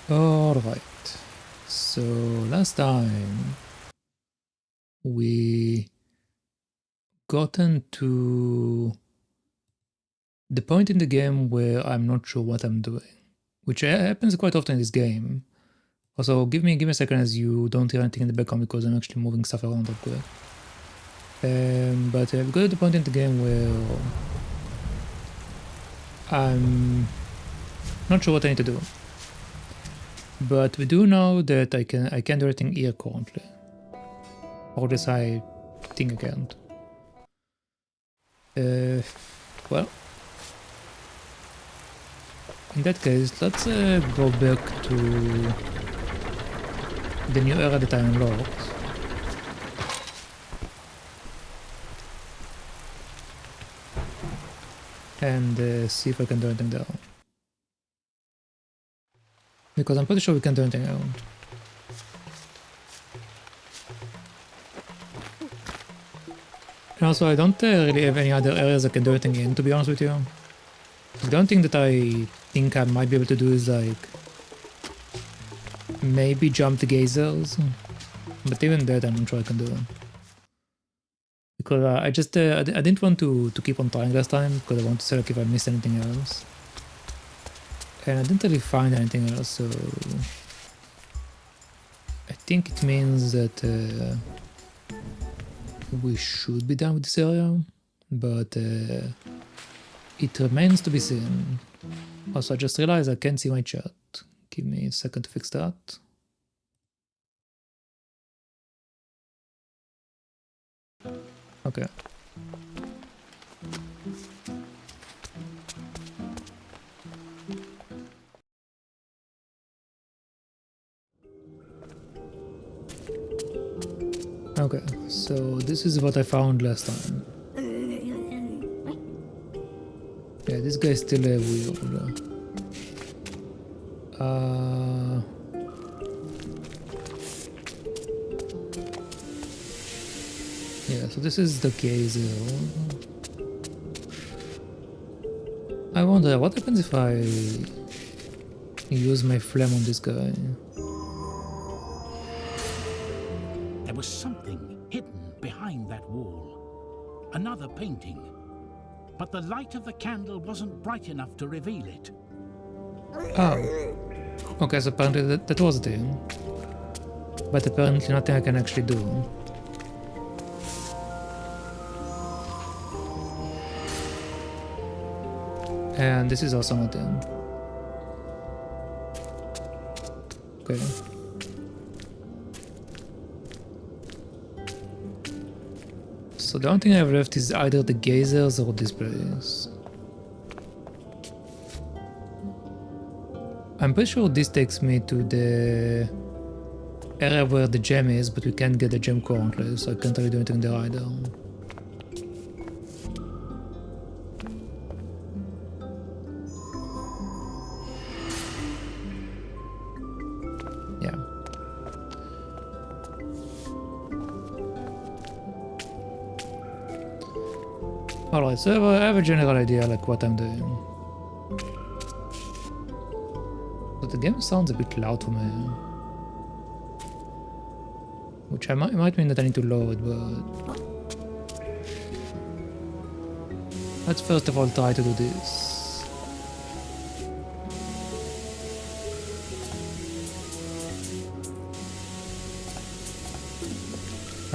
Alright, so last time we gotten to the point in the game where I'm not sure what I'm doing, which happens quite often in this game. Also, give me a second as you don't hear anything in the background because I'm actually moving stuff around real quick. But I've got to the point in the game where I'm not sure what I need to do. But we do know that I can't do anything here currently. Or at least I think I can't. Well, in that case, let's go back to the new area that I unlocked. And see if I can do anything there. Because I'm pretty sure we can do anything around. And also, I don't really have any other areas I can do anything in, to be honest with you. The only thing that I think I might be able to do is like maybe jump the geysers, but even that I'm not sure I can do. Because I just I didn't want to keep on trying last time because I want to see like if I missed anything else, and I didn't really find anything else. So I think it means that we should be done with this area, but it remains to be seen. Also, I just realized I can't see my chat. Give me a second to fix that. Okay. Okay, so this is what I found last time. Yeah, this guy's still weird. Yeah, so this is the case. I wonder what happens if I use my flame on this guy. There was something hidden behind that wall. Another painting. But the light of the candle wasn't bright enough to reveal it. Oh. Okay, so apparently that was a thing. But apparently nothing I can actually do. And this is also nothing. Okay. So the only thing I have left is either the geysers or this place. I'm pretty sure this takes me to the area where the gem is, but we can't get the gem currently, so I can't really do anything there either. Yeah. Alright, so I have a general idea like what I'm doing. But the game sounds a bit loud for me. Which might mean that I need to lower it, but... let's first of all try to do this.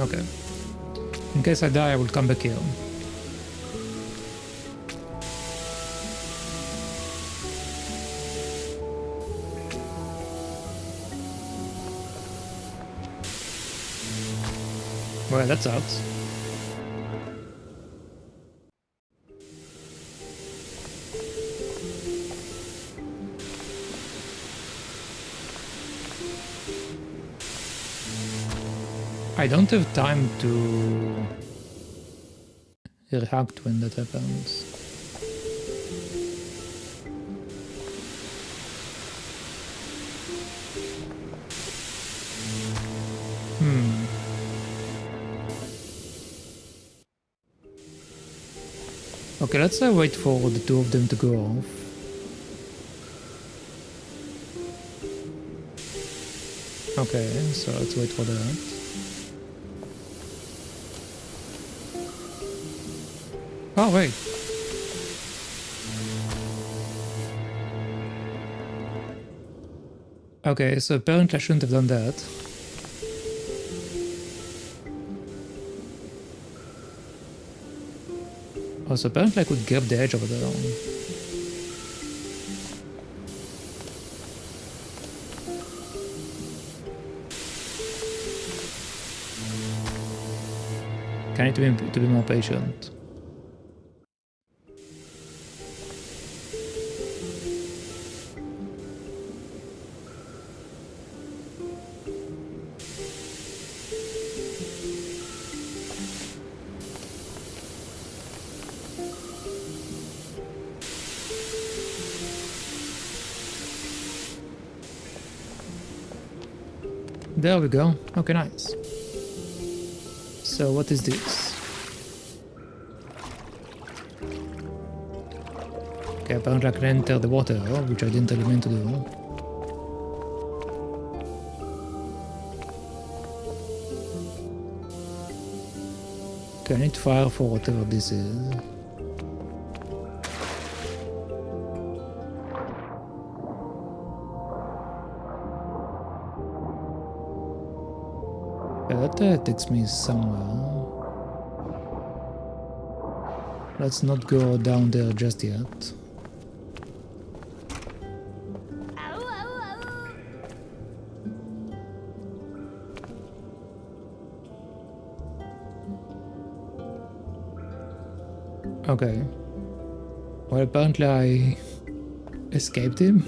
Okay. In case I die, I will come back here. Well, that sucks. I don't have time to react when that happens. Okay, let's wait for the two of them to go off. Okay, so let's wait for that. Oh, wait. Okay, so apparently I shouldn't have done that. Oh, so apparently I could grab the edge over there. I need to be more patient. There we go. Okay, nice. So what is this? Okay, apparently I can enter the water, which I didn't really mean to do. Okay, I need fire for whatever this is. Yeah, that takes me somewhere. Let's not go down there just yet. Okay. Well, apparently I escaped him.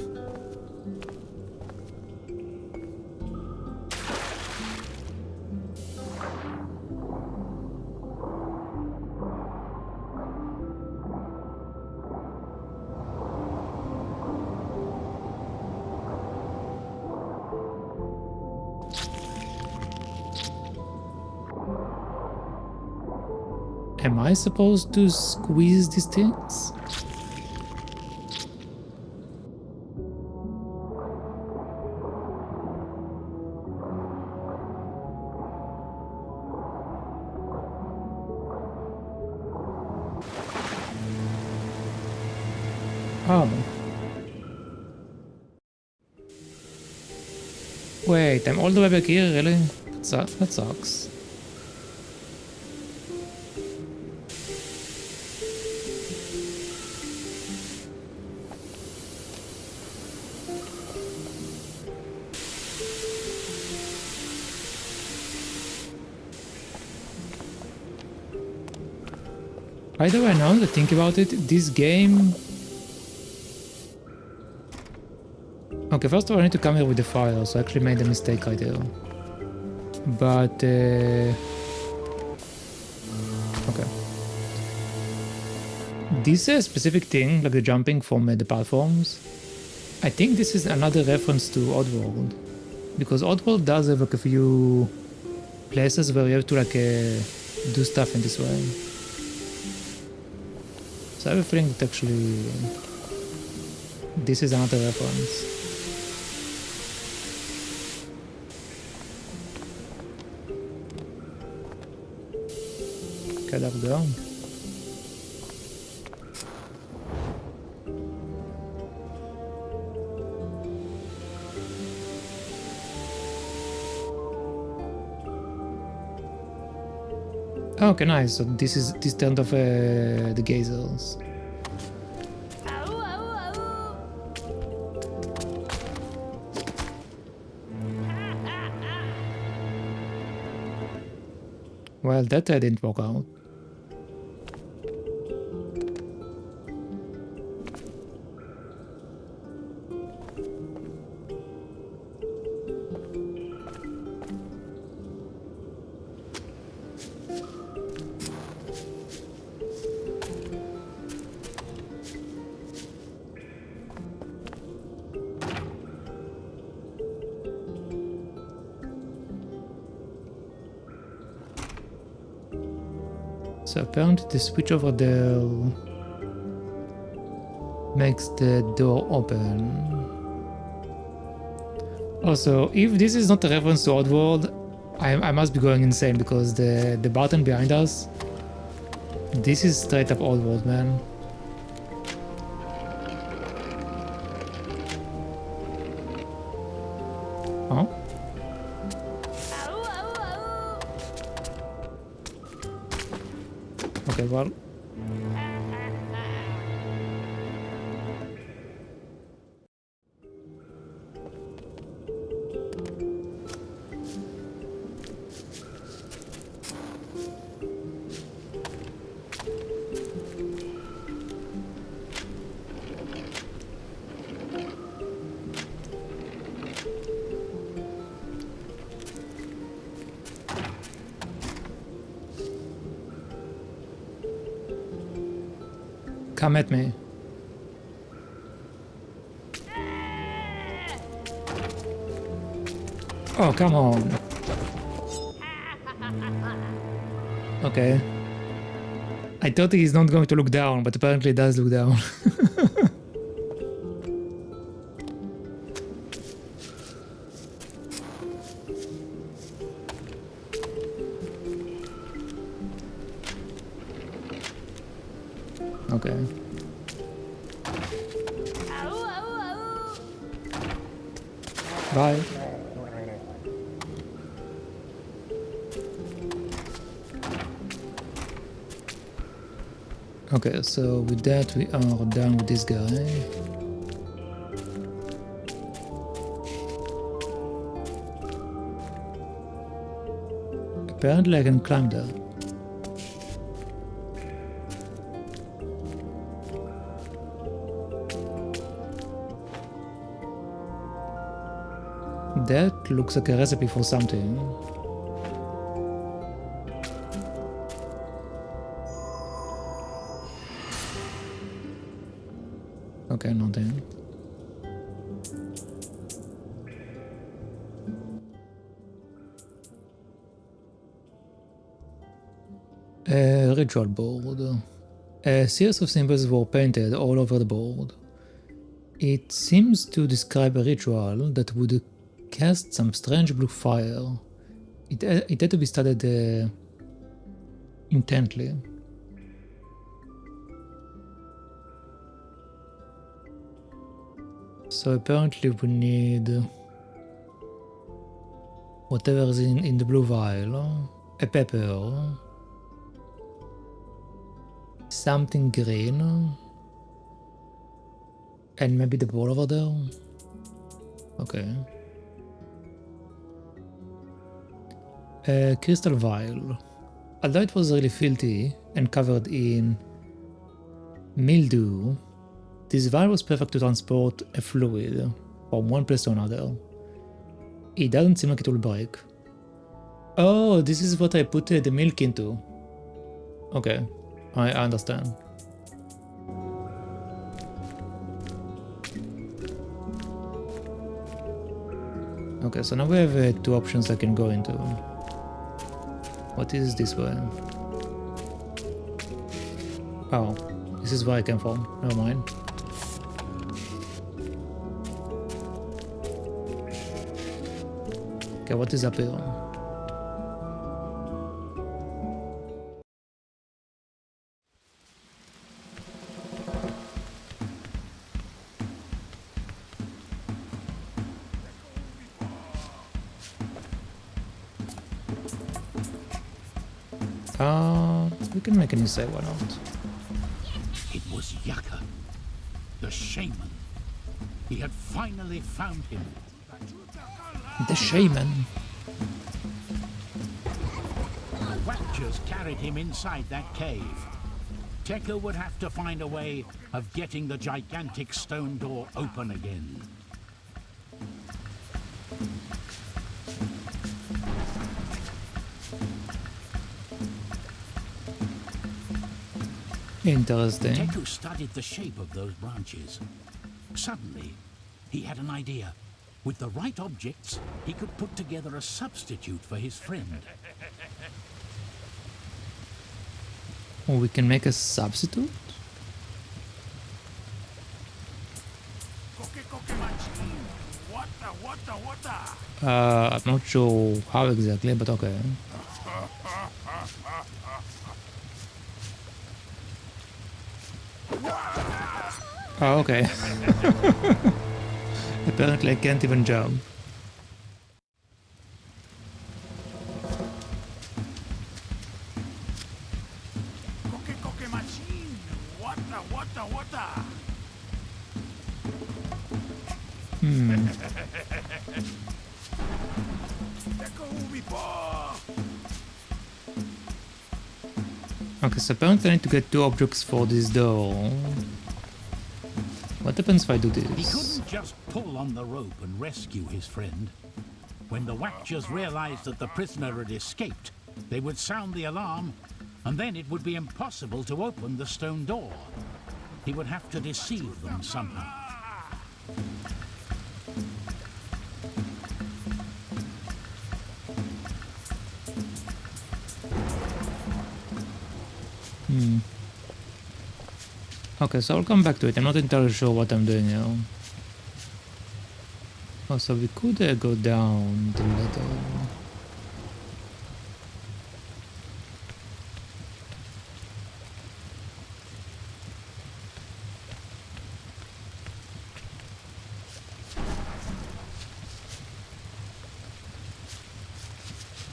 Am I supposed to squeeze these things? Oh. Wait, I'm all the way back here, really? That sucks. By the way, now that I think about it, this game... Okay, first of all I need to come here with the fire, so I actually made a mistake right here. But... Okay. This specific thing, like the jumping from the platforms, I think this is another reference to Oddworld. Because Oddworld does have like a few places where you have to like do stuff in this way. So I have a feeling that actually this is another reference. Okay, there we go. Okay, nice. So this turned off the geysers. Well, that didn't work out. So apparently the switch over there makes the door open. Also, if this is not a reference to Oddworld, I must be going insane because the button behind us, this is straight up Oddworld, man. Oh? Okay, well. Come at me. Oh, come on. Okay. I thought he's not going to look down, but apparently he does look down. Okay. Bye. Okay, so with that we are done with this guy. Apparently I can climb that. That looks like a recipe for something. Okay, nothing. Ritual board. A series of symbols were painted all over the board. It seems to describe a ritual that would cast some strange blue fire. It had to be studied intently. So apparently we need whatever is in the blue vial, a pepper, something green, and maybe the ball over there. Okay. A crystal vial. Although it was really filthy and covered in mildew, this vial was perfect to transport a fluid from one place to another. It doesn't seem like it will break. Oh, this is what I put the milk into. Okay, I understand. Okay, so now we have two options I can go into. What is this one? Oh, this is where I came from. Never mind. Okay, what is up here? We can make an insight, why not? It was Yakka, the shaman. He had finally found him. The shaman? The Wakchas carried him inside that cave. Teku would have to find a way of getting the gigantic stone door open again. Interesting. Teku studied the shape of those branches. Suddenly, he had an idea. With the right objects, he could put together a substitute for his friend. Oh, we can make a substitute? I'm not sure how exactly, but okay. Oh, okay. Apparently I can't even jump. Hmm. Okay, so apparently I need to get 2 objects for this door. What happens if I do He this? couldn't just pull on the rope and rescue his friend. When the Wakchas realized that the prisoner had escaped, they would sound the alarm, and then it would be impossible to open the stone door. He would have to deceive them somehow. Okay, so I'll come back to it. I'm not entirely sure what I'm doing now. Oh, so we could go down the ladder.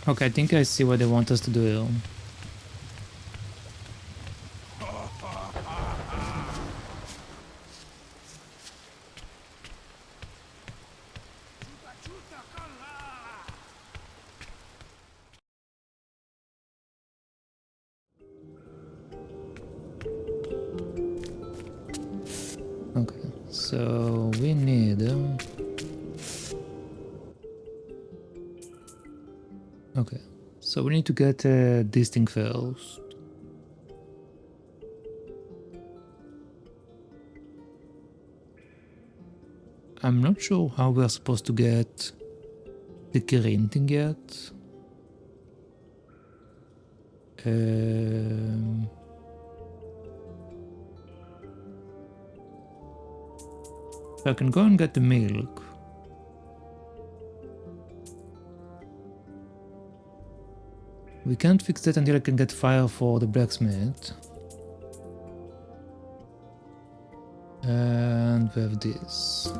Okay, I think I see what they want us to do here. Okay, so we need... okay, so we need to get this thing first. I'm not sure how we're supposed to get the Kirin thing yet. I can go and get the milk. We can't fix that until I can get fire for the blacksmith. And we have this.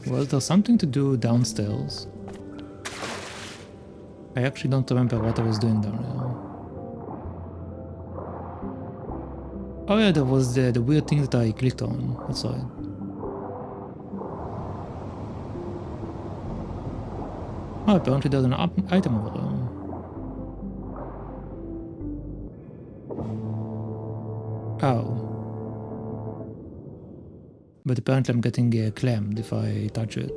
Well, there's something to do downstairs. I actually don't remember what I was doing down there. Oh yeah, there was the weird thing that I clicked on. That's right. Oh, apparently there's an item over there. Oh. But apparently I'm getting clammed if I touch it.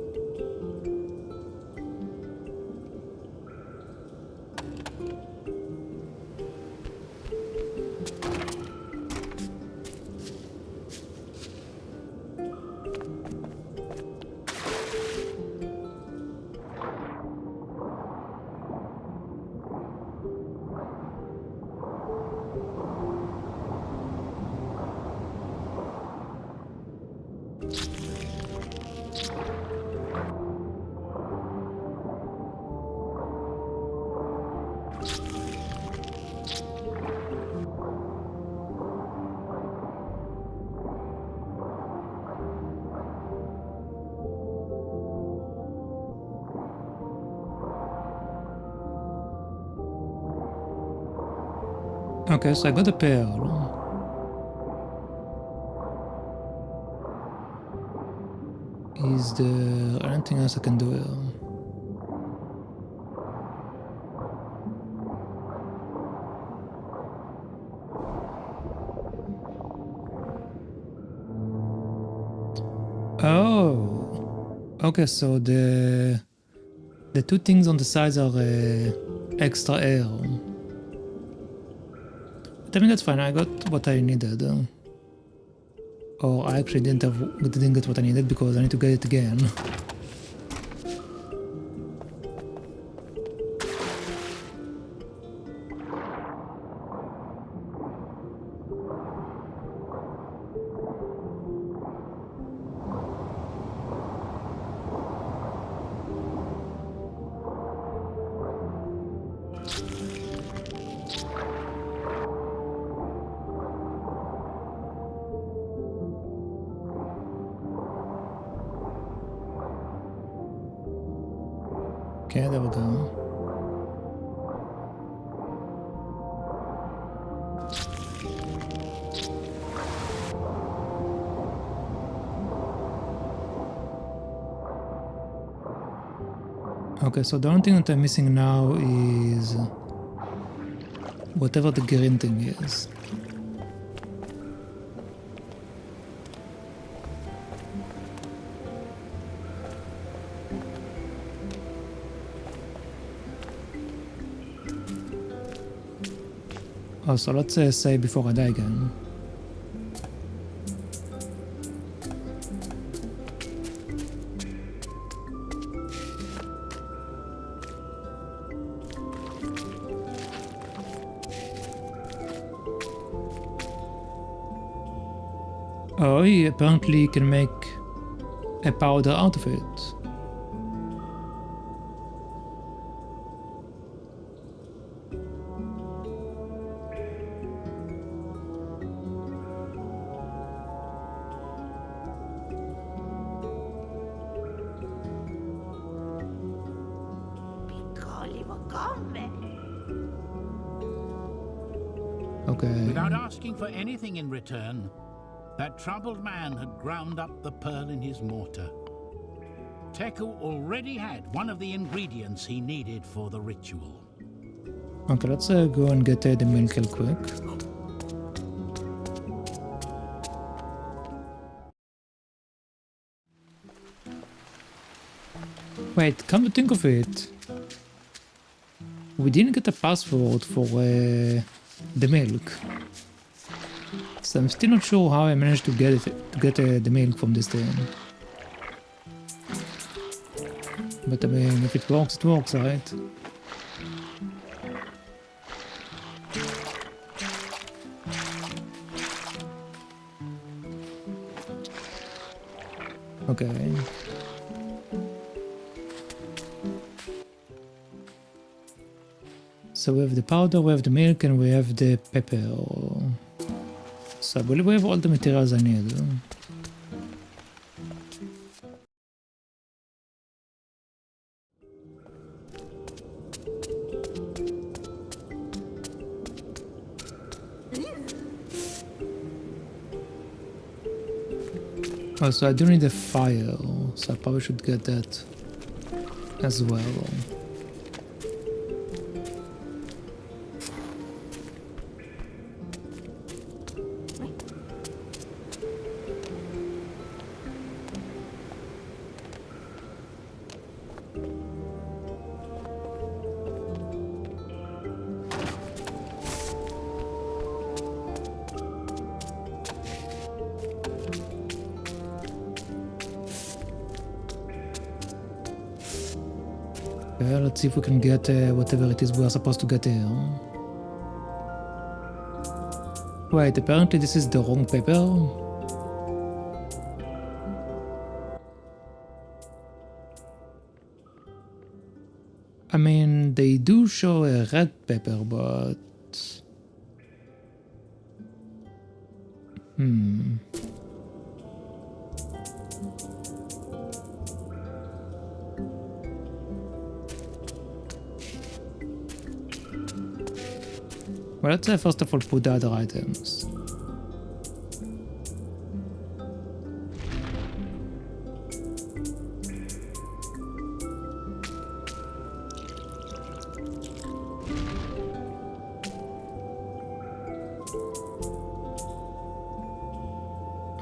Okay, so I got a pearl. Is there anything else I can do here? Oh, okay. So the 2 things on the sides are extra air. But I mean that's fine. I got what I needed. Or I actually didn't get what I needed because I need to get it again. Okay, there we go. Okay, so the only thing that I'm missing now is whatever the green thing is. Oh, so let's say before I die again. Oh, he apparently can make a powder out of it. Okay. Without asking for anything in return, that troubled man had ground up the pearl in his mortar. Teku already had one of the ingredients he needed for the ritual. Okay, let's go and get the milk real quick. Wait, come to think of it, we didn't get a password for the milk. So I'm still not sure how I managed to get the milk from this thing. But I mean, if it works, right? Okay. So we have the powder, we have the milk, and we have the pepper. So I believe we have all the materials I need. Oh, so I do need a file, so I probably should get that as well. Okay, let's see if we can get whatever it is we are supposed to get here. Wait, apparently this is the wrong paper. I mean, they do show a red paper, but... Well, let's first of all put the other items.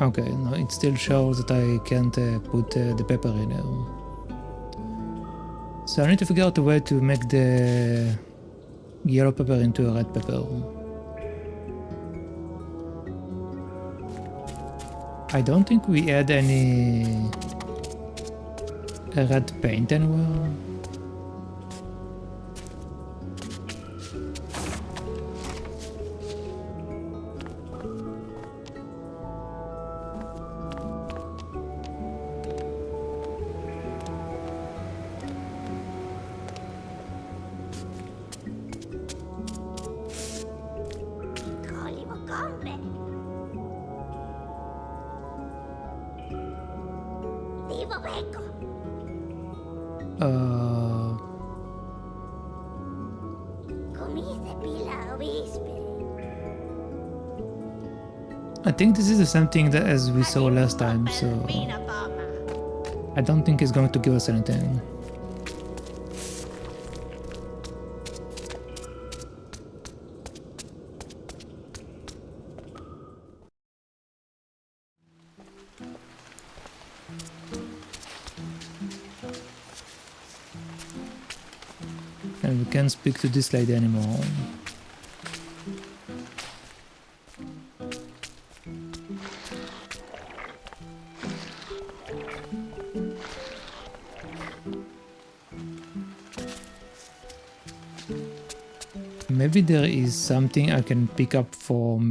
Okay, no, it still shows that I can't put the pepper in here. So I need to figure out a way to make the yellow pepper into a red pepper. I don't think we had any red paint anywhere. I think this is the same thing that as we saw last time, so I don't think it's going to give us anything. And we can't speak to this lady anymore. Maybe there is something I can pick up from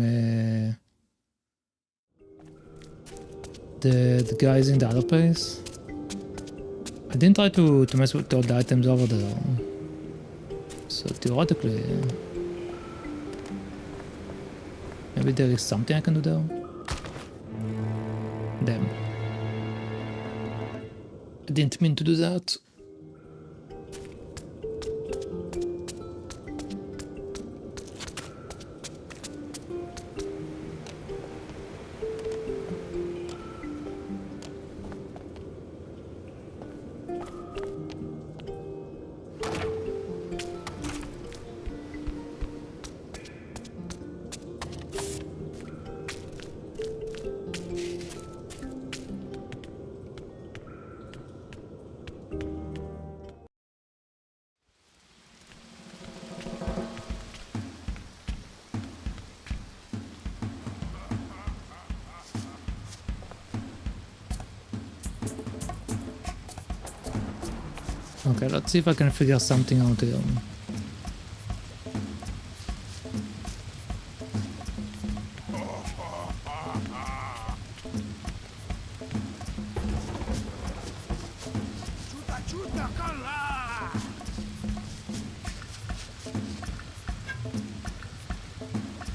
the guys in the other place. I didn't try to mess with all the items over there. So theoretically, maybe there is something I can do there. Damn. I didn't mean to do that. Okay, let's see if I can figure something out here.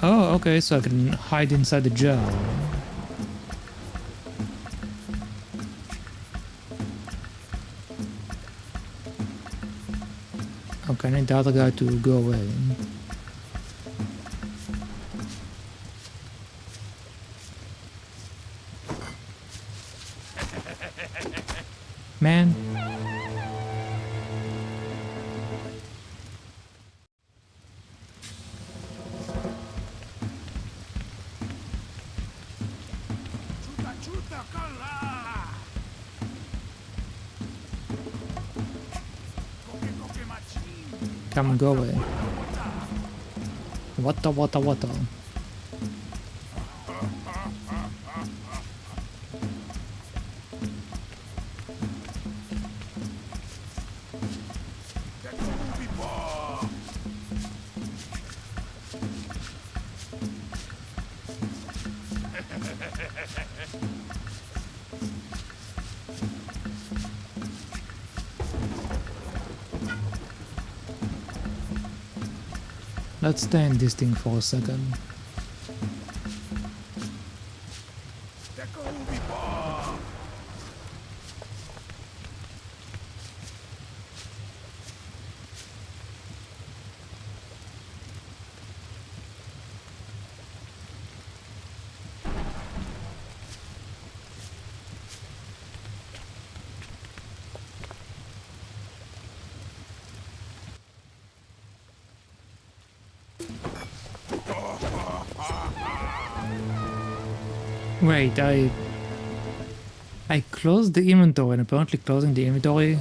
Oh, okay, so I can hide inside the jar. Okay, I need the other guy to go away. Man. Come go away. Water, water, water. Let's stay in this thing for a second. Wait, I closed the inventory, and apparently closing the inventory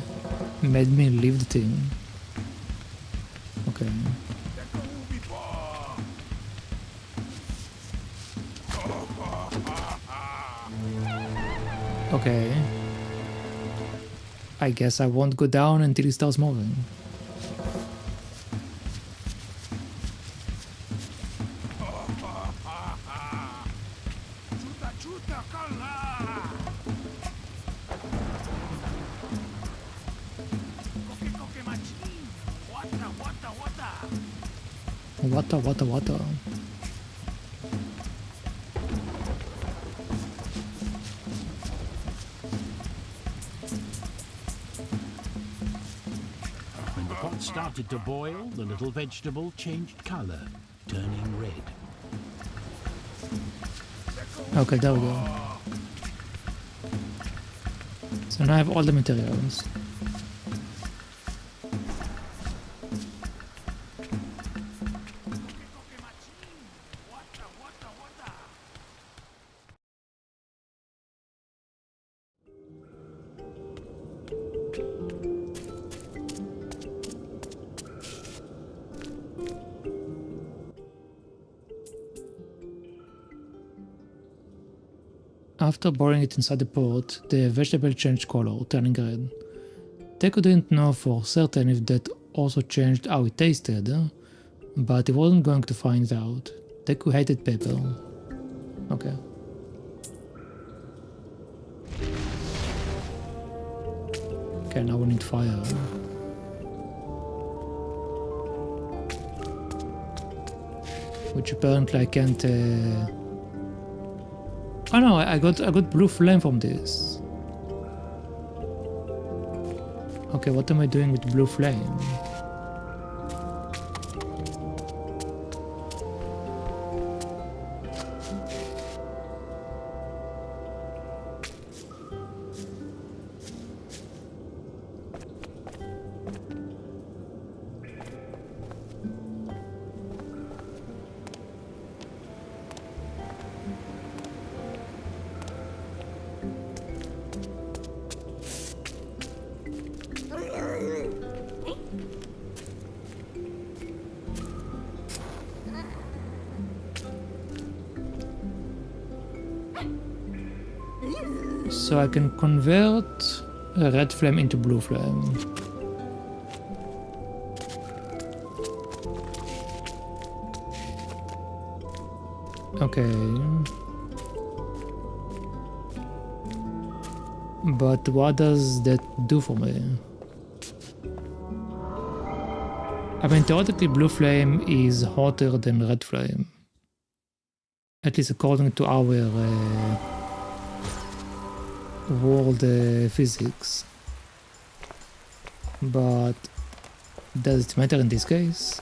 made me leave the thing. Okay. Okay. I guess I won't go down until it starts moving. Water, water, water. When the pot it started to boil, the little vegetable changed color, turning red. Okay, there we go. So now I have all the materials. After boiling it inside the pot, the vegetable changed color, turning red. Teku didn't know for certain if that also changed how it tasted, but he wasn't going to find out. Teku hated pepper. Okay. Okay, now we need fire. Which apparently I can't... Oh no, I got blue flame from this. Okay, what am I doing with blue flame? So I can convert a red flame into blue flame. Okay. But what does that do for me? I mean, theoretically blue flame is hotter than red flame. At least according to our world physics. But does it matter in this case?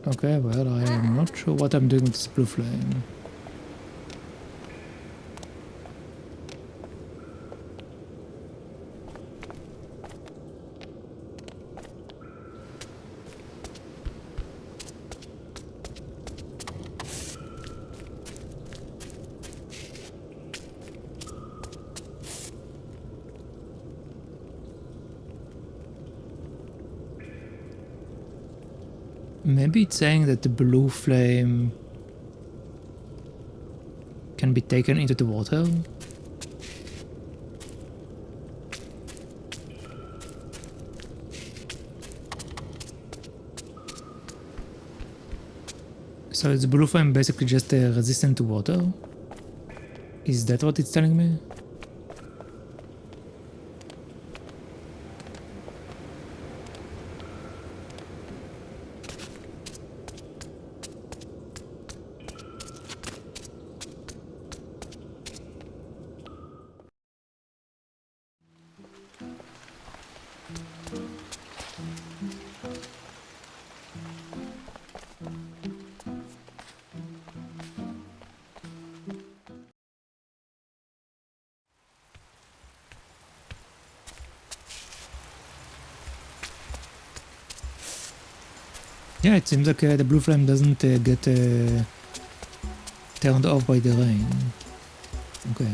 Okay, well, I am not sure what I'm doing with this blue flame. Maybe it's saying that the blue flame can be taken into the water? So is blue flame basically just resistant to water? Is that what it's telling me? Yeah, it seems like the blue flame doesn't get turned off by the rain. Okay.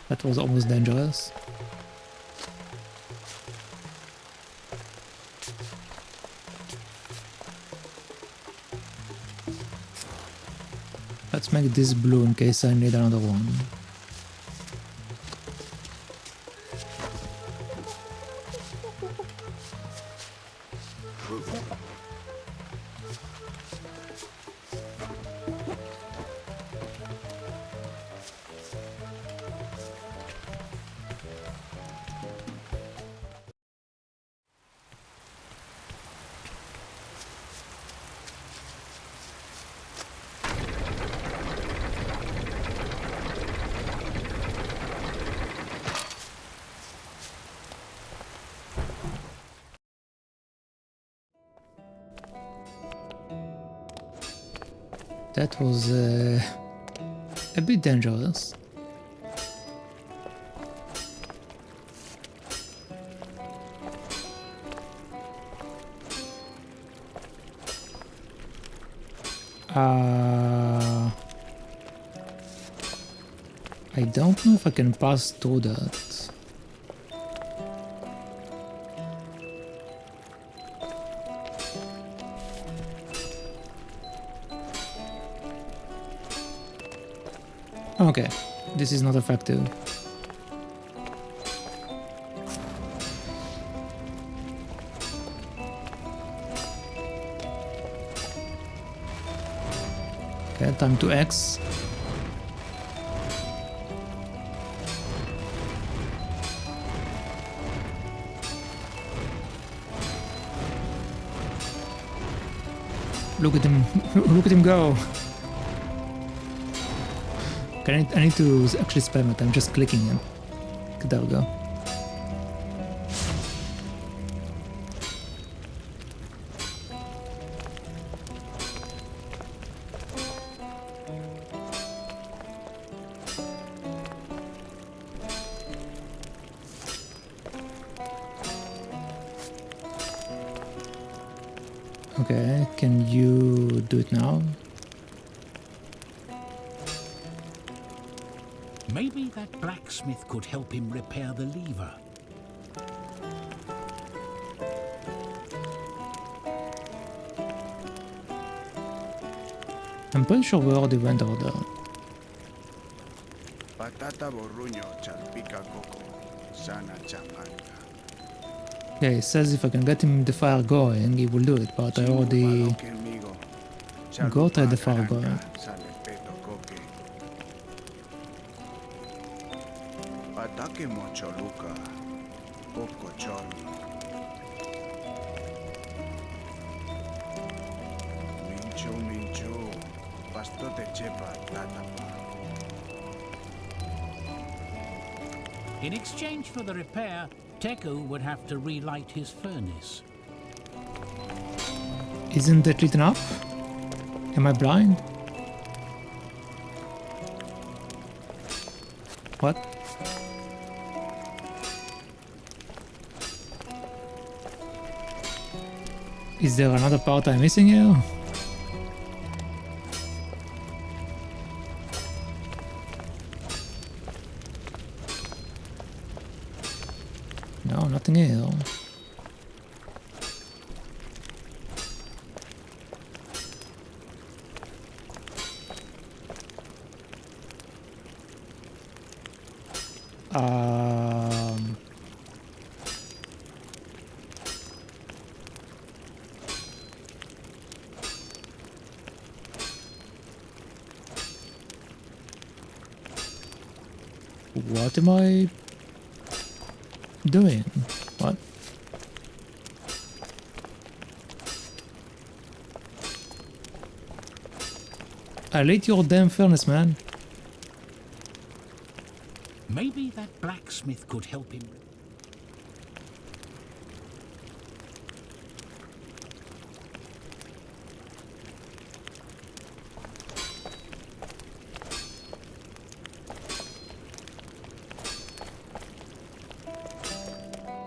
That was almost dangerous. Let's make this blue in case I need another one. That was a bit dangerous. I don't know if I can pass through that. Okay, this is not effective. Okay, time to X. Look at him, look at him go. Okay, I need to actually spam it, I'm just clicking it. Okay, there we go. Okay, can you do it now? Maybe that blacksmith could help him repair the lever. I'm pretty sure we already went over there. Patata borruño chalpica coco, sana chamanga. Yeah, he says if I can get him the fire going, he will do it, but I already got the fire going. Ataque mocholuca, poco cholo. Minchu, pasto de chepa, tatapa. In exchange for the repair, Teku would have to relight his furnace. Isn't that written up? Am I blind? What? Is there another part I'm missing here? No, nothing here. What am I doing? What? I lit your damn furnace, man. Maybe that blacksmith could help him.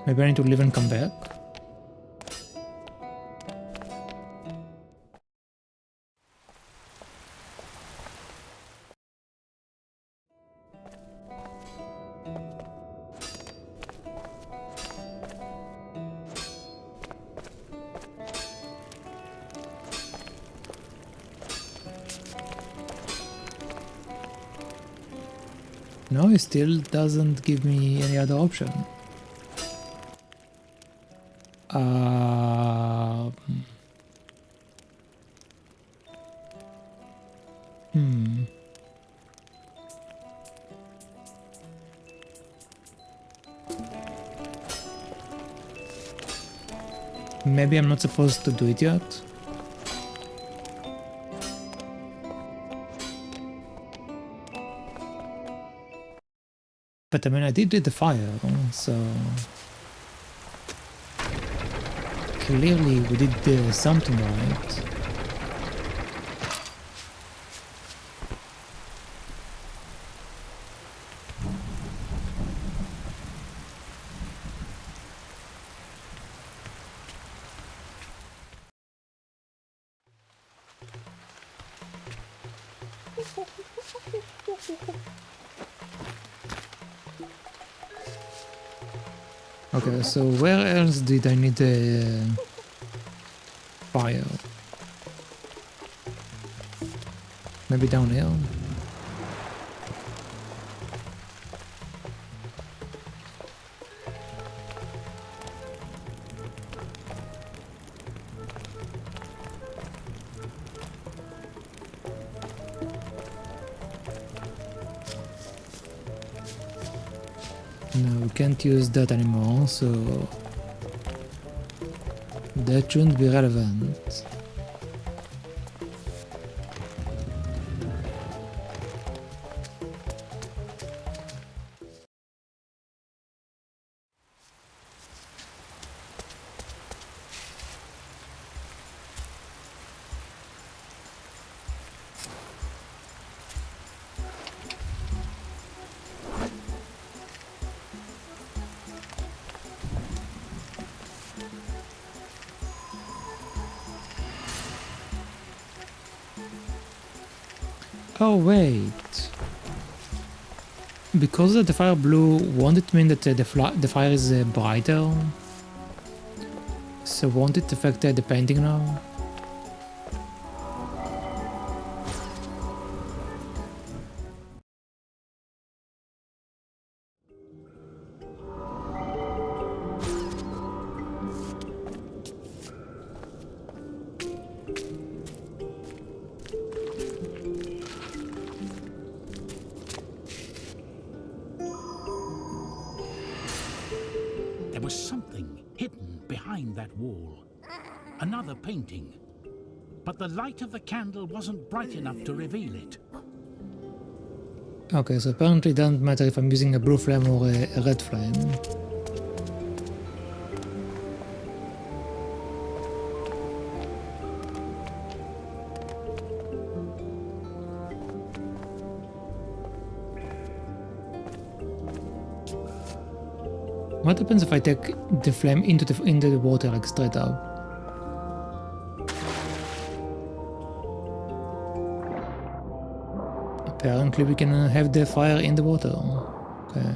Maybe I need to leave and come back. No, it still doesn't give me any other option. Maybe I'm not supposed to do it yet. But I mean, I did the fire, so clearly we did something right. Okay, so where else did I need a fire? Maybe down here? No, we can't use that anymore, so that shouldn't be relevant. Oh wait, because the fire blue, won't it mean that the fire is brighter? So won't it affect the painting now? There was something hidden behind that wall. Another painting. But the light of the candle wasn't bright enough to reveal it. Okay, so apparently it doesn't matter if I'm using a blue flame or a red flame. What happens if I take the flame into the water, like straight up? Apparently we can have the fire in the water. Okay.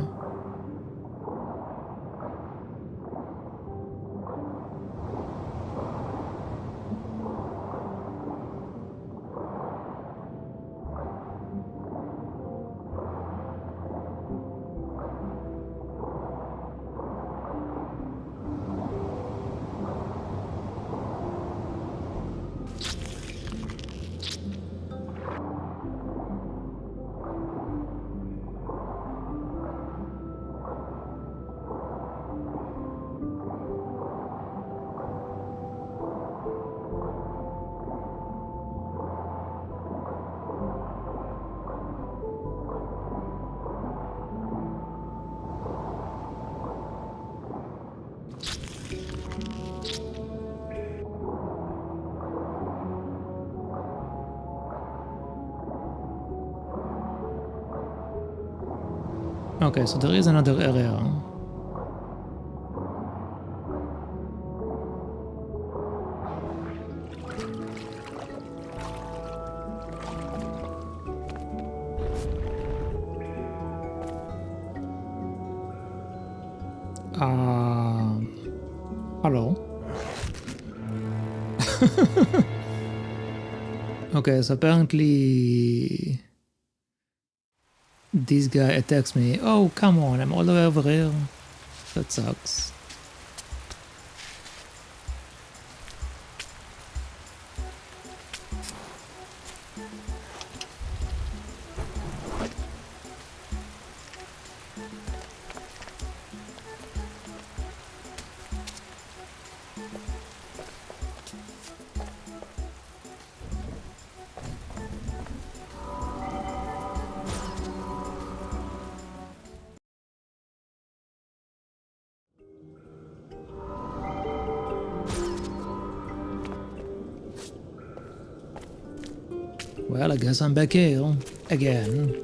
Okay, so there is another area. Hello. Okay, so apparently this guy attacks me. Oh, come on, I'm all the way over here. That sucks. Well, I guess I'm back here. Again.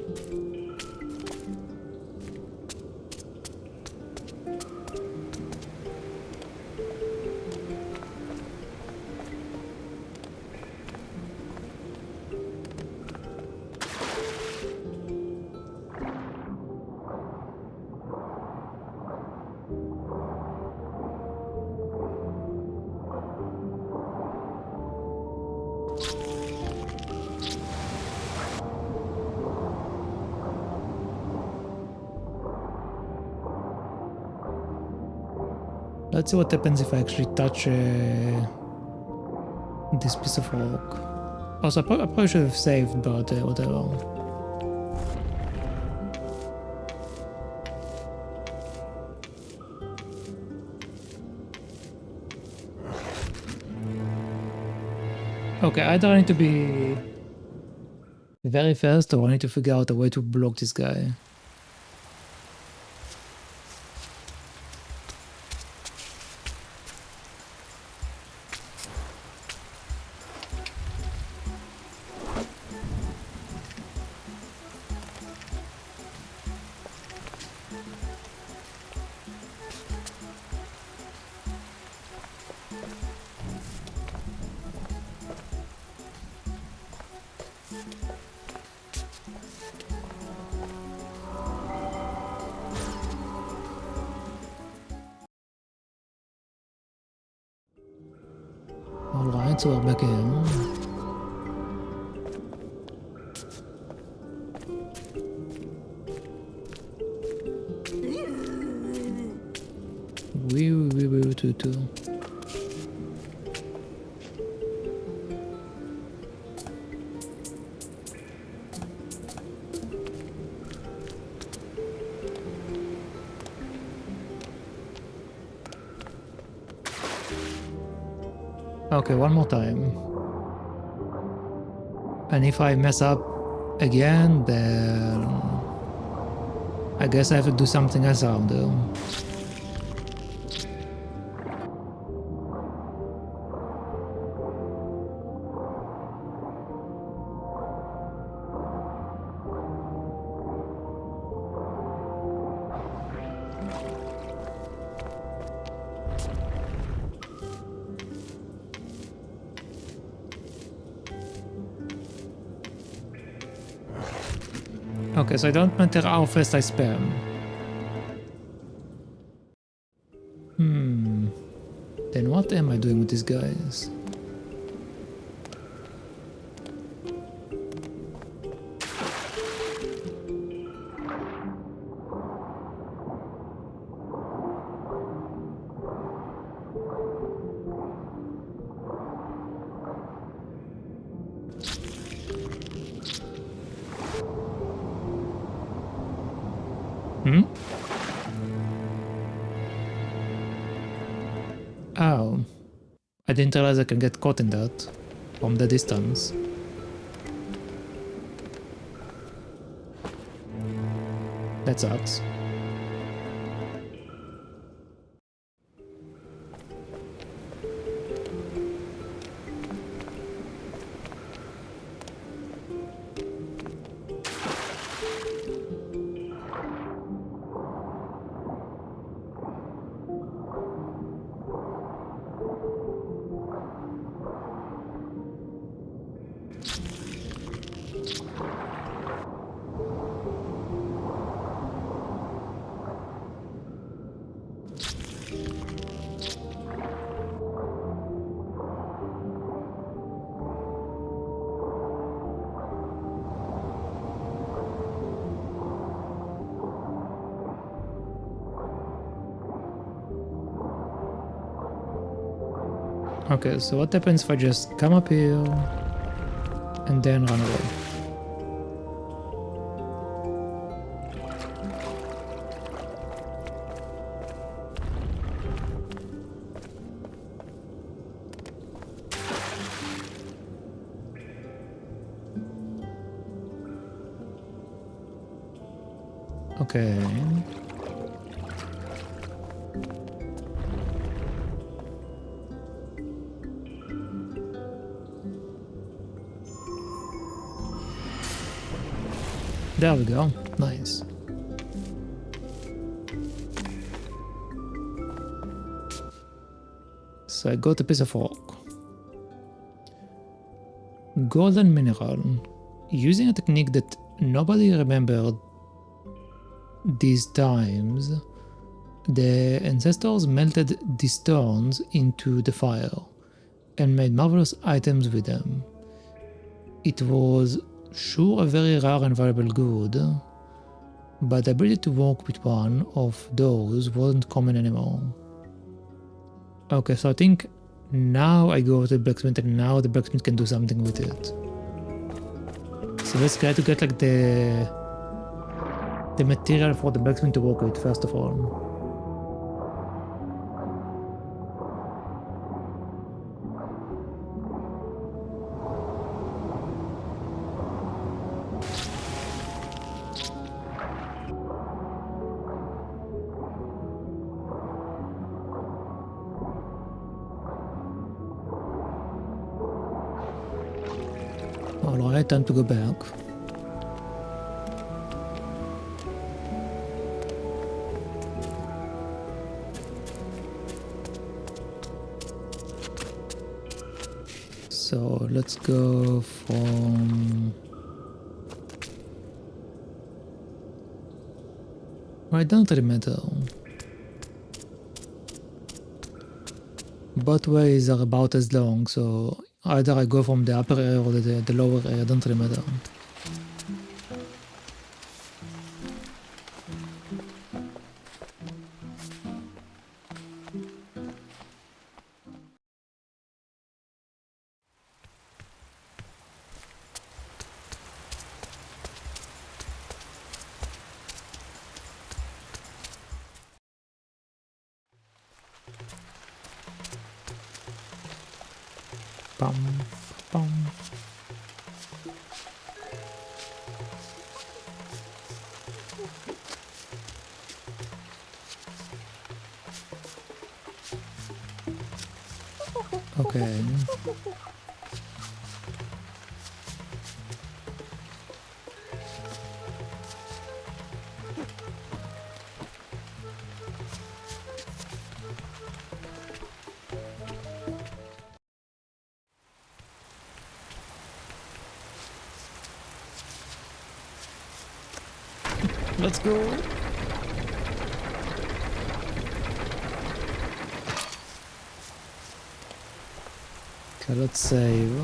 Let's see what happens if I actually touch this piece of rock. Also, I probably should have saved, but whatever. Okay, either I need to be very fast or I need to figure out a way to block this guy. Alright, so we're back here. Wee. Okay, one more time. And if I mess up again, then I guess I have to do something else around there. Okay, so I don't matter how fast I spam. Then what am I doing with these guys? Oh, I didn't realize I can get caught in that from the distance. That sucks. Okay, so what happens if I just come up here and then run away? Okay. There we go. Nice. So I got a piece of rock. Golden mineral. Using a technique that nobody remembered these times, the ancestors melted these stones into the fire and made marvelous items with them. It was sure a very rare and valuable good, but the ability to work with one of those wasn't common anymore. Okay, so I think now I go to the blacksmith and now the blacksmith can do something with it. So let's try to get like the material for the blacksmith to work with first of all. Alright, time to go back. So let's go from... I don't really matter. Both ways are about as long, so either I go from the upper area or the lower area, don't really matter. Bum, bum. Okay. Let's go. Okay, let's save.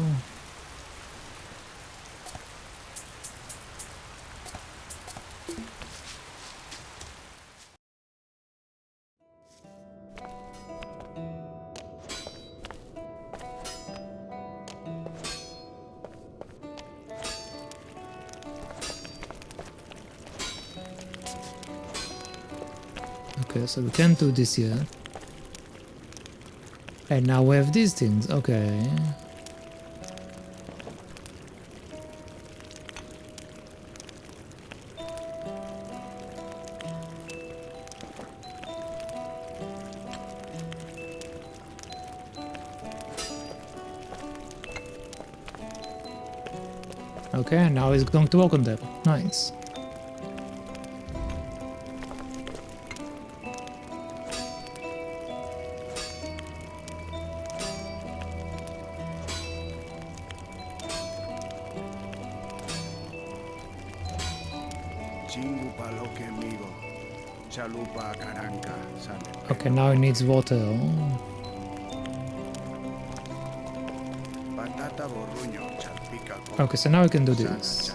Okay, so we can't do this yet. And now we have these things, okay. Okay, now he's going to work on them. Nice. Okay, now he needs water. Okay, so now we can do this.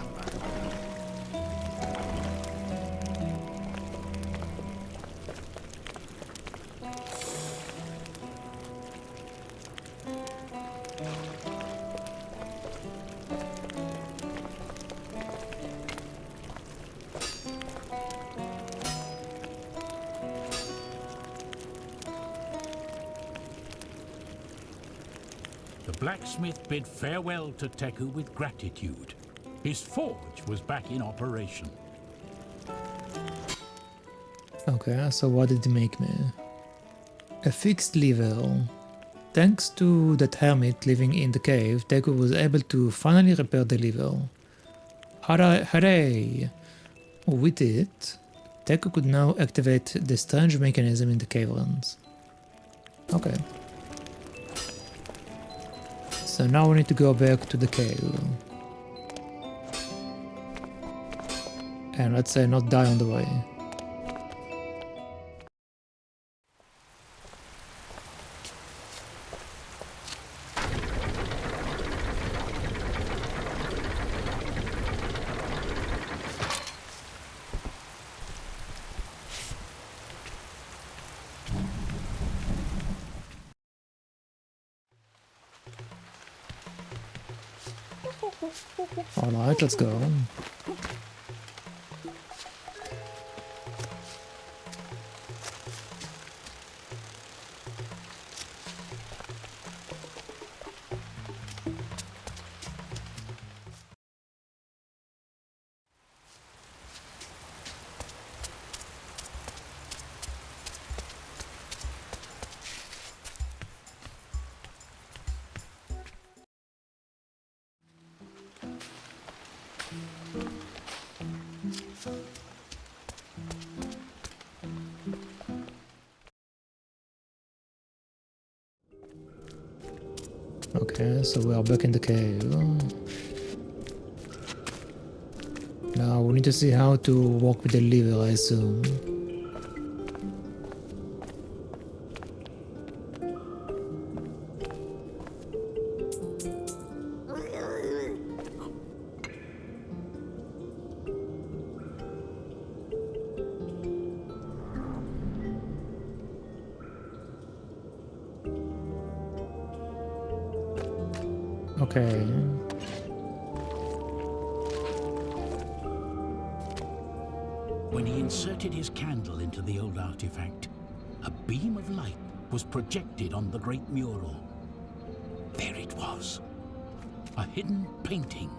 blacksmith bid farewell to Teku with gratitude. His forge was back in operation. Okay, so what did it make me? A fixed lever. Thanks to that hermit living in the cave, Teku was able to finally repair the lever. Hooray! With it, Teku could now activate the strange mechanism in the caverns. Okay. So now we need to go back to the cave. And let's say not die on the way. Alright, let's go. Okay, so we are back in the cave. Now we need to see how to walk with the lever, I assume. Okay. When he inserted his candle into the old artifact, a beam of light was projected on the great mural. There it was, a hidden painting.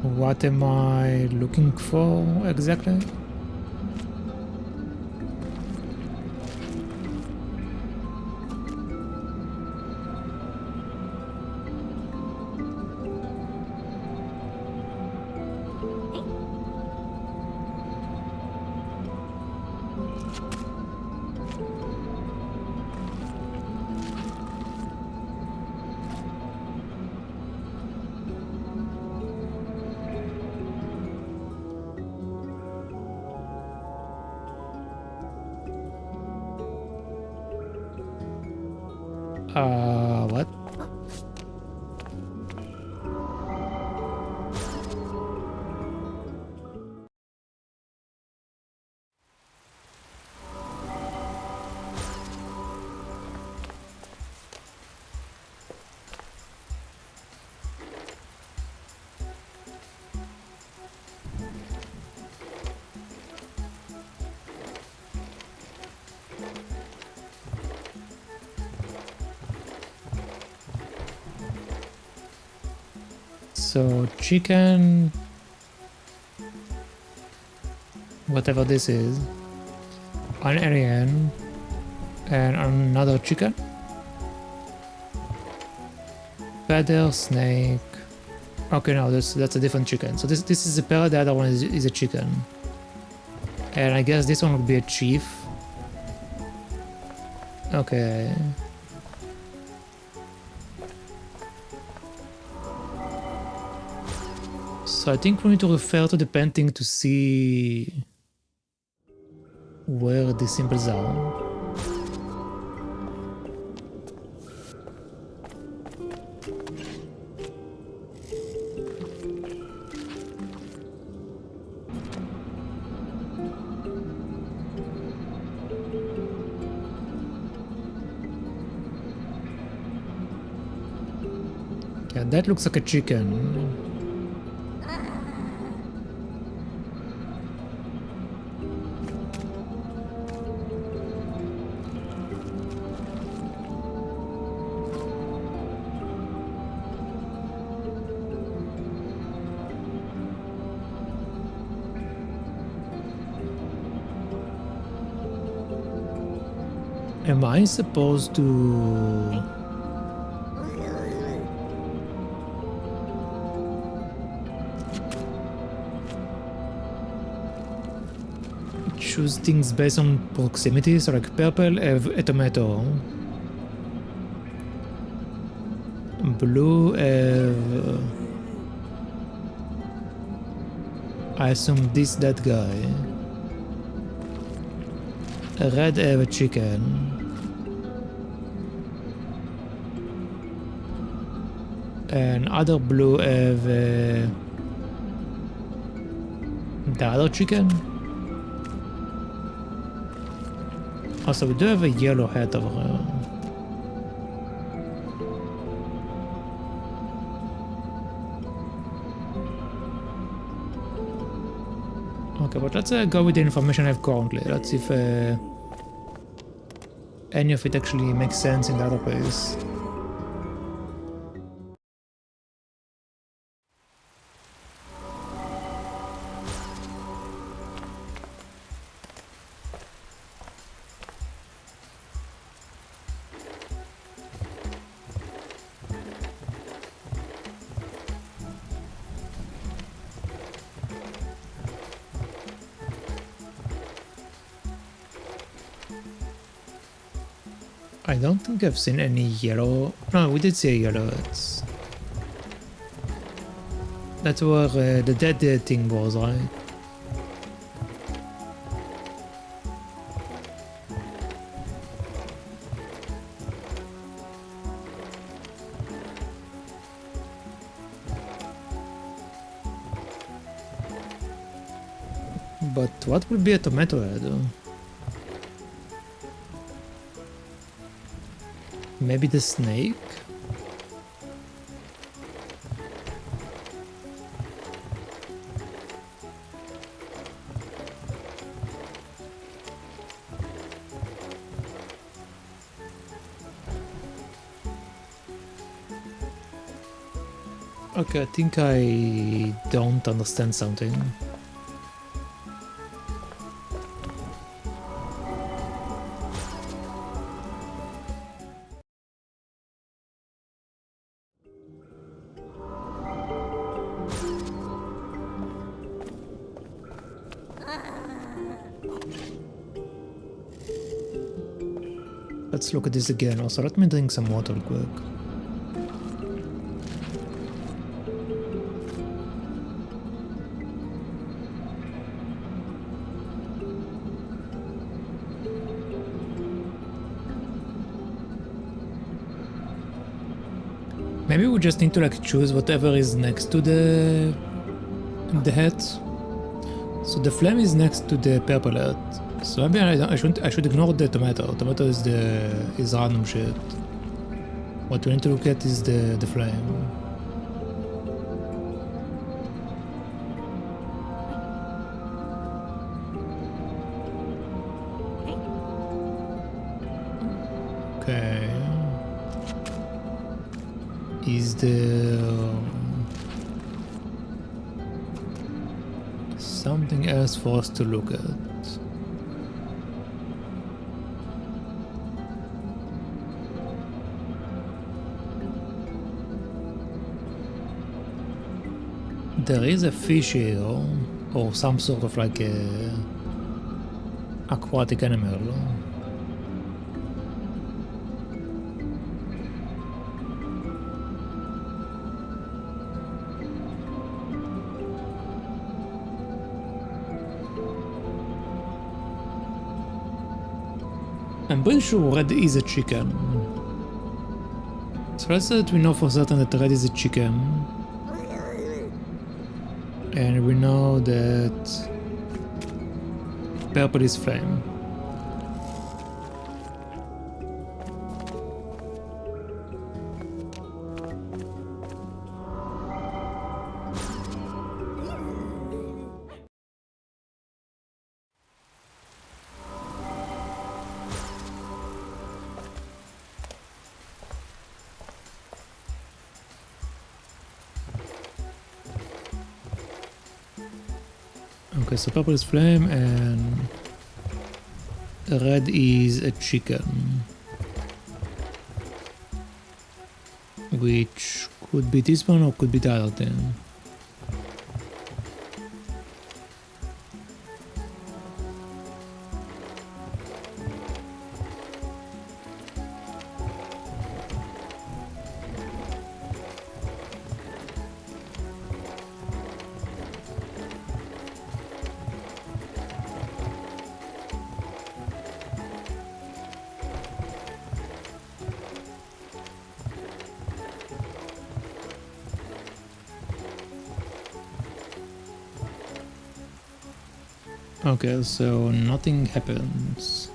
What am I looking for exactly? What? So chicken, whatever this is, an alien, and another chicken, feather, snake. Okay, no, that's a different chicken. So this is a parrot, the other one is a chicken, and I guess this one would be a chief. Okay. So I think we need to refer to the painting to see where the symbols are. That looks like a chicken. Am I supposed to... choose things based on proximity? So like purple have a tomato. Blue have... I assume that guy. Red have a chicken. And other blue have the other chicken. Also, we do have a yellow hat over here. Okay, but let's go with the information I have currently. Let's see if any of it actually makes sense in the other place. I don't think I've seen any yellow. No, we did see a yellow. That's where the dead thing was, right? But what would be a tomato head? Maybe the snake? Okay, I think I don't understand something. Let's look at this again. Also, let me drink some water real quick. Maybe we just need to like choose whatever is next to the hat. So the flame is next to the purple hat. So maybe I should ignore the tomato. Tomato is random shit. What we need to look at is the flame. Okay. Is there something else for us to look at? There is a fish here, or some sort of like a aquatic animal. I'm pretty sure red is a chicken. So let's say that we know for certain that red is a chicken. And we know that purple is flame. Okay, so purple is flame and red is a chicken. Which could be this one or could be the other thing. Okay, so nothing happens.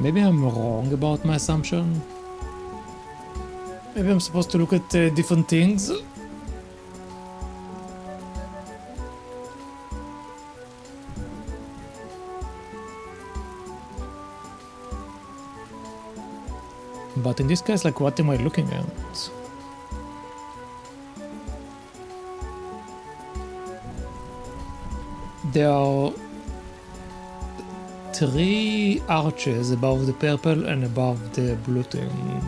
Maybe I'm wrong about my assumption. Maybe I'm supposed to look at different things. But in this case, like, what am I looking at? There are 3 arches above the purple and above the blue thing.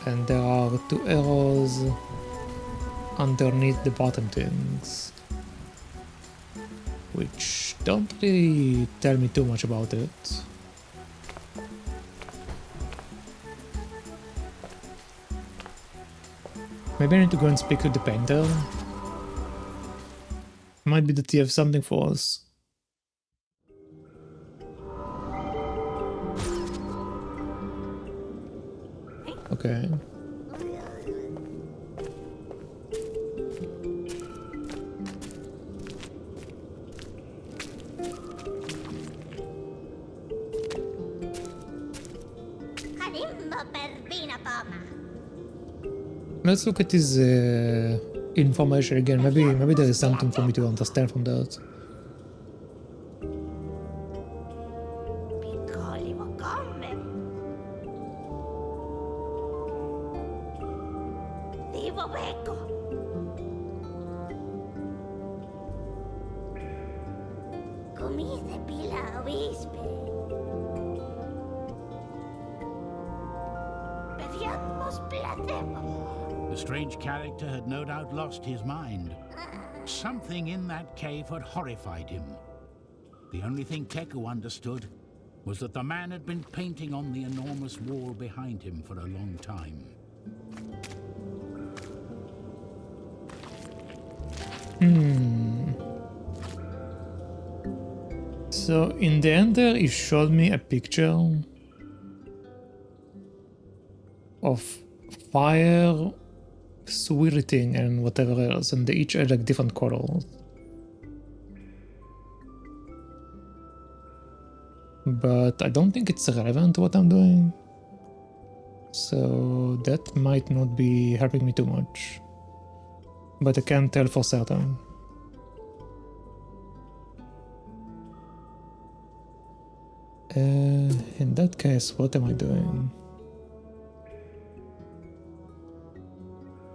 And there are 2 arrows underneath the bottom things. Which don't really tell me too much about it. Maybe I need to go and speak to the painter. Might be that he has something for us. Okay. Let's look at his information again. Maybe there is something for me to understand from that. The strange character had no doubt lost his mind. Something in that cave had horrified him. The only thing Teku understood was that the man had been painting on the enormous wall behind him for a long time. So in the end there, it showed me a picture of fire, swirling and whatever else, and they each had like different colors. But I don't think it's relevant to what I'm doing. So that might not be helping me too much. But I can't tell for certain. In that case, what am I doing?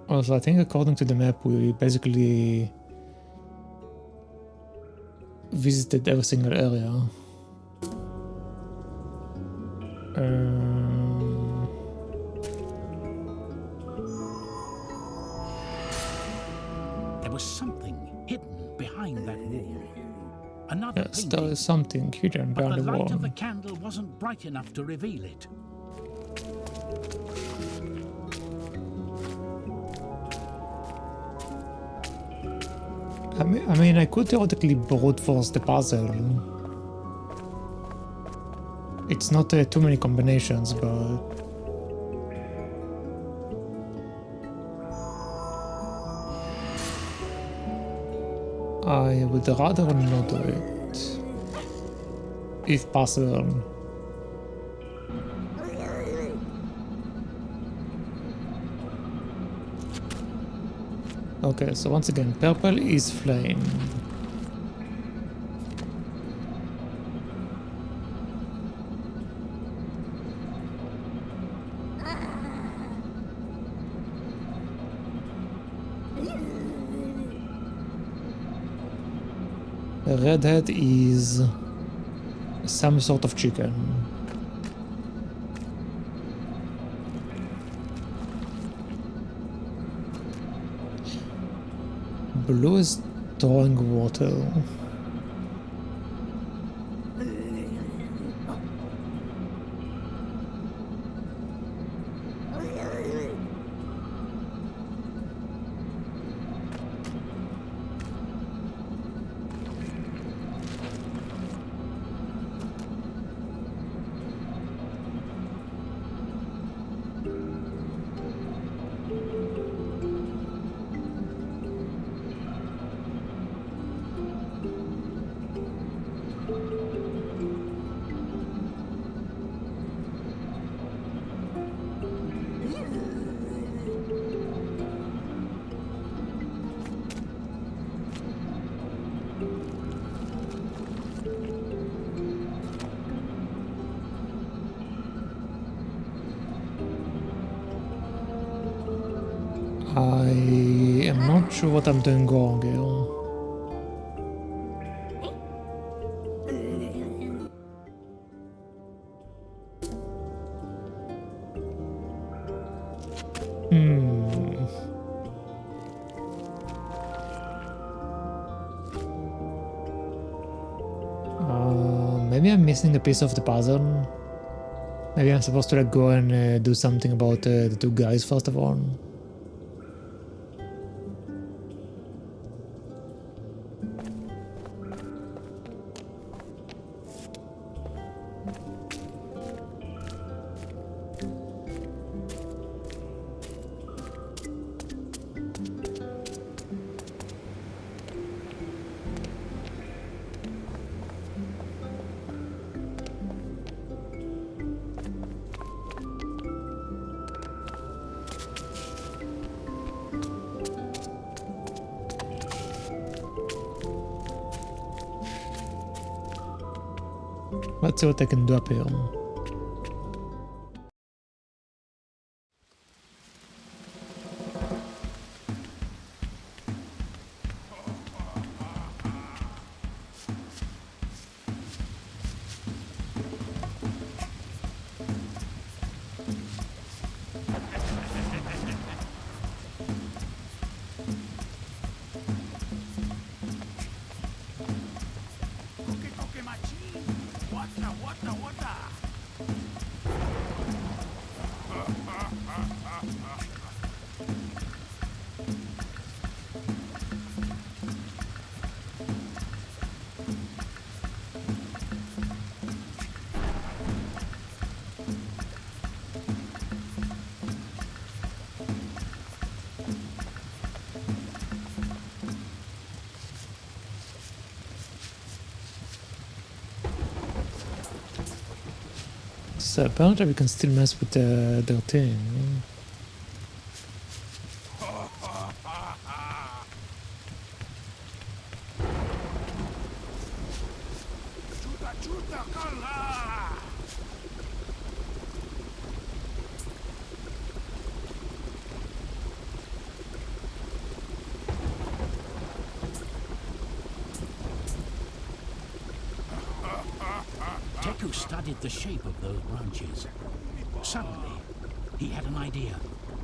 Also, I think according to the map, we basically visited every single area. There was something hidden behind that wall. Another Yes, painting, there is something hidden but behind the the light wall. of the candle wasn't bright enough to reveal it. I could theoretically brute force the puzzle. It's not too many combinations, but I would rather not do it, if possible. Okay, so once again, purple is flame. Redhead is some sort of chicken. Blue is drawing water. I am not sure what I'm doing wrong here. Maybe I'm missing a piece of the puzzle. Maybe I'm supposed to like go and do something about the two guys first of all. Let's see what I can do up here. So apparently we can still mess with their thing. Teku studied the shape of those branches. Suddenly, he had an idea.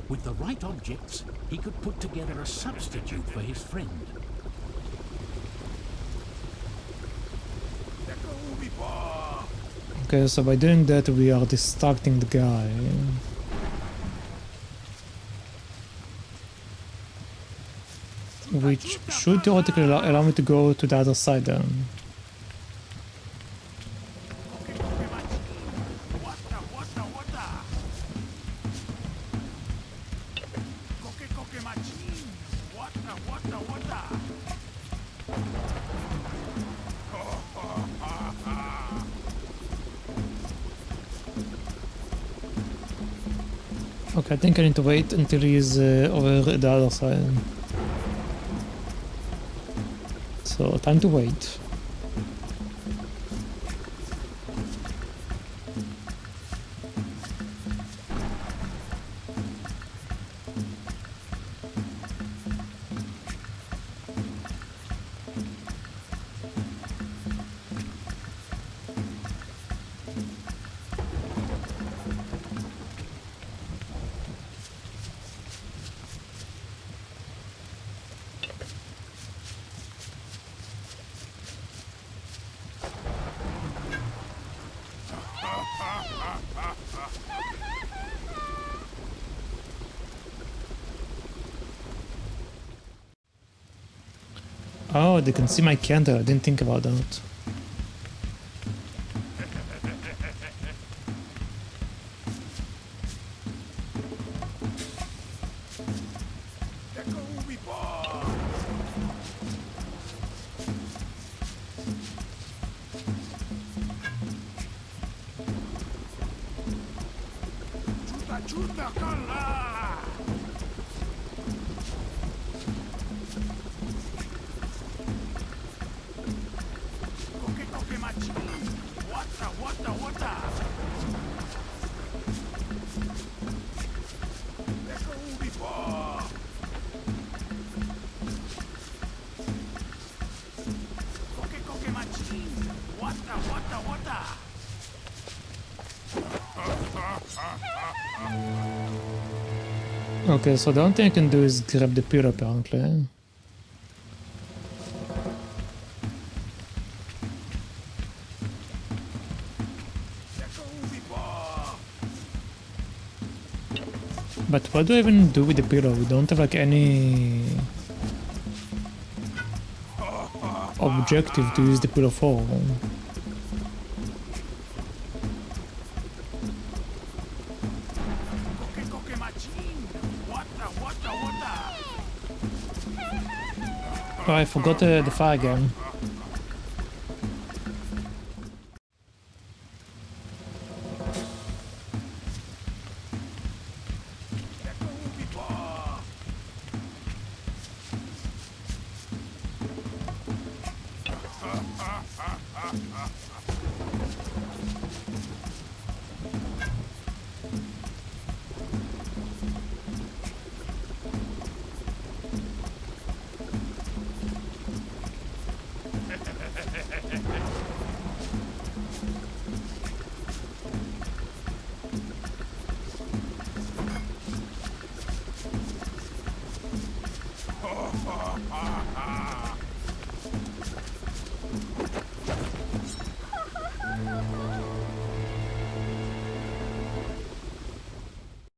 With the right objects, he could put together a substitute for his friend. Okay, so by doing that we are distracting the guy. which should theoretically allow me to go to the other side then. Okay, I think I need to wait until he's over the other side. So, time to wait. Oh, they can see my candle. I didn't think about that. Okay, so the only thing I can do is grab the pill apparently. But what do I even do with the pillow? We don't have like any objective to use the pillow for. Oh, I forgot the fire again.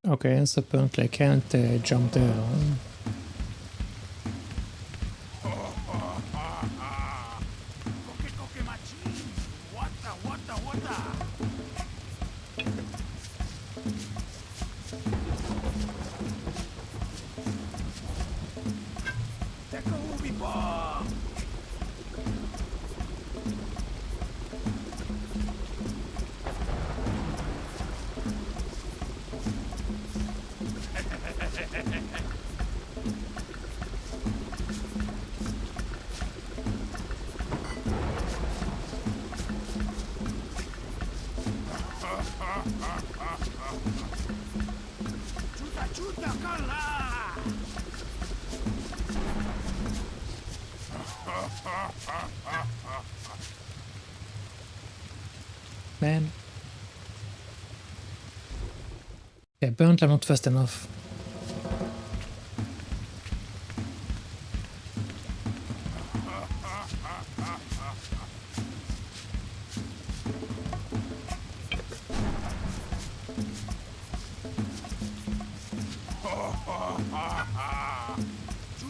Okay, so apparently I can't jump there. Man. Yeah, apparently I'm not fast enough.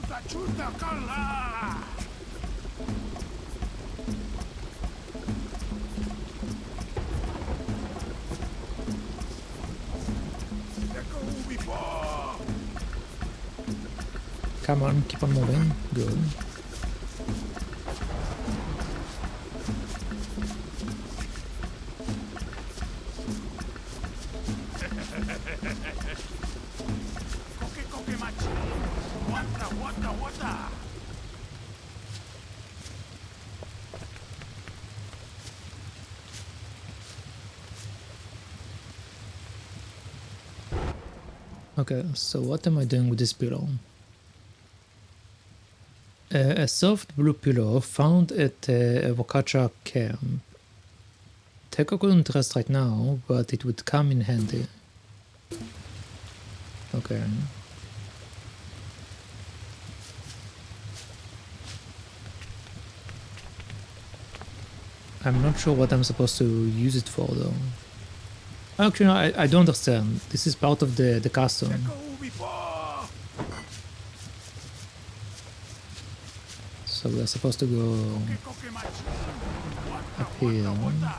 Chuta, chuta, kala! Teku ubi po! Come on, keep on moving. Good. Koke koke machi! Wata, wata, wata! Okay, so what am I doing with this pillow? A soft blue pillow found at a Wakcha camp. Teku couldn't rest right now, but it would come in handy. Okay. I'm not sure what I'm supposed to use it for though. Actually, no, I don't understand. This is part of the custom. Teku ubi po! So we're supposed to go Koke machi! Wata, up here. wata!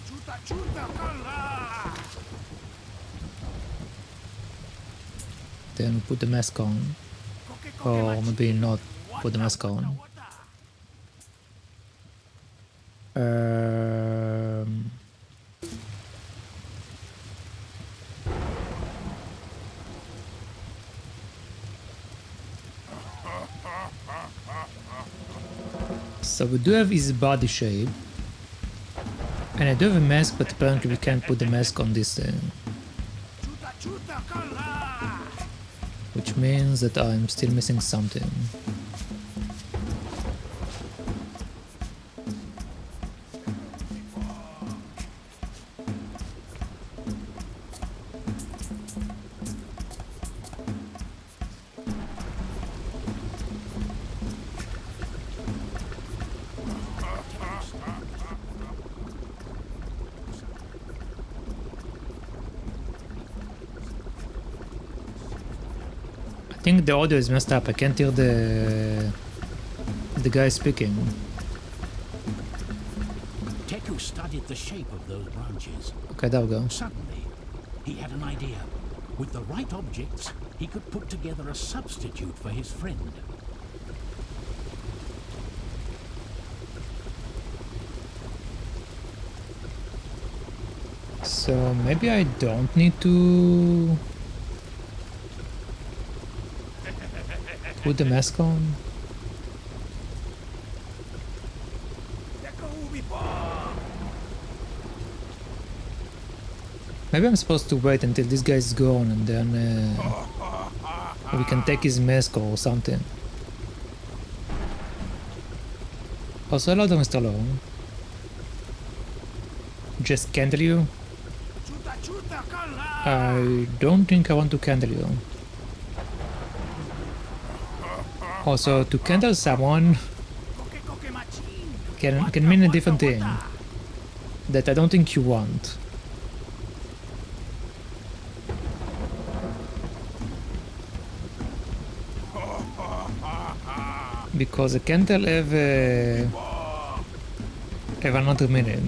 Chuta, chuta, kala! Then put the mask on. Koke koke Or machi! maybe not put the Wata, mask wata, on. wata! So we do have his body shape. And I do have a mask, but apparently we can't put the mask on this thing. Chuta, chuta, kala! Which means that I'm still missing something. I think the audio is messed up. I can't hear the guy speaking. Teku studied the shape of those branches. Okay, there we go. Suddenly, he had an idea. With the right objects, he could put together a substitute for his friend. So maybe I don't need to put the mask on. Maybe I'm supposed to wait until this guy is gone and then we can take his mask or something. Also, hello, Mr. Long. Just candle you? I don't think I want to candle you. Also, to candle someone can mean a different thing that I don't think you want. Because a candle have another meaning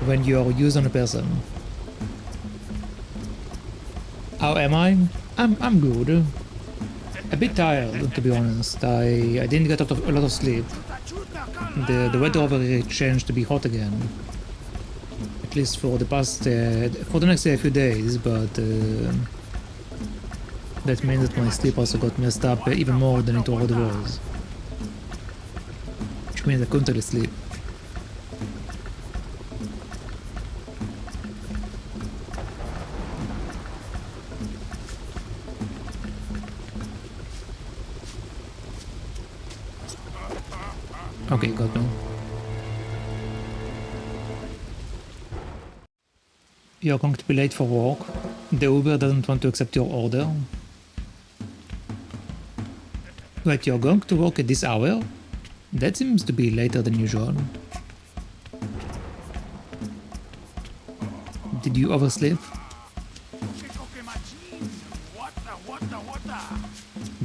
when you are used on a person. How am I? I'm good. A bit tired, to be honest. I didn't get a lot of sleep. The weather over here changed to be hot again. At least for the past for the next few days, but that means that my sleep also got messed up even more than it already was. Which means I couldn't really sleep. Okay, got me. You're going to be late for work. The Uber doesn't want to accept your order. Wait, you're going to work at this hour? That seems to be later than usual. Did you oversleep?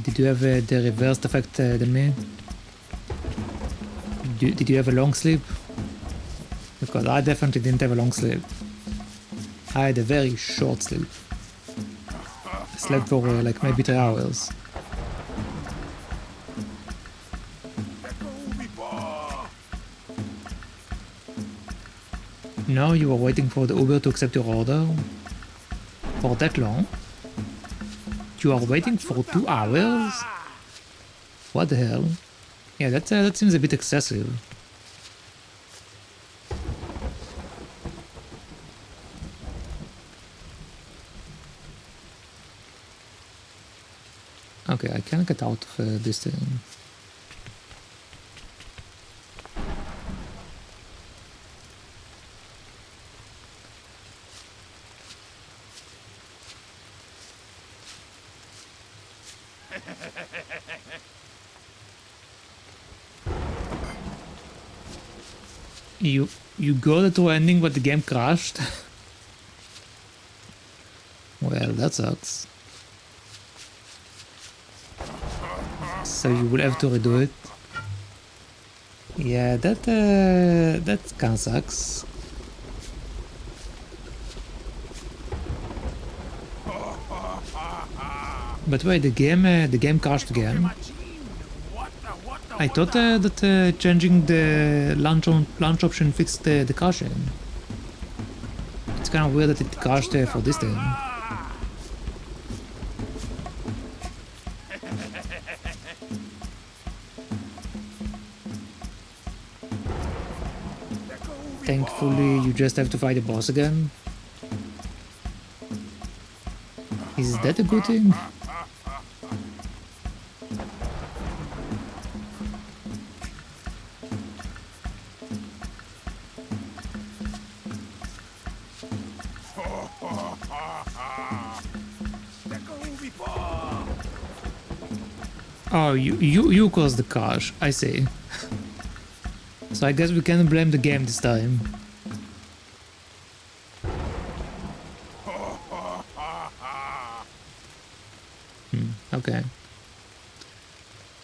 Did you have the reversed effect than me? Did you have a long sleep? Because I definitely didn't have a long sleep. I had a very short sleep. I slept for like maybe 3 hours. No, you were waiting for the Uber to accept your order? For that long? You are waiting for 2 hours? What the hell? Yeah, that seems a bit excessive. Okay, I can't get out of this thing. You got to ending but the game crashed? Well, that sucks. So you will have to redo it. Yeah, that kinda sucks. But wait, the game crashed again. I thought that changing the launch option fixed the crashing. It's kind of weird that it crashed for this thing. Thankfully, you just have to fight the boss again. Is that a good thing? Oh, you caused the crash, I see. So I guess we can't blame the game this time. Okay.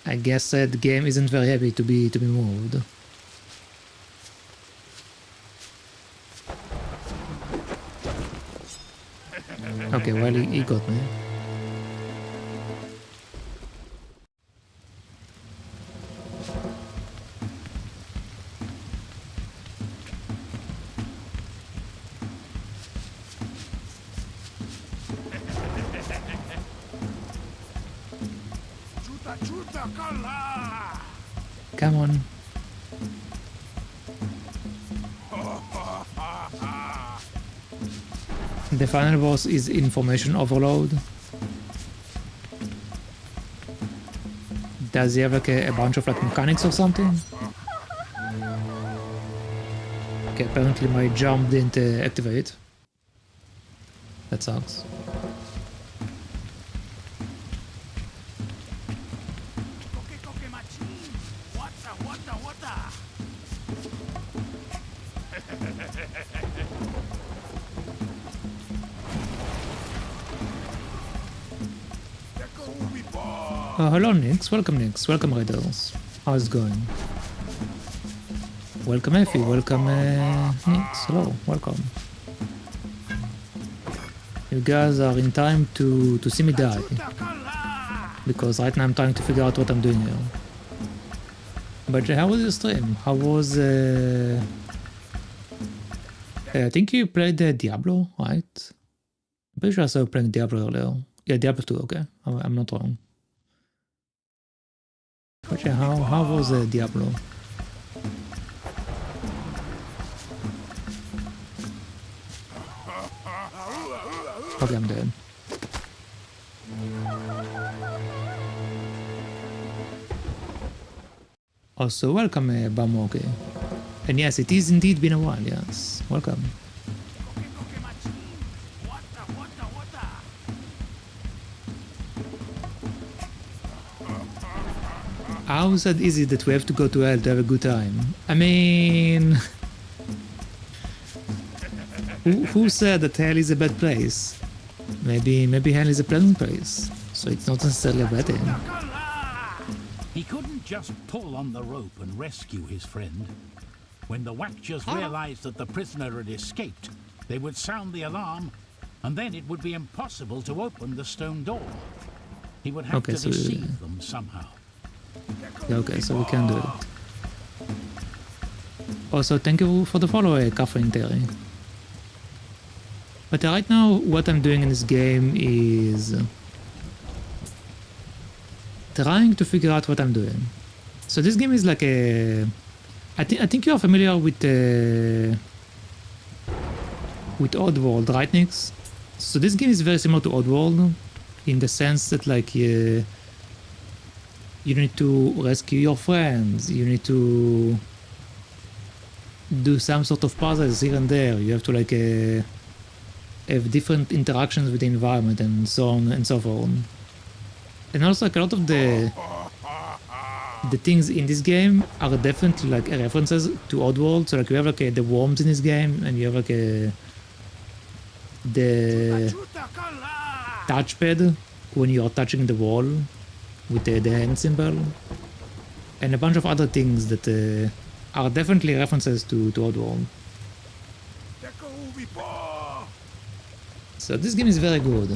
I guess the game isn't very happy to be moved. Okay, well he got me. Come on. The final boss is information overload. Does he have like a bunch of like mechanics or something? Okay, apparently my jump didn't activate. That sucks. Hello Nix, welcome Raiders. How's it going? Welcome Effie, welcome Nix, hello, welcome. You guys are in time to see me die. Because right now I'm trying to figure out what I'm doing here. But how was your stream? How was... I think you played Diablo, right? I'm pretty sure I saw you playing Diablo earlier. Yeah, Diablo 2, okay. I'm not wrong. But yeah, how was Diablo? Okay, I'm dead. Also, welcome Bamoke. And yes, it is indeed been a while, yes. Welcome. How sad is it that we have to go to hell to have a good time? I mean... Who said that hell is a bad place? Maybe hell is a pleasant place, so it's not necessarily a bad thing. He couldn't just pull on the rope and rescue his friend. When the Wakchas realized that the prisoner had escaped, they would sound the alarm, and then it would be impossible to open the stone door. He would have to deceive them somehow. Yeah, okay, so we can do it. Also, thank you for the follow, Catherine Terry. But right now, what I'm doing in this game is trying to figure out what I'm doing. So this game is like a... I think you are familiar with Oddworld, right, Nix? So this game is very similar to Oddworld in the sense that like you need to rescue your friends, you need to do some sort of puzzles here and there, you have to like have different interactions with the environment and so on and so forth. And also like a lot of the things in this game are definitely like references to Oddworld. So like you have like the worms in this game, and you have like the touchpad when you are touching the wall with the hand symbol, and a bunch of other things that are definitely references to Oddworld. So this game is very good.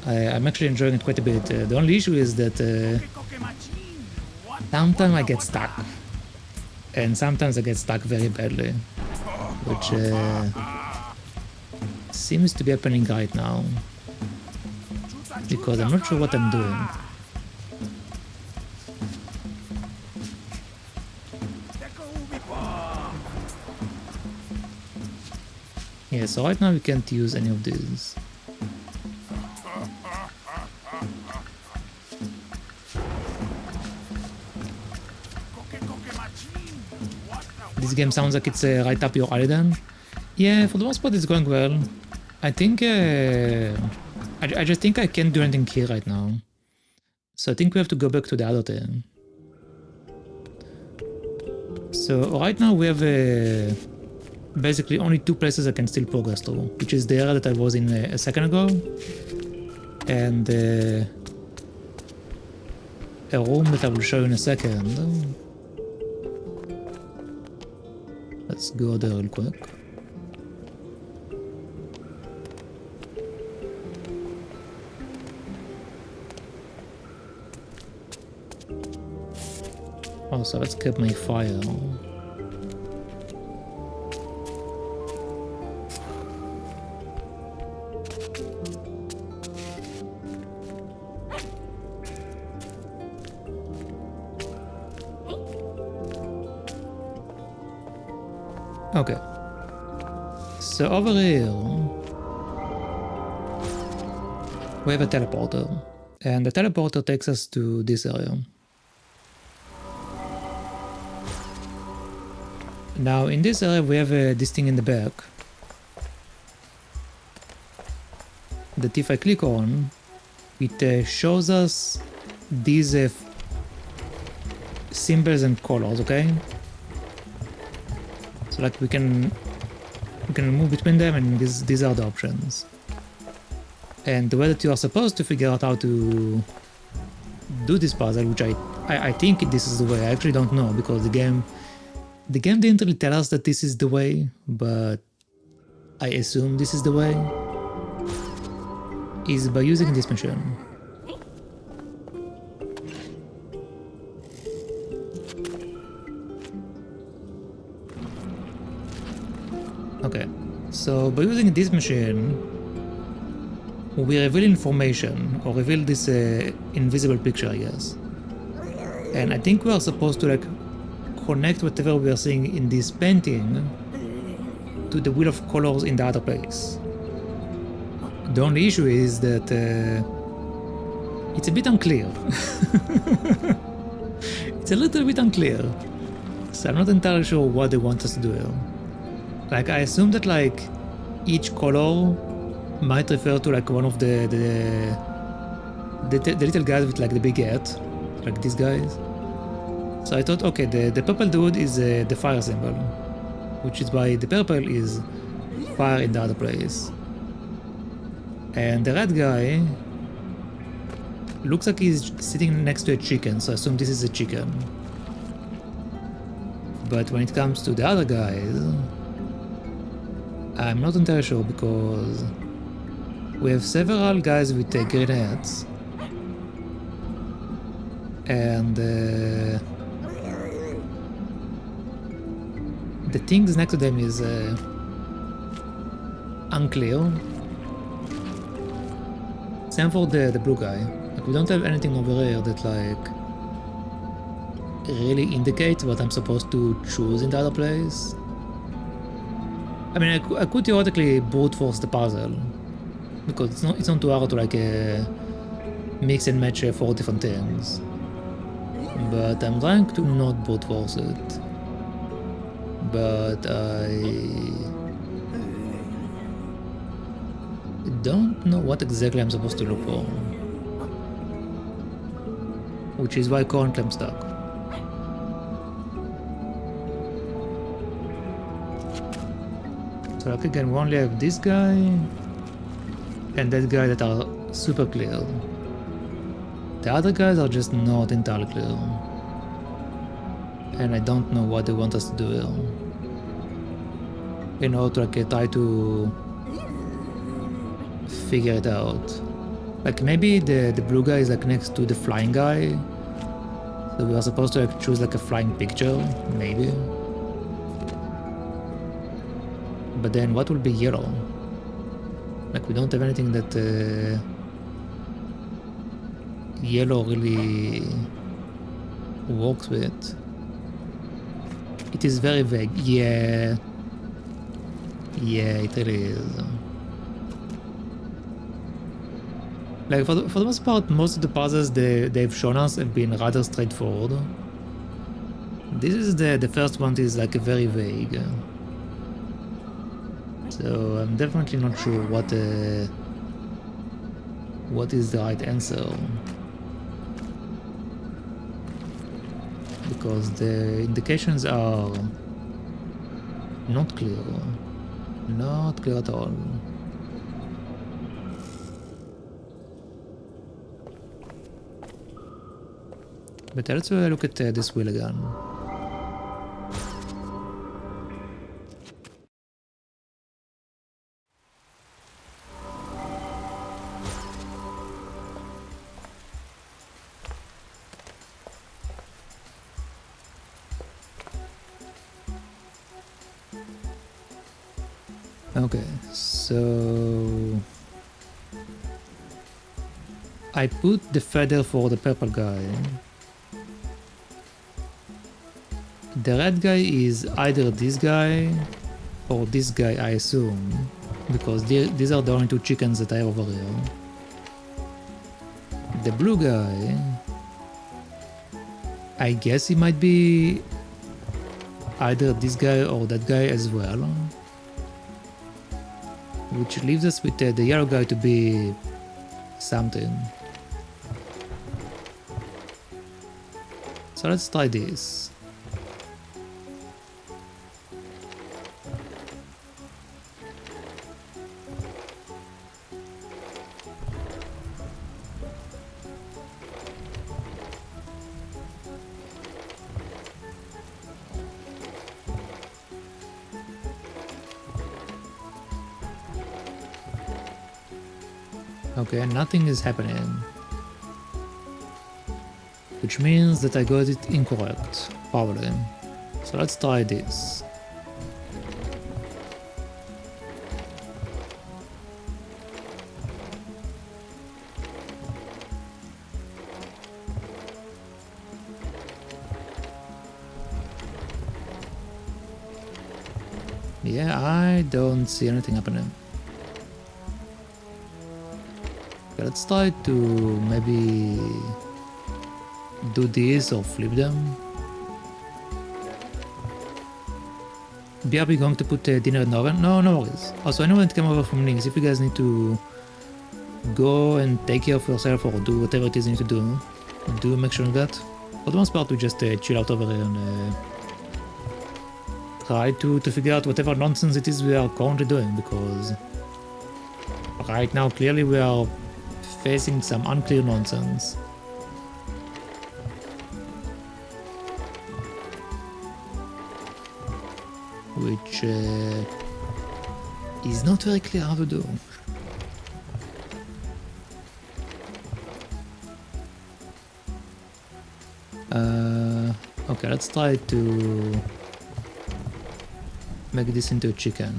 I'm actually enjoying it quite a bit. The only issue is that sometimes I get stuck, and sometimes I get stuck very badly, which seems to be happening right now, because I'm not sure what I'm doing. Yeah, so right now we can't use any of these. This game sounds like it's right up your alley then. Yeah, for the most part it's going well. I think I just think I can't do anything here right now. So I think we have to go back to the other thing. So right now we have basically only two places I can still progress through, which is the area that I was in a second ago, and a room that I will show you in a second. Let's go there real quick. Also, let's get my fire. Okay, so over here we have a teleporter, and the teleporter takes us to this area. Now in this area we have this thing in the back that if I click on, it shows us these symbols and colors, okay? So like we can move between them, and these are the options. And the way that you are supposed to figure out how to do this puzzle, which I think this is the way, I actually don't know, because the game didn't really tell us that this is the way, but I assume this is the way, is by using this machine. Okay, so by using this machine, we reveal information, or reveal this invisible picture, I guess. And I think we are supposed to like connect whatever we are seeing in this painting to the wheel of colors in the other place. The only issue is that it's a bit unclear. It's a little bit unclear. So I'm not entirely sure what they want us to do here. Like, I assume that like each color might refer to like one of the little guys with like the big hat, like these guys. So I thought, okay, the purple dude is the fire symbol, which is why the purple is fire in the other place. And the red guy looks like he's sitting next to a chicken, so I assume this is a chicken. But when it comes to the other guys, I'm not entirely sure because we have several guys with green hats. And the things next to them is unclear. Same for the blue guy. Like, we don't have anything over here that like really indicates what I'm supposed to choose in the other place. I mean, I could theoretically brute force the puzzle because it's not too hard to like mix and match 4 different things. But I'm trying to not brute force it. But I don't know what exactly I'm supposed to look for. Which is why currently I'm stuck. So like again, we only have this guy and that guy that are super clear. The other guys are just not entirely clear. And I don't know what they want us to do here. In order to like, try to figure it out. Like maybe the blue guy is like next to the flying guy. So we are supposed to like, choose like a flying picture, maybe. But then what will be yellow? Like we don't have anything that yellow really works with. It is very vague. Yeah, it really is. Like for the most part, most of the puzzles they've shown us have been rather straightforward. This is the first one that is like very vague. So I'm definitely not sure what is the right answer. Because the indications are not clear. Not clear at all. But let's look at this wheel again. Okay, so I put the feather for the purple guy. The red guy is either this guy or this guy, I assume, because these are the only 2 chickens that I have over here. The blue guy, I guess he might be either this guy or that guy as well. Which leaves us with the yellow guy to be something. So let's try this. Okay, nothing is happening. Which means that I got it incorrect, probably. So let's try this. Yeah, I don't see anything happening. Okay, let's try to maybe do this or flip them. Are we going to put dinner in the oven? No, no worries. Also, anyone that came over from links, if you guys need to go and take care of yourself or do whatever it is you need to do make sure of that. For the most part, we just chill out over here and try to figure out whatever nonsense it is we are currently doing, because right now clearly we are facing some unclear nonsense. Which is not very clear how to do. Okay, let's try to make this into a chicken.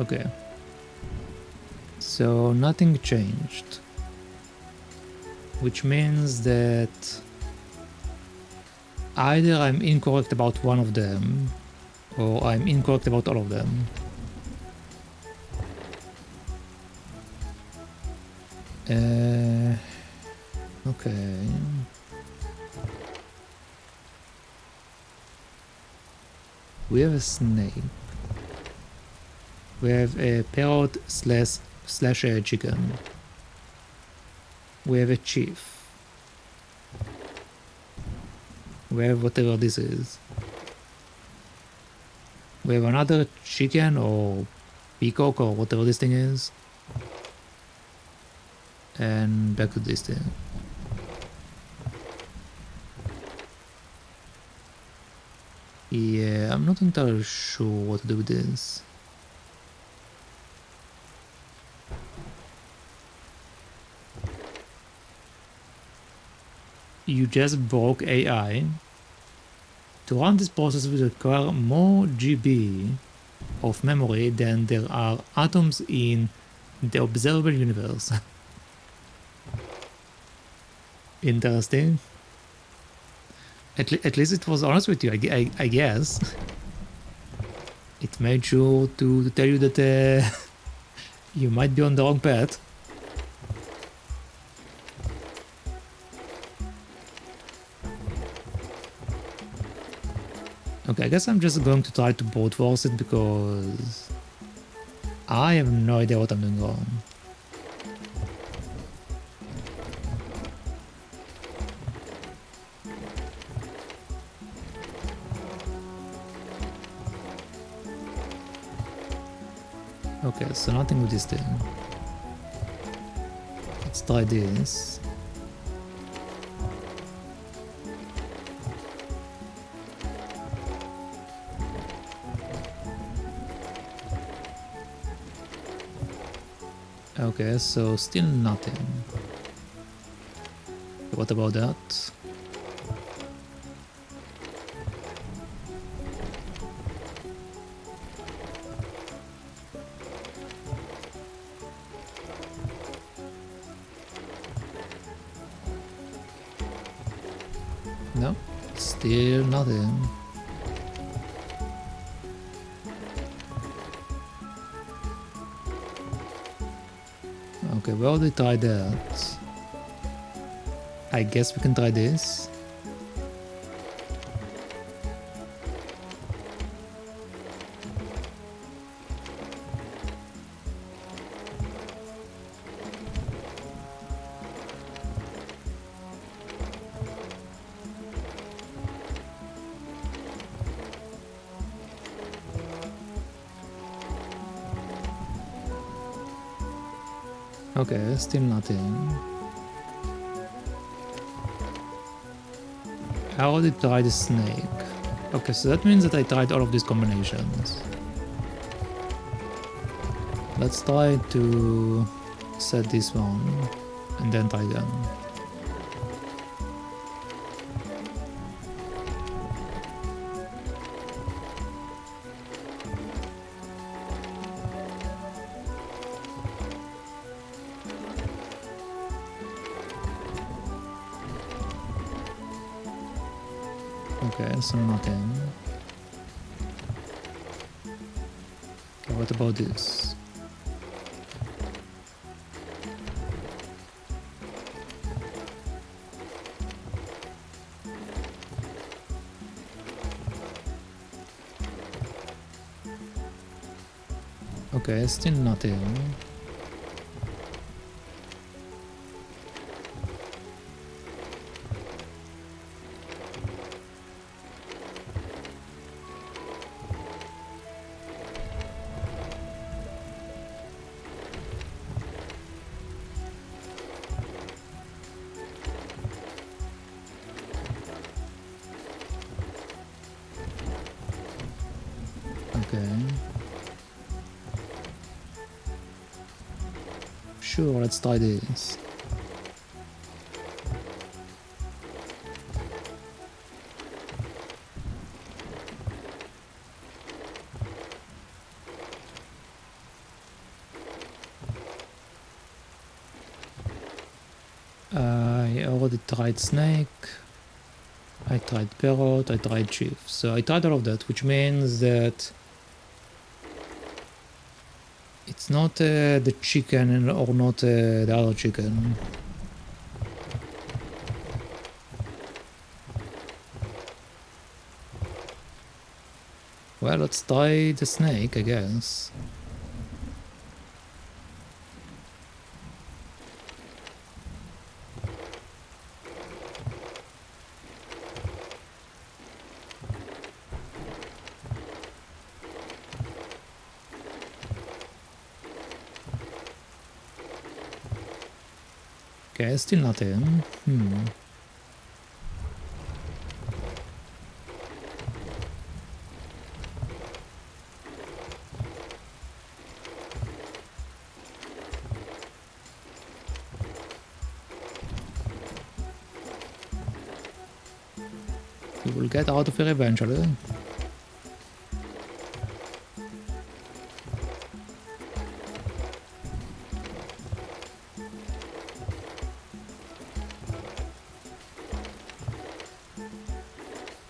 Okay. So nothing changed. Which means that either I'm incorrect about one of them, or I'm incorrect about all of them. Okay. We have a snake. We have a parrot slash a chicken. We have a chief. We have whatever this is. We have another chicken or peacock or whatever this thing is. And back to this thing. Yeah, I'm not entirely sure what to do with this. You just broke AI. To run this process will require more GB of memory than there are atoms in the observable universe. Interesting. At least it was honest with you, I guess. It made sure to tell you that you might be on the wrong path. Okay, I guess I'm just going to try to brute force it because I have no idea what I'm doing wrong. Okay, so nothing with this thing. Let's try this. Okay, so still nothing. What about that? No, still nothing. Okay, we already tried that. I guess we can try this. Okay, still nothing. I already tried the snake. Okay, so that means that I tried all of these combinations. Let's try to set this one and then try again. Okay, so nothing. Okay, what about this? Okay, still nothing. Okay. Sure, let's try this. I already tried snake. I tried parrot, I tried chief. So I tried all of that, which means that it's not the chicken or not the other chicken. Well, let's try the snake, I guess. Okay, still nothing. We will get out of here eventually.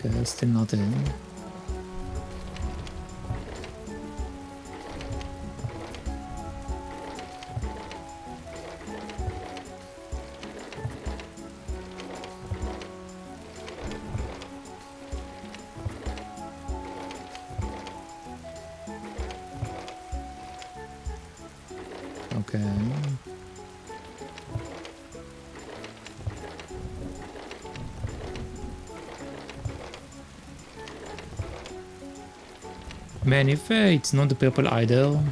Okay, still nothing. Okay. Man, if it's not the purple either,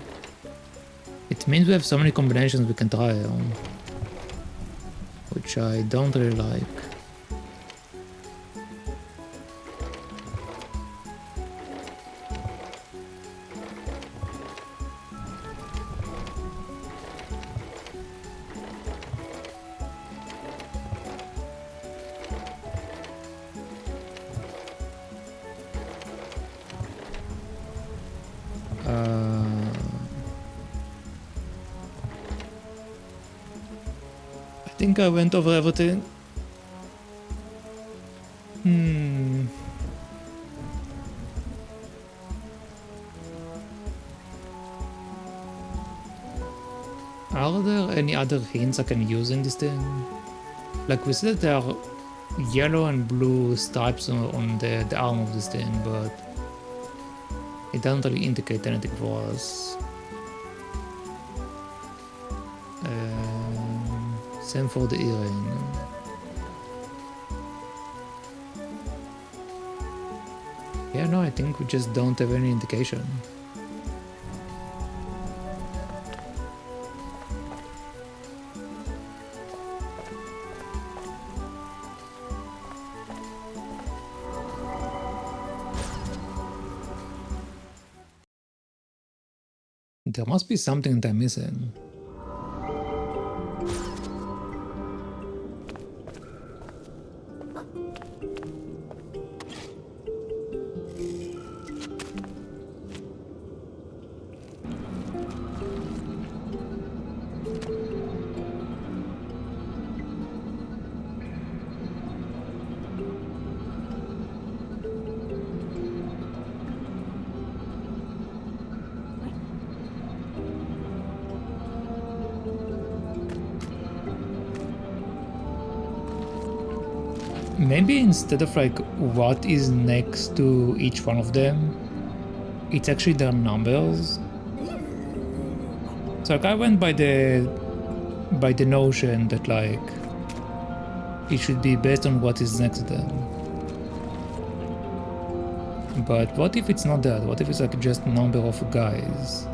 it means we have so many combinations we can try, which I don't really like. I think I went over everything. Are there any other hints I can use in this thing? Like we said, there are yellow and blue stripes on the arm of this thing, but it doesn't really indicate anything for us. Same for the earring. Yeah, no, I think we just don't have any indication. There must be something that I'm missing. Maybe instead of like what is next to each one of them, it's actually their numbers. So like, I went by the notion that like it should be based on what is next to them. But what if it's not that? What if it's like just number of guys?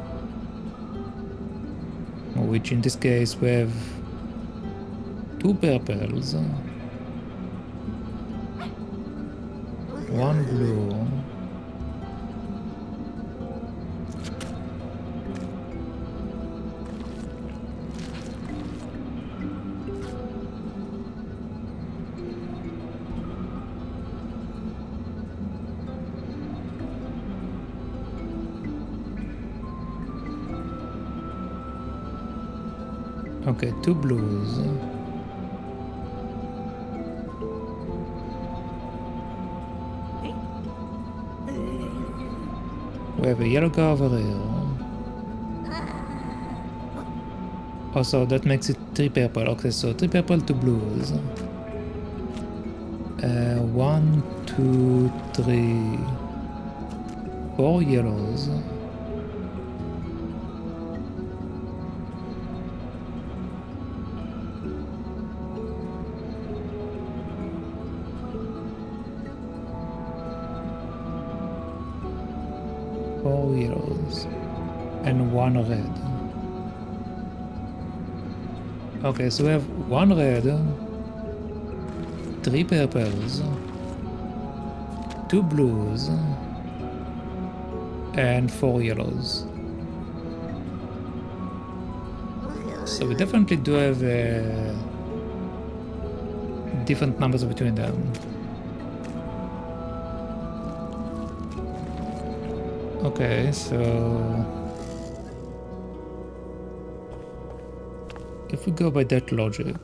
Which in this case we have 2 purples, 1 blue, okay, 2 blues. We have a yellow guy over here. Also, that makes it 3 purple. Okay, so 3 purple, 2 blues. 1, 2, 3, 4 yellows. Four yellows and 1 red. Okay, so we have 1 red, 3 purples, 2 blues, and 4 yellows. So we definitely do have different numbers between them. Okay, so if we go by that logic,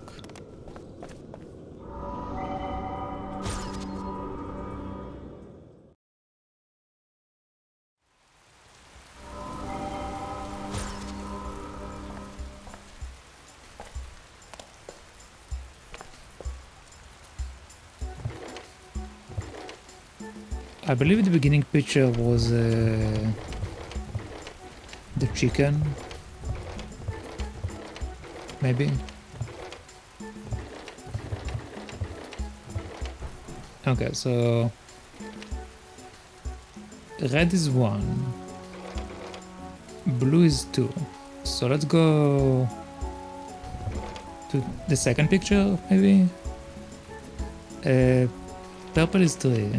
I believe the beginning picture was the chicken, maybe. Okay, so red is 1, blue is 2. So let's go to the second picture, maybe. Purple is 3.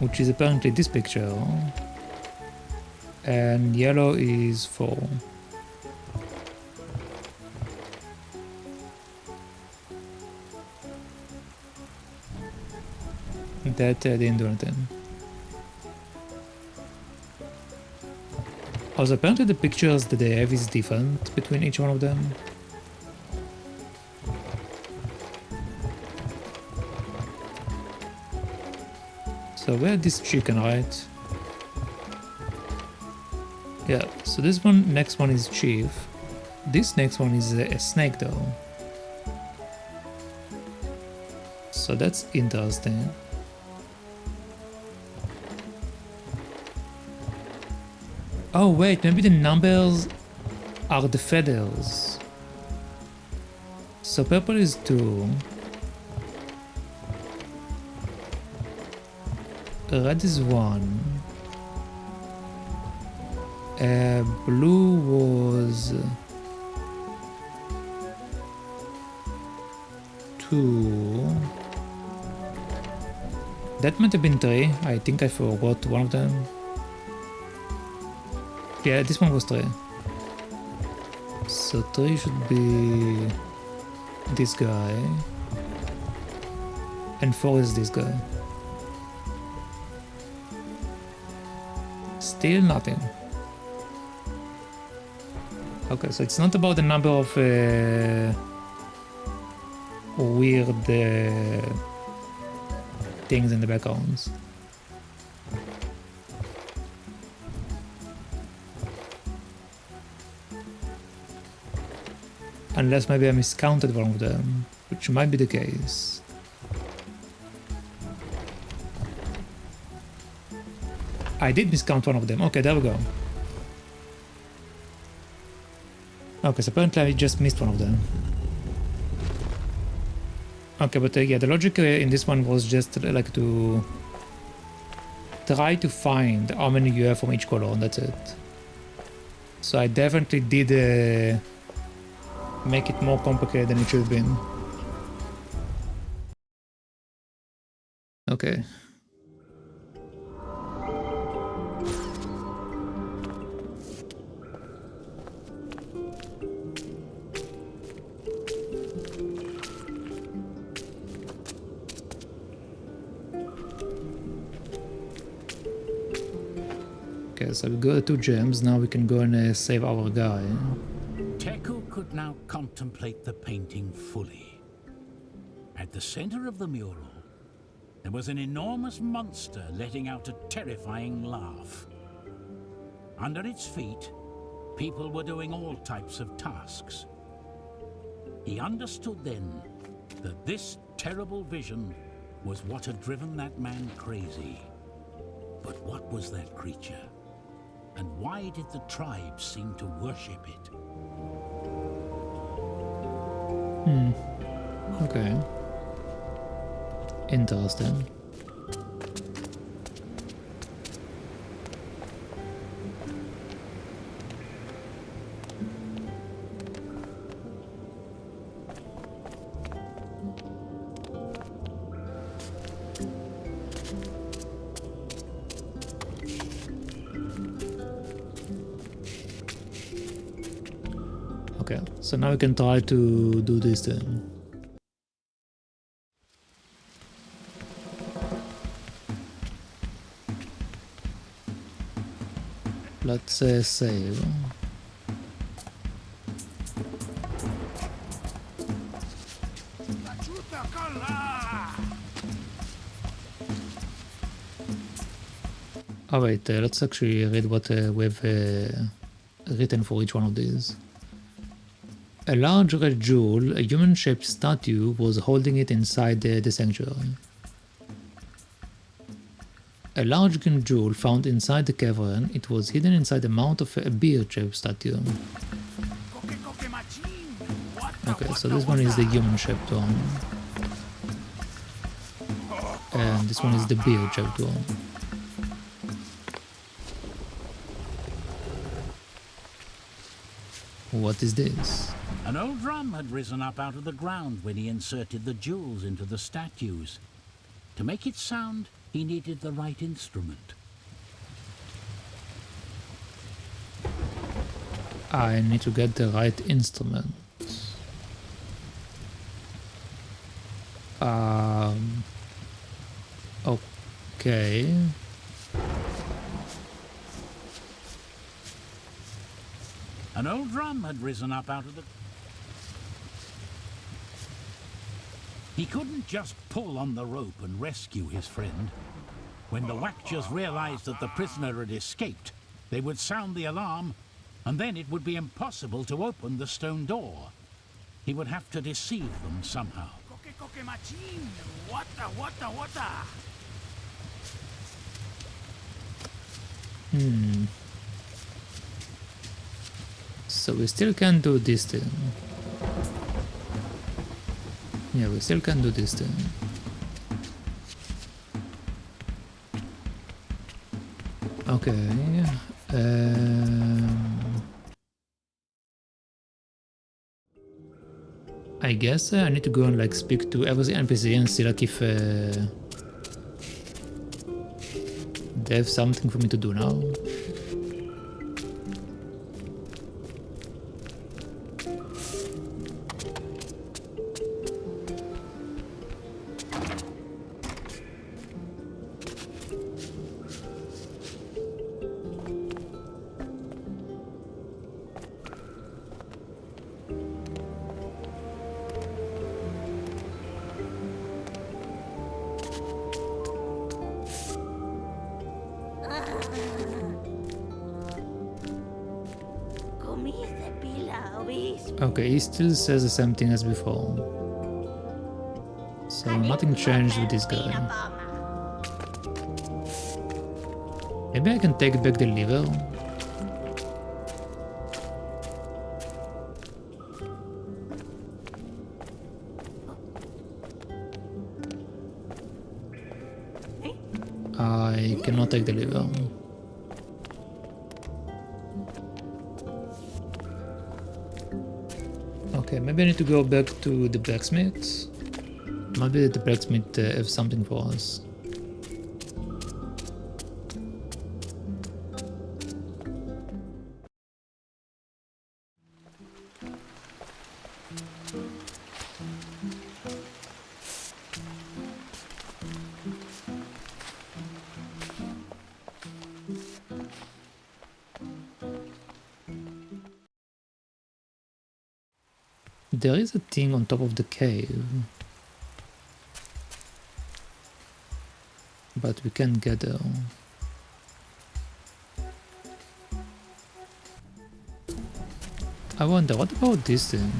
Which is apparently this picture, and yellow is 4. That didn't do anything. Also, apparently the pictures that they have is different between each one of them. So we have this chicken, right? Yeah, so this one, next one is chief. This next one is a snake though. So that's interesting. Oh wait, maybe the numbers are the feathers. So purple is 2. Red is 1. Blue was 2. That might have been 3. I think I forgot one of them. Yeah, this one was 3. So 3 should be this guy. And 4 is this guy. Still nothing. Okay, so it's not about the number of weird things in the backgrounds. Unless maybe I miscounted one of them, which might be the case. I did miscount one of them. Okay, there we go. Okay, so apparently I just missed one of them. Okay, but yeah, the logic in this one was just like to try to find how many you have from each color, and that's it. So I definitely did make it more complicated than it should have been. Okay. Okay, so we got the 2 gems, now we can go and save our guy. Teku could now contemplate the painting fully. At the center of the mural, there was an enormous monster letting out a terrifying laugh. Under its feet, people were doing all types of tasks. He understood then that this terrible vision was what had driven that man crazy. But what was that creature? And why did the tribes seem to worship it? Okay. Interesting. Okay, so now we can try to do this then. Let's save. Oh wait, let's actually read what we've written for each one of these. A large red jewel, a human-shaped statue, was holding it inside the sanctuary. A large green jewel found inside the cavern, it was hidden inside the mount of a bear-shaped statue. Okay, so this one is the human-shaped one. And this one is the bear-shaped one. What is this? An old drum had risen up out of the ground when he inserted the jewels into the statues. To make it sound, he needed the right instrument. I need to get the right instrument. Okay. An old drum had risen up out of the... He couldn't just pull on the rope and rescue his friend. When the Wakchas realized that the prisoner had escaped, they would sound the alarm, and then it would be impossible to open the stone door. He would have to deceive them somehow. So we still can do this thing. Yeah, we still can do this thing. Okay. I guess I need to go and like speak to every NPC and see like if they have something for me to do now. Okay, he still says the same thing as before. So nothing changed with this guy. Maybe I can take back the liver. I cannot take the liver. Okay, maybe I need to go back to the blacksmith. Maybe the blacksmith have something for us. There is a thing on top of the cave, but we can't get there. I wonder, what about this thing?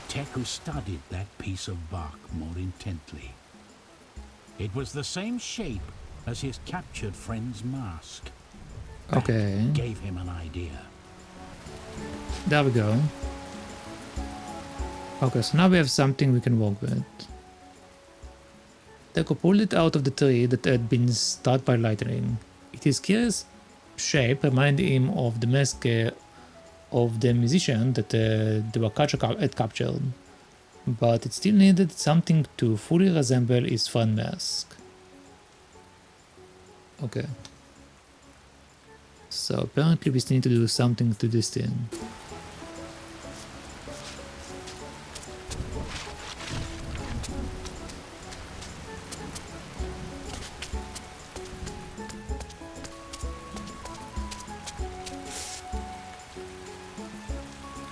Teku studied that piece of bark more intently. It was the same shape as his captured friend's mask. That Okay, gave him an idea. there we go. Okay, so now we have something we can work with. Teku pulled it out of the tree that had been struck by lightning. Its curious shape reminded him of the mask of the musician that the Wakcha had captured, but it still needed something to fully resemble his friend's mask. Okay. So apparently we still need to do something to this thing.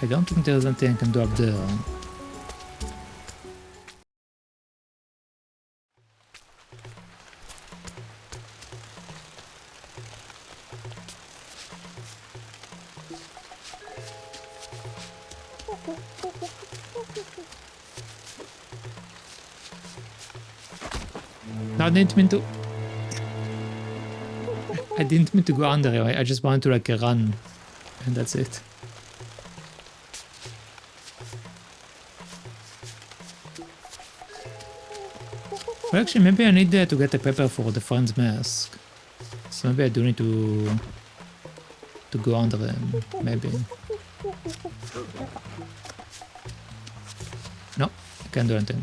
I don't think there's anything I can do up there. No, I didn't mean to. I didn't mean to go under it. I just wanted to like run, and that's it. Well, actually, maybe I need to get a pepper for the friend's mask. So maybe I do need to go under him. Maybe. No, I can't do anything.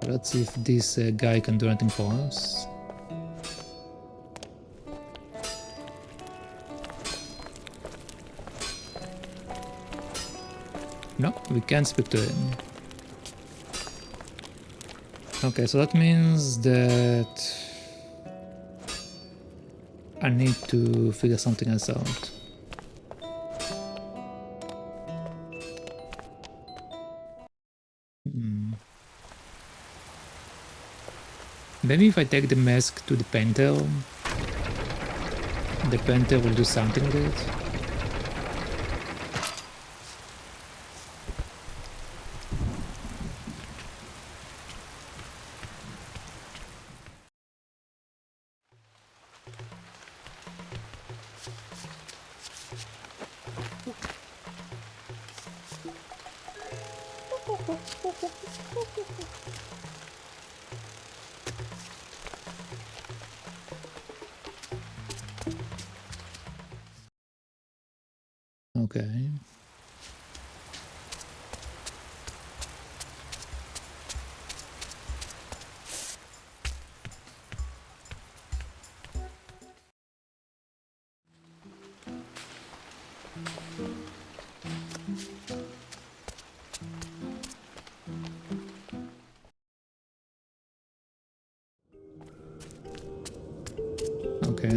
Let's see if this guy can do anything for us. No, we can't speak to him. Okay, so that means that I need to figure something else out. Maybe if I take the mask to the painter will do something with it. Okay.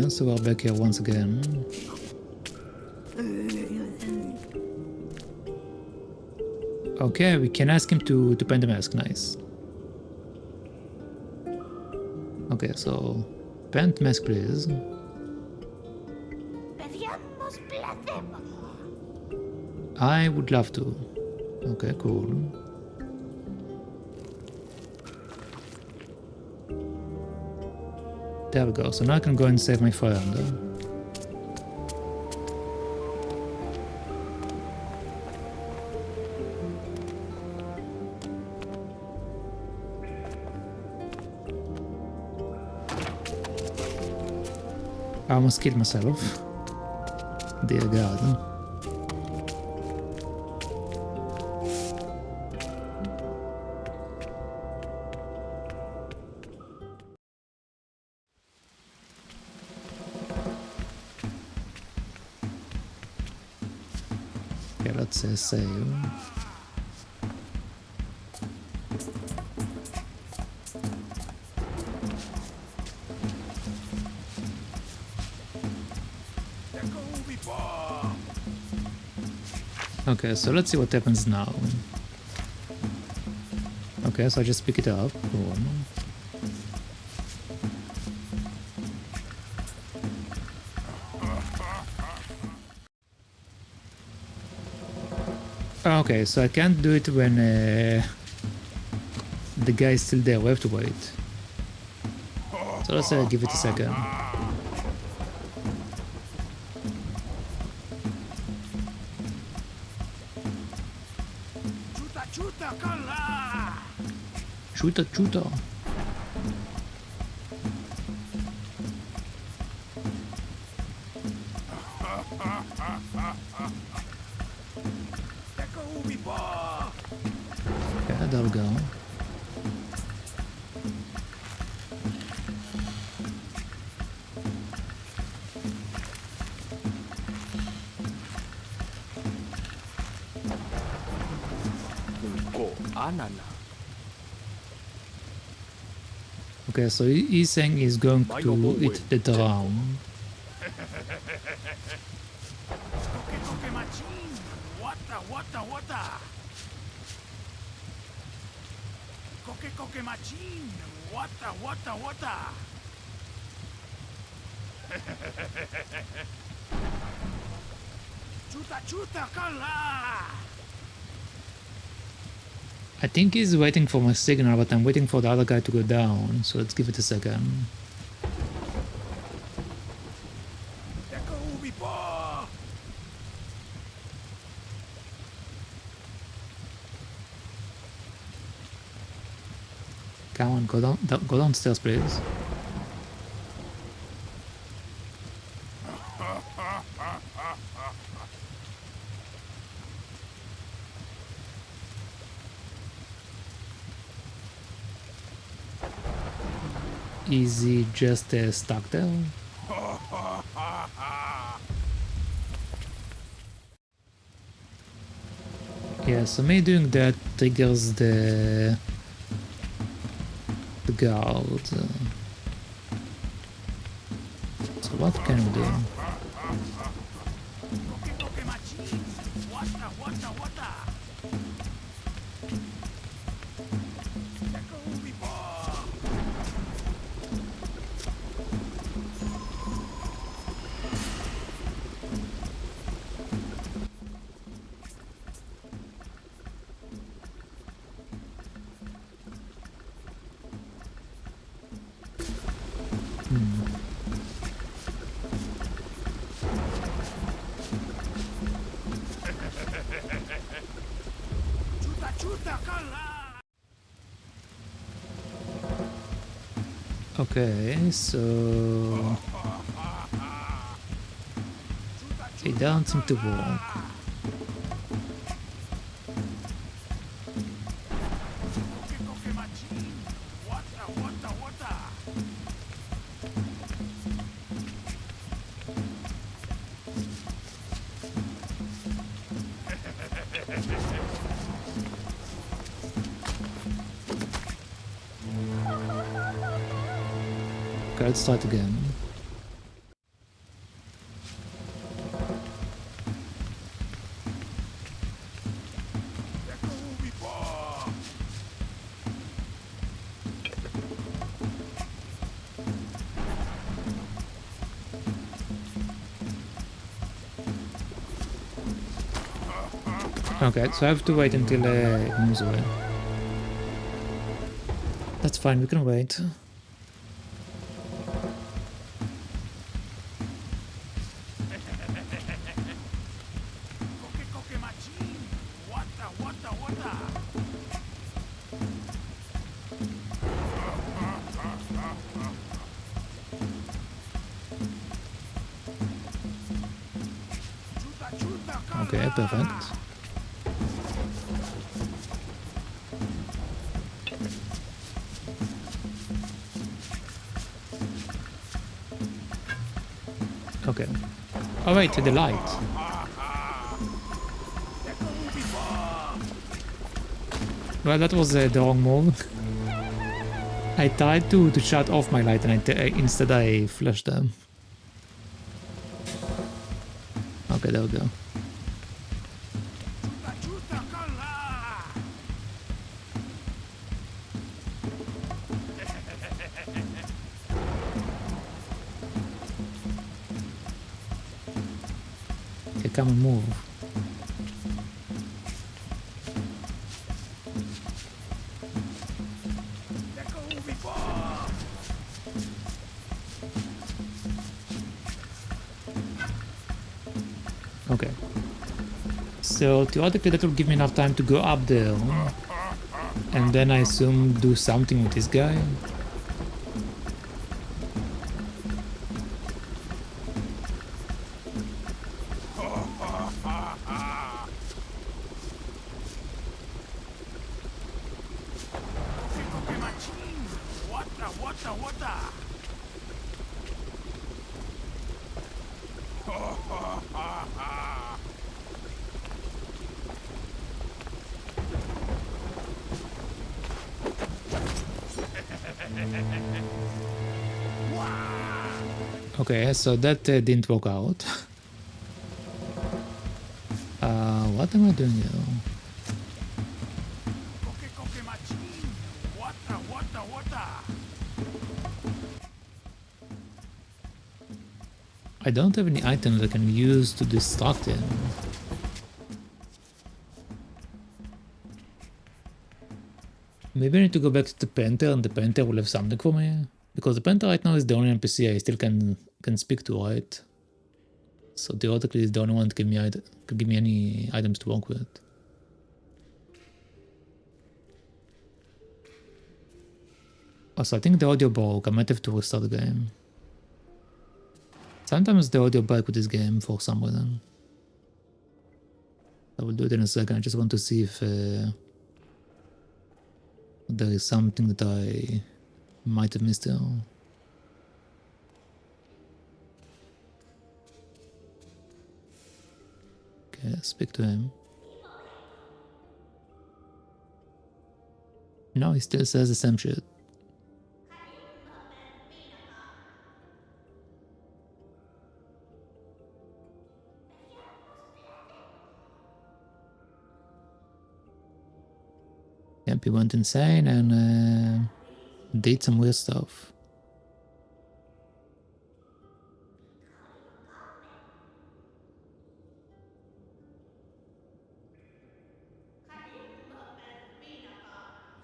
Okay, so we're back here once again. Okay, we can ask him to paint the mask, nice. Okay, so paint mask please. I would love to. Okay, cool. There we go, so now I can go and save my friend. I almost killed myself. Dear God. Okay, let's save. Okay, so let's see what happens now. Okay, so I just pick it up. Cool. Okay, so I can't do it when the guy is still there. We have to wait. So let's give it a second. Chuta, chuta. Yeah, there we go. Okay, so he's saying he's going to eat the drum. I think he's waiting for my signal, but I'm waiting for the other guy to go down, so let's give it a second. Come on, go downstairs, please. Is he just stuck there? Yeah, so me doing that triggers the guard. So what can we do? Okay, so it doesn't seem to work. Okay, let's start again. Okay, so I have to wait until it moves away. That's fine, we can wait. Okay, perfect. Okay. Oh wait, the light. Well, that was the wrong move. I tried to shut off my light and instead I flashed them. Okay, there we go. Okay, come and move. Okay. So theoretically that will give me enough time to go up there. And then I assume do something with this guy. Okay, so that didn't work out. What am I doing here? I don't have any items I can use to distract him. Maybe I need to go back to the painter and the painter will have something for me. Because the painter right now is the only NPC I still can speak to, right? So theoretically he's the only one that can give me any items to work with. Also, I think the audio broke. I might have to restart the game. Sometimes the audio breaks with this game for some reason. I will do it in a second. I just want to see if there is something that I might have missed there. Okay, speak to him. No, he still says the same shit. Yep, he went insane and did some weird stuff. The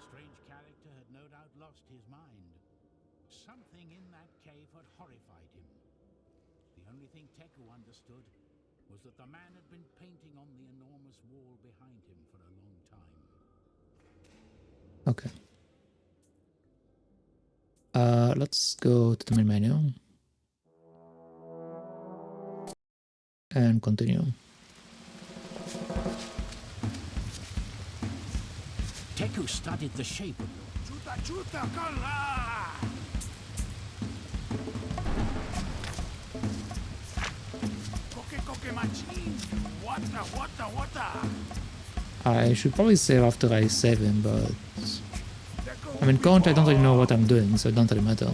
strange character had no doubt lost his mind. Something in that cave had horrified him. The only thing Teku understood was that the man had been painting on the enormous wall behind him for a long time. Okay. Let's go to the main menu. And continue. Teku studied the shape of I should probably save after I save him, but I mean, currently I don't really know what I'm doing, so it don't really matter.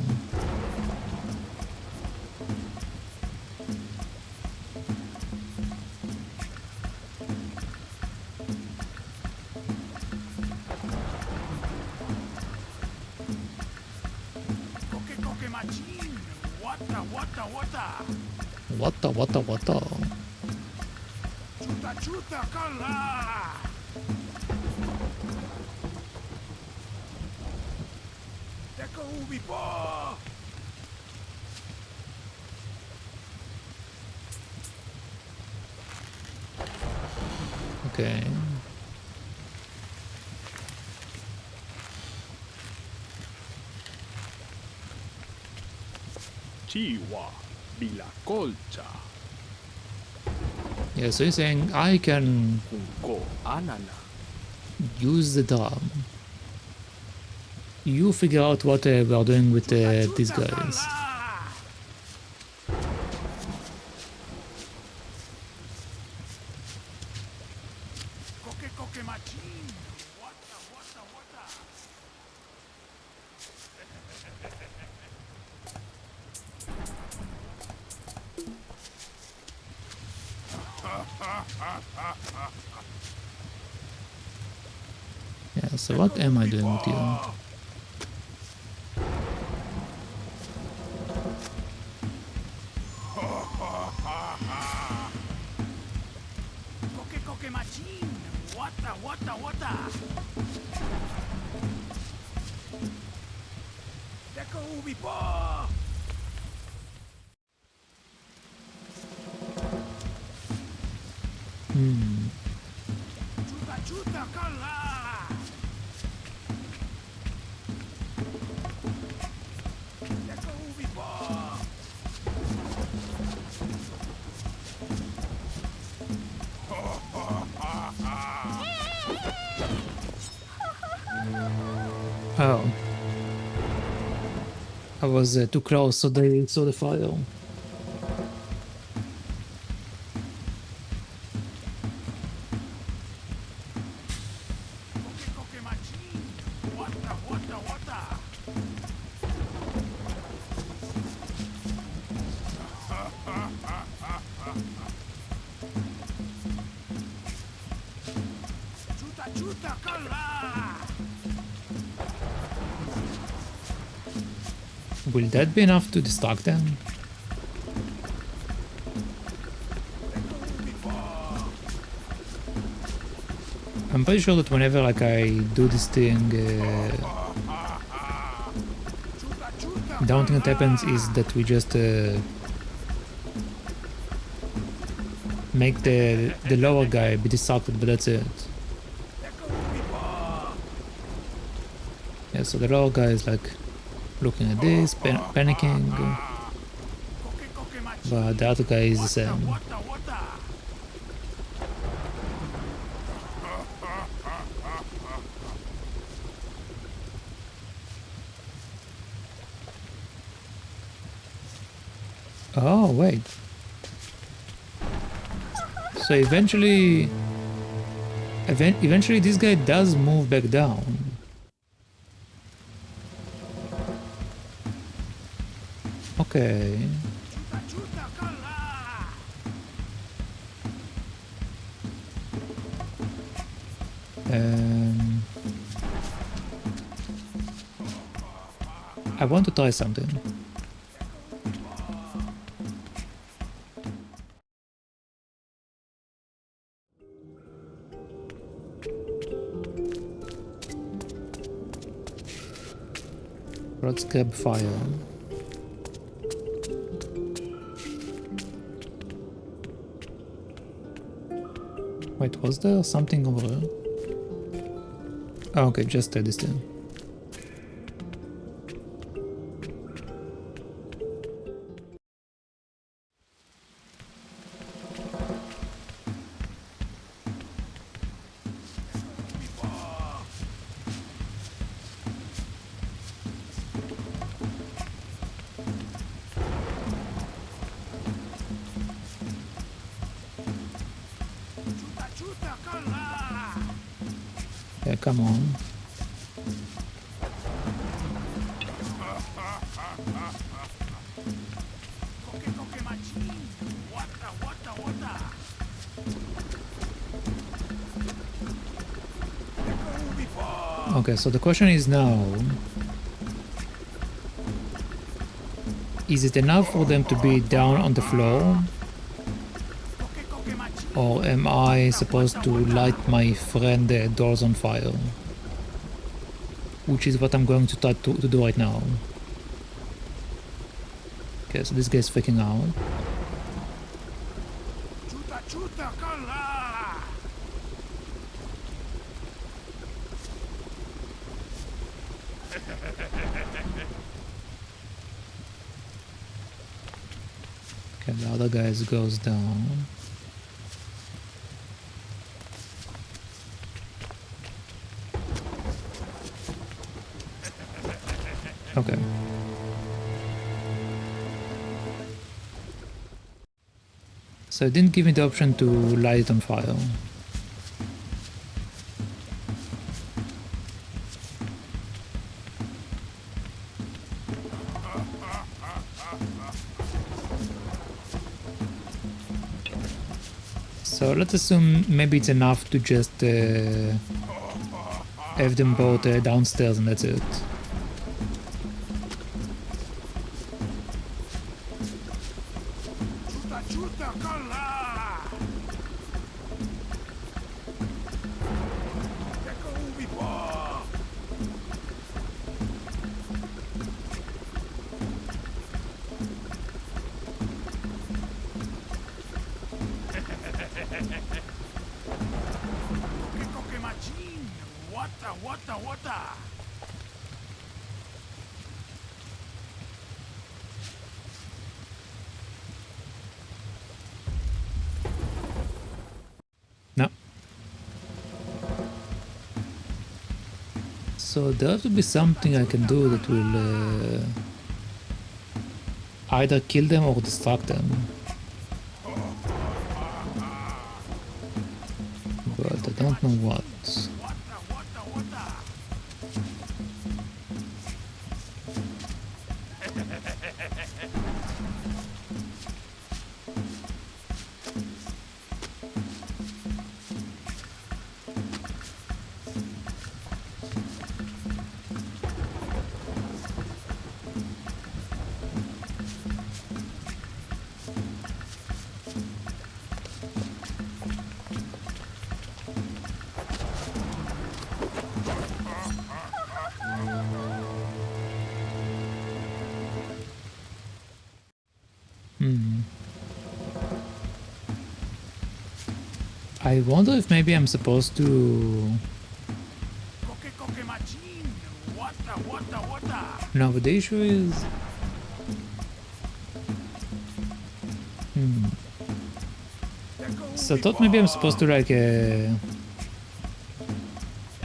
What the? Chuta kala! Teku ubi po! Okay. Chiwa, Vila Colcha, Yeah, so you're saying I can Junco, Anana, use the drum. You figure out what we are doing with these guys. Koke koke machin! Wata wata wata! Yeah, so what am I doing with you? Koke koke machin! Wata wata wata! Teku ubi po! Chuta chuta kala! Teku ubi po! Oh. I was too close, so they saw the fire. Koke koke machin! Wata wata wata! Chuta chuta kala! Will that be enough to distract them? I'm pretty sure that whenever like I do this thing, the only thing that happens is that we just make the lower guy be distracted, but that's it. Yeah, so the lower guy is like looking at this, panicking, but the other guy is the same. Wata wata! Oh, wait. So eventually this guy does move back down. Okay. Chuta chuta kala! I want to try something. Let's grab fire. Wait, was there something over there? Oh, okay, just this thing. Chuta chuta kala! Yeah, come on. Koke koke machin! Wata wata wata! Teku ubi po! Okay, so the question is now, is it enough for them to be down on the floor? Koke koke machin! Or am I supposed to light my friend doors on fire? Which is what I'm going to try to do right now. Okay, so this guy's freaking out. Chuta, chuta, kala! Okay, the other guy goes down. Okay. So it didn't give me the option to light it on fire. So let's assume maybe it's enough to just have them both downstairs and that's it. Chuta, chuta, kala! Teku ubi po! Koke koke machin! Wata, wata, wata! No. So there has to be something I can do that will either kill them or distract them. But I don't know what. Wata, wata, wata! I wonder if maybe I'm supposed to... Koke koke machin! Wata, wata, wata! No, but the issue is... Teku So I ubi thought po! maybe I'm supposed to like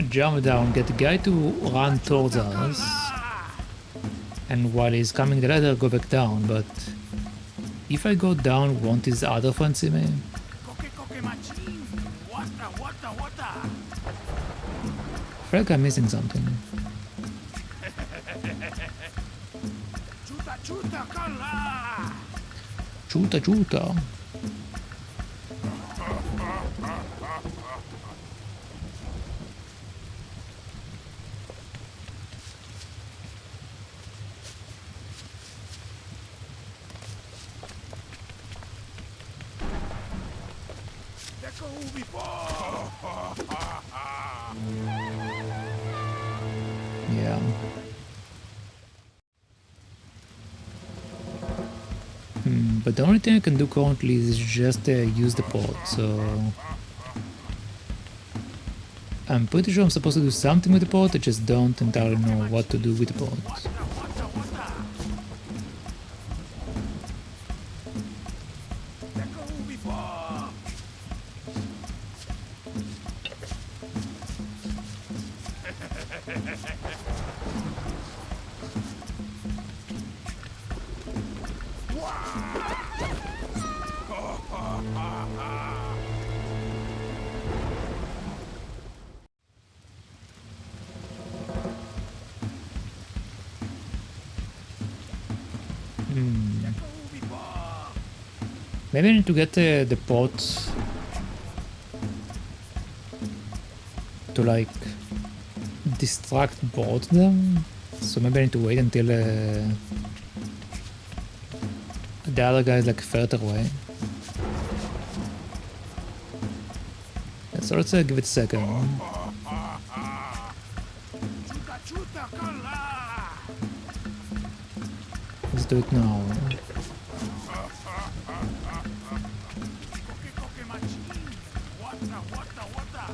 jump down, get the guy to run towards us, and while he's coming the ladder, go back down, but if I go down, won't his other friend see me? Koke koke machin! Wata, wata, wata! I feel like I'm missing something. Chuta, chuta, kala! Chuta chuta. Teku ubi po! Yeah. But the only thing I can do currently is just use the port, so... I'm pretty sure I'm supposed to do something with the port, I just don't entirely know what to do with the port. Wata, wata, wata! Teku ubi po! Teku ubi po! Maybe I need to get the port to like distract both them. So maybe I need to wait until the other guy is like further away. So let's give it a second. Chuta, chuta, kala! Let's do it now. Koke, koke, machine! Wata, wata, wata!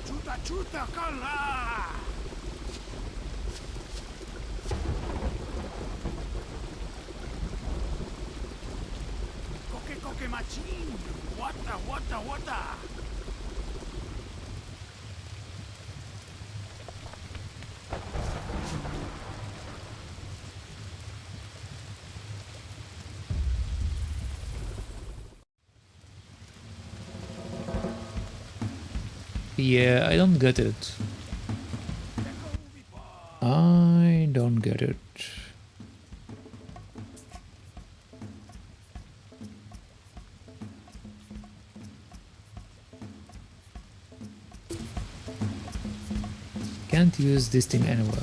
Chuta, chuta, kala! Koke, koke, machine! Wata, wata, wata! Yeah, I don't get it. I don't get it. Can't use this thing anywhere.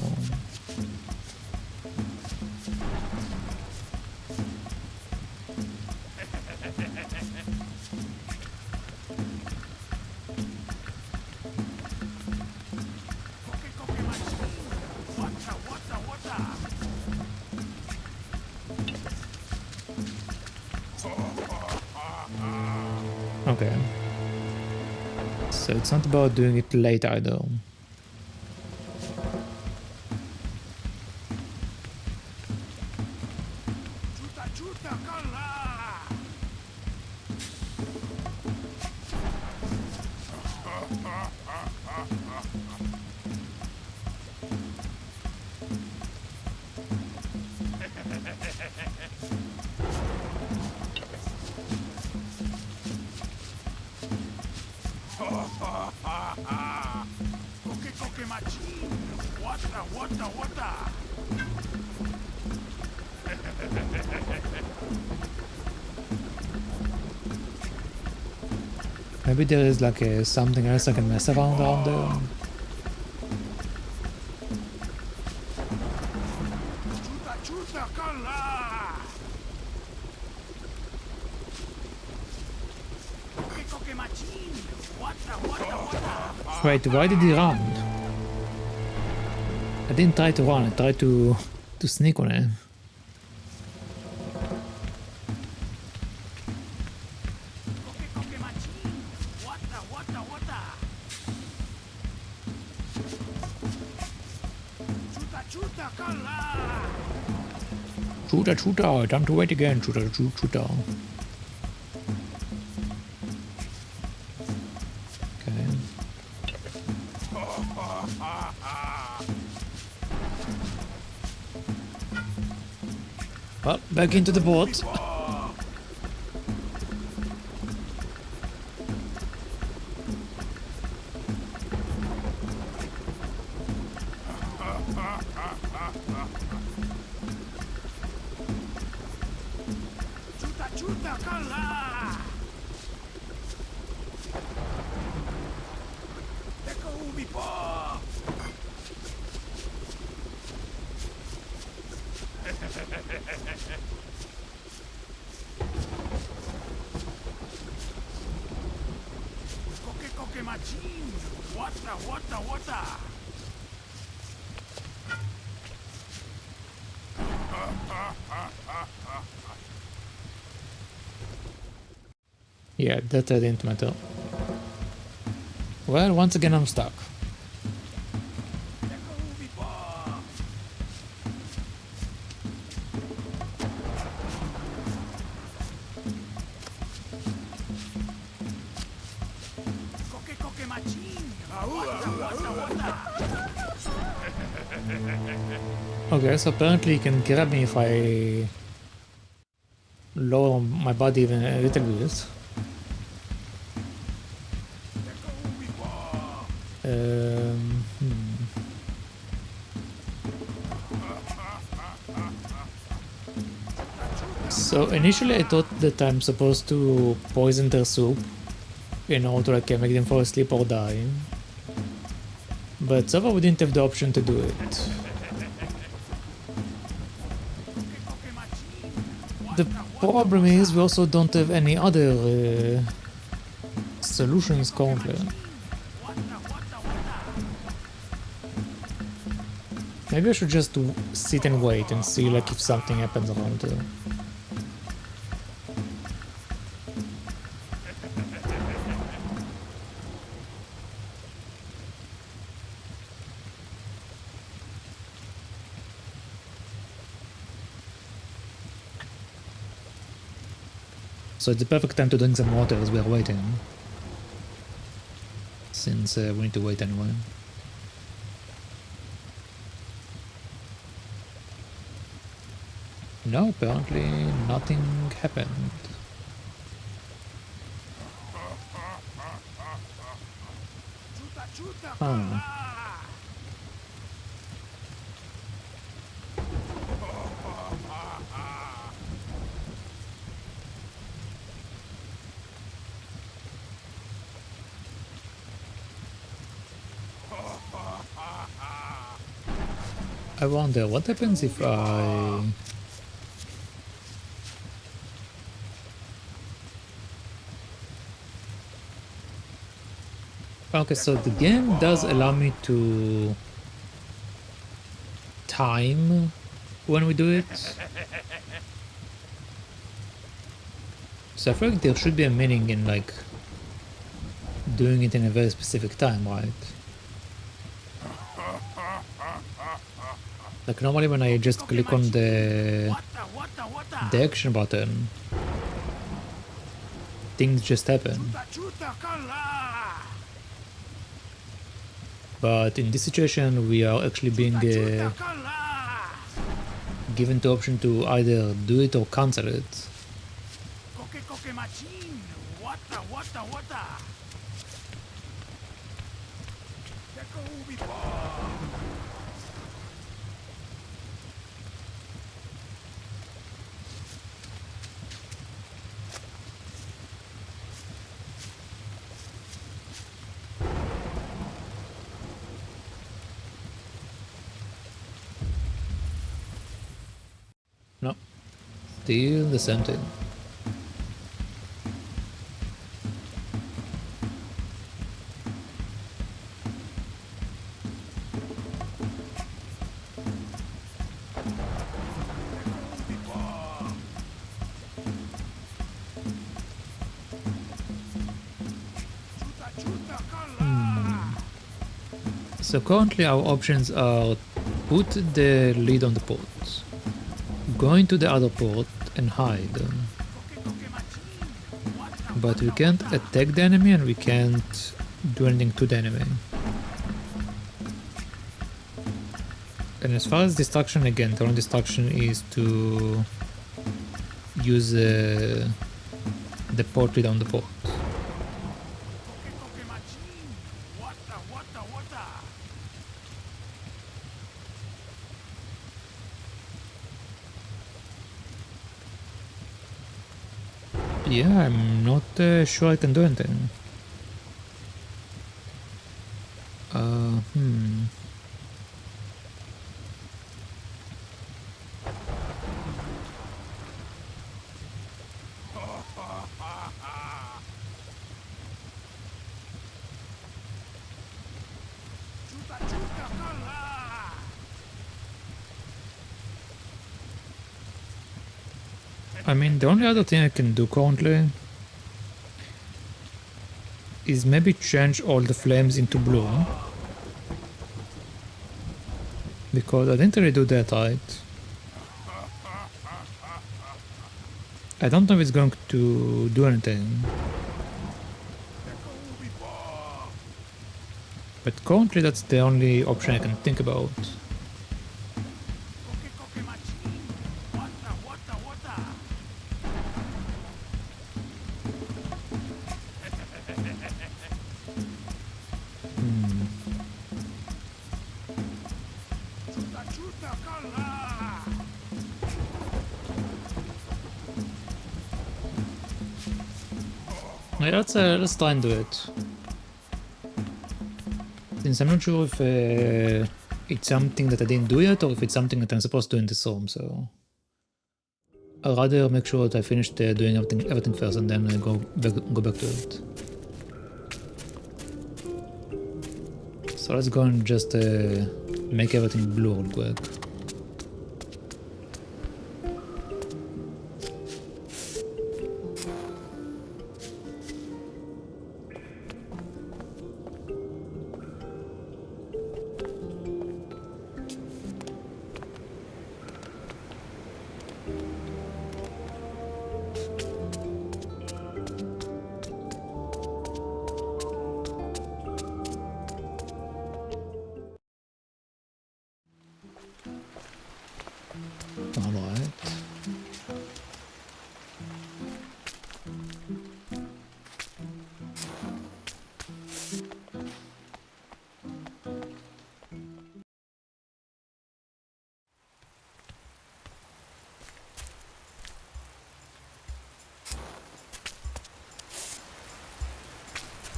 Koke, koke, machine! Wata, wata, wata! Okay. So it's not about doing it late either. Chuta, chuta, kala! Koke, koke, machine! Wata, wata, wata! Maybe there is like something else I can mess around there. Chuta, chuta, kala! Koke, koke, machine! Wata, wata, wata! Wait, why did he run? I didn't try to run, I tried to sneak on it. Koke, koke, machine! Wata, wata, wata! Chuta, chuta, kala! Shooter, time to wait again, shooter. Okay. Well, back into the boat. Chuta, chuta, kala! Teku, po! Koke, koke, machine! Wata, wata, wata! Yeah, that didn't matter. Well, once again I'm stuck. Teku, po! Koke, koke, machine! Wata, wata, wata! Okay, so apparently he can grab me if I lower my body even a little bit. Teku, po! Hmm. So initially I thought that I'm supposed to poison their soup in order to like make them fall asleep or die. But so far we didn't have the option to do it. The problem is we also don't have any other solutions currently. Maybe I should just sit and wait and see like if something happens around here. So it's the perfect time to drink some water as we are waiting. Since we need to wait anyway. No, apparently nothing happened. Huh. I wonder what happens if I... Okay, so the game does allow me to time when we do it. So I feel like there should be a meaning in like doing it in a very specific time, right? Like normally when I just click on the action button, things just happen. But in this situation we are actually being given the option to either do it or cancel it. No, still the same thing. So currently our options are put the lid on the port, go into the other port and hide. But we can't attack the enemy and we can't do anything to the enemy. And as far as destruction, again, the only destruction is to use the port lid on the port. Yeah, I'm not sure I can do anything. I mean, the only other thing I can do currently is maybe change all the flames into blue. Because I didn't really do that right. I don't know if it's going to do anything. But currently that's the only option I can think about. Yeah, let's try and do it. Since I'm not sure if it's something that I didn't do yet or if it's something that I'm supposed to do in this room, so I'll rather make sure that I finished doing everything first and then go back to it. So let's go and just make everything blue real quick. Alright.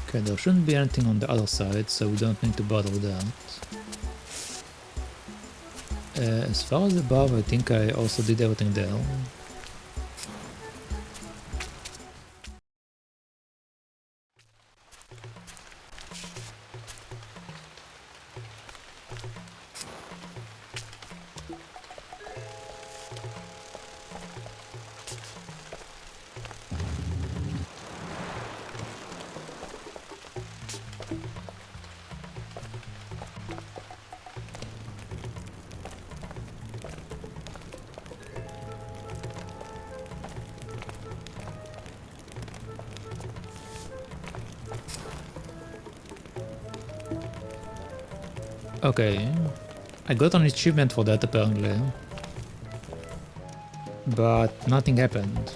Okay, there shouldn't be anything on the other side, so we don't need to bother with that. As far as above, I think I also did everything there. Okay, I got an achievement for that apparently, but nothing happened.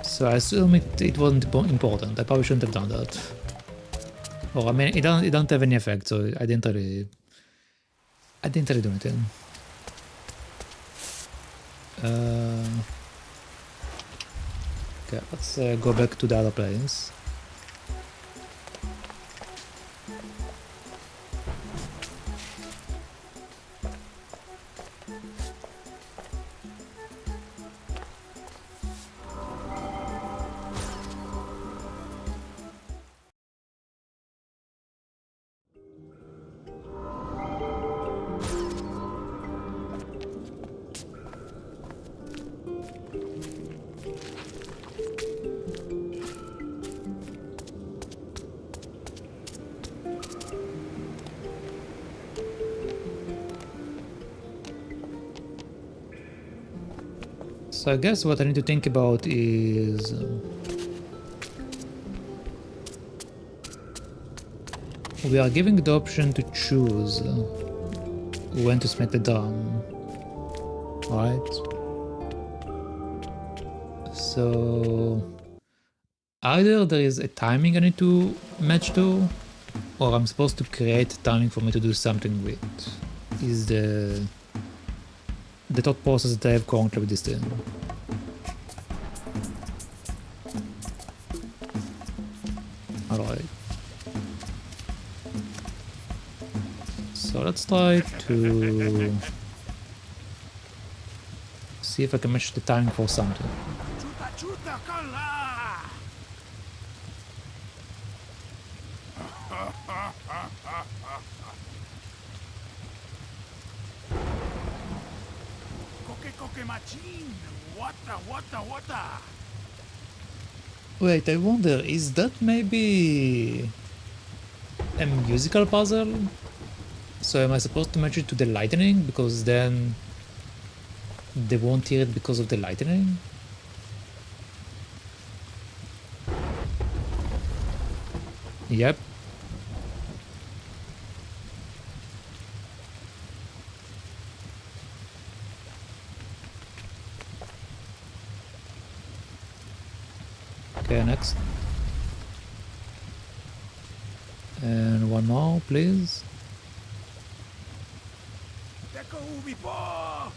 So I assume it wasn't important. I probably shouldn't have done that. Or I mean, it don't have any effect, so I didn't really do anything. Okay, let's go back to the other place. So I guess what I need to think about is we are giving the option to choose when to smack the drum, right? So either there is a timing I need to match to, or I'm supposed to create timing for me to do something with. Is the thought process that I have currently with this thing. Alright. So let's try to see if I can match the timing for something. Chuta, chuta, kala! Koke koke machin! Wata! Wait, I wonder, is that maybe a musical puzzle? So am I supposed to match it to the lightning? Because then they won't hear it because of the lightning? Yep. Okay, next. And one more, please. Teku before!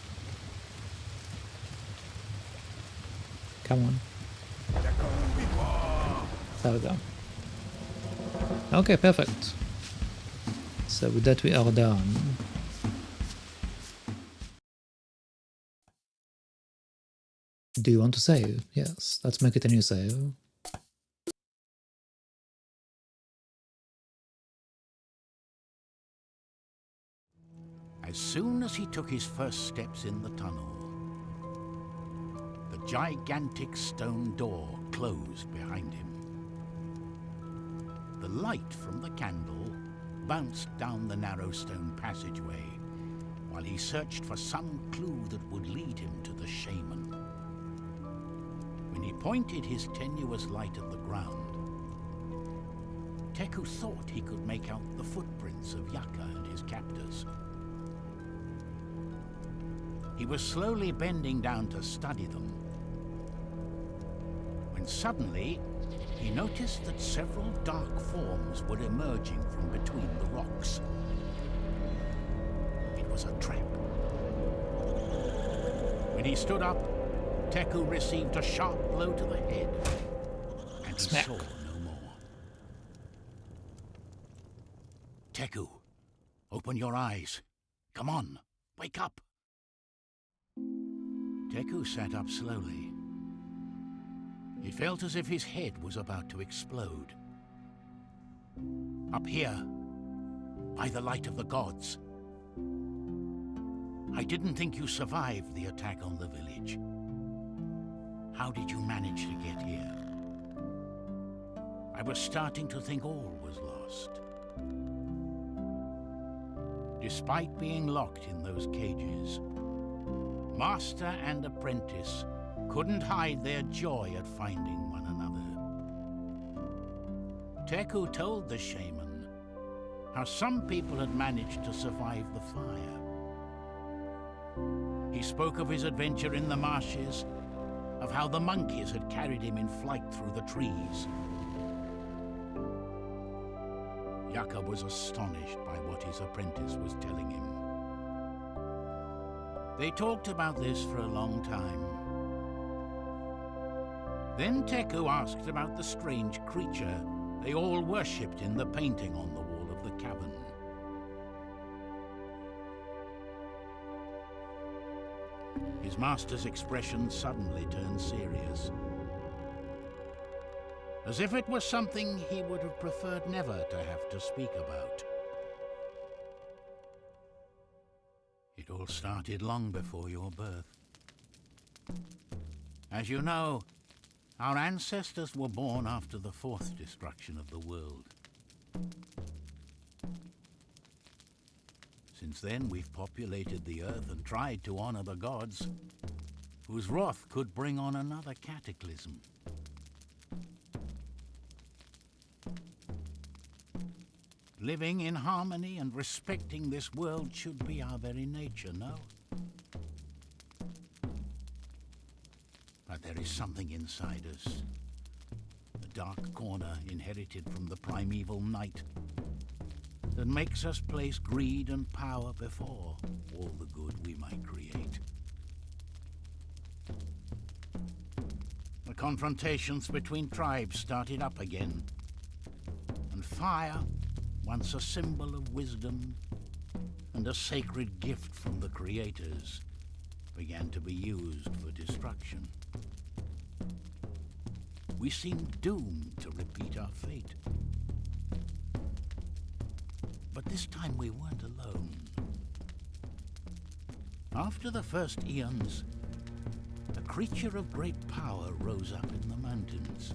Come on. Teku before! There we go. Okay, perfect. So with that we are done. Do you want to save? Yes, let's make it a new save. As soon as he took his first steps in the tunnel, the gigantic stone door closed behind him. The light from the candle bounced down the narrow stone passageway while he searched for some clue that would lead him to the shaman. When he pointed his tenuous light at the ground, Teku thought he could make out the footprints of Wakcha and his captors. He was slowly bending down to study them, when suddenly he noticed that several dark forms were emerging from between the rocks. It was a trap. When he stood up, Teku received a sharp blow to the head, and he Smack. saw no more. Teku, open your eyes. Come on, wake up. Teku sat up slowly. It felt as if his head was about to explode. Up here, by the light of the gods. I didn't think you survived the attack on the village. How did you manage to get here? I was starting to think all was lost. Despite being locked in those cages, master and apprentice couldn't hide their joy at finding one another. Teku told the shaman how some people had managed to survive the fire. He spoke of his adventure in the marshes, of how the monkeys had carried him in flight through the trees. Wakcha was astonished by what his apprentice was telling him. They talked about this for a long time. Then Teku asked about the strange creature they all worshipped in the painting on the wall of the cavern. His master's expression suddenly turned serious, as if it was something he would have preferred never to have to speak about. It all started long before your birth. As you know, our ancestors were born after the fourth destruction of the world. Since then, we've populated the earth and tried to honor the gods, whose wrath could bring on another cataclysm. Living in harmony and respecting this world should be our very nature, no? But there is something inside us, a dark corner inherited from the primeval night, that makes us place greed and power before all the good we might create. The confrontations between tribes started up again, and fire, once a symbol of wisdom and a sacred gift from the creators, began to be used for destruction. We seemed doomed to repeat our fate. But this time we weren't alone. After the first eons, a creature of great power rose up in the mountains.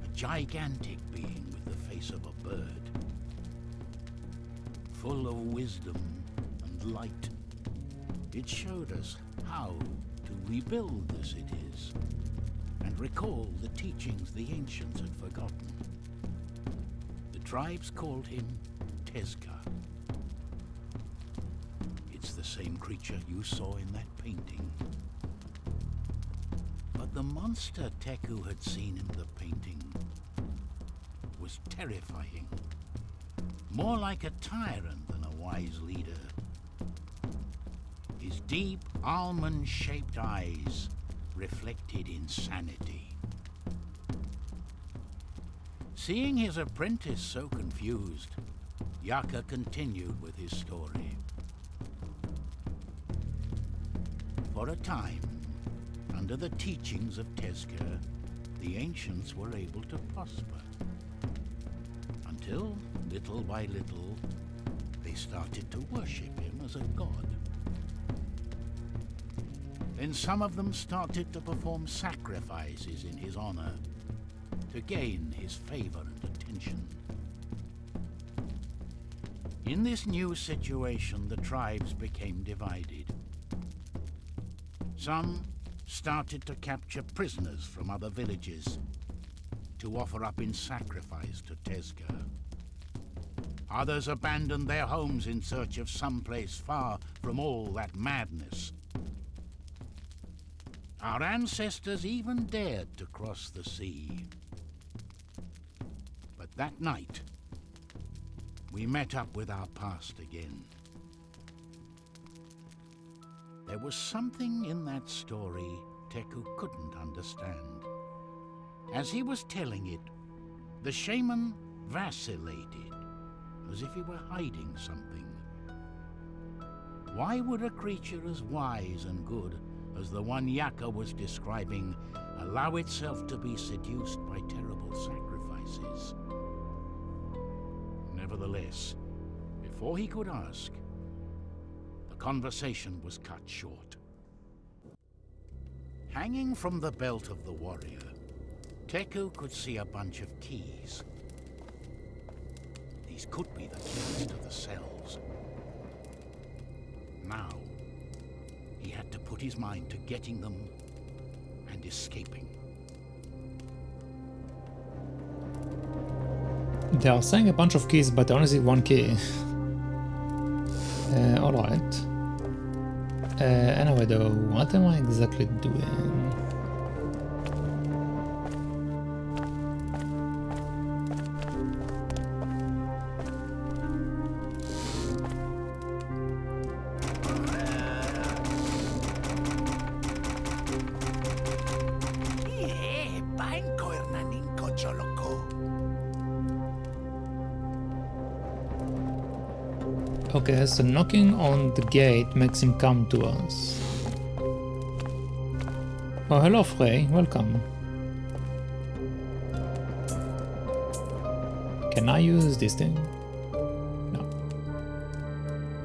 A gigantic being with the face of a bird, full of wisdom and light. It showed us how to rebuild the cities and recall the teachings the ancients had forgotten. The tribes called him Teku. It's the same creature you saw in that painting. But the monster Teku had seen in the painting was terrifying. More like a tyrant than a wise leader. His deep, almond-shaped eyes reflected insanity. Seeing his apprentice so confused, Yaka continued with his story. For a time, under the teachings of Teku, the ancients were able to prosper. Until, little by little, they started to worship him as a god. Then some of them started to perform sacrifices in his honor to gain his favor and attention. In this new situation, the tribes became divided. Some started to capture prisoners from other villages to offer up in sacrifice to Teku. Others abandoned their homes in search of some place far from all that madness. Our ancestors even dared to cross the sea. But that night, we met up with our past again. There was something in that story Teku couldn't understand. As he was telling it, the shaman vacillated, as if he were hiding something. Why would a creature as wise and good as the one Yaka was describing allow itself to be seduced by terrible sacrifices? Nevertheless, before he could ask, the conversation was cut short. Hanging from the belt of the warrior, Teku could see a bunch of keys. These could be the keys to the cells. Now, he had to put his mind to getting them and escaping. They are saying a bunch of keys, but I only see one key. Alright. Anyway though, what am I exactly doing? Okay, so knocking on the gate makes him come to us. Oh, hello Frey, welcome. Can I use this thing? No.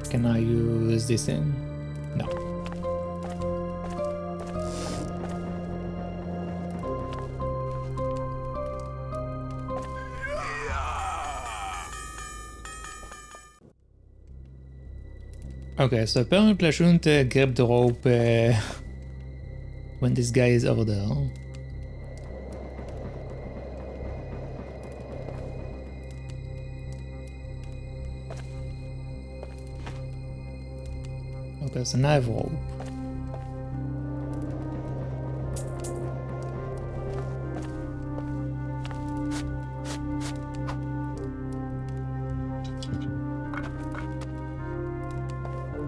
Can I use this thing? No. Okay, so apparently I shouldn't grab the rope when this guy is over there. Okay, so now I have rope.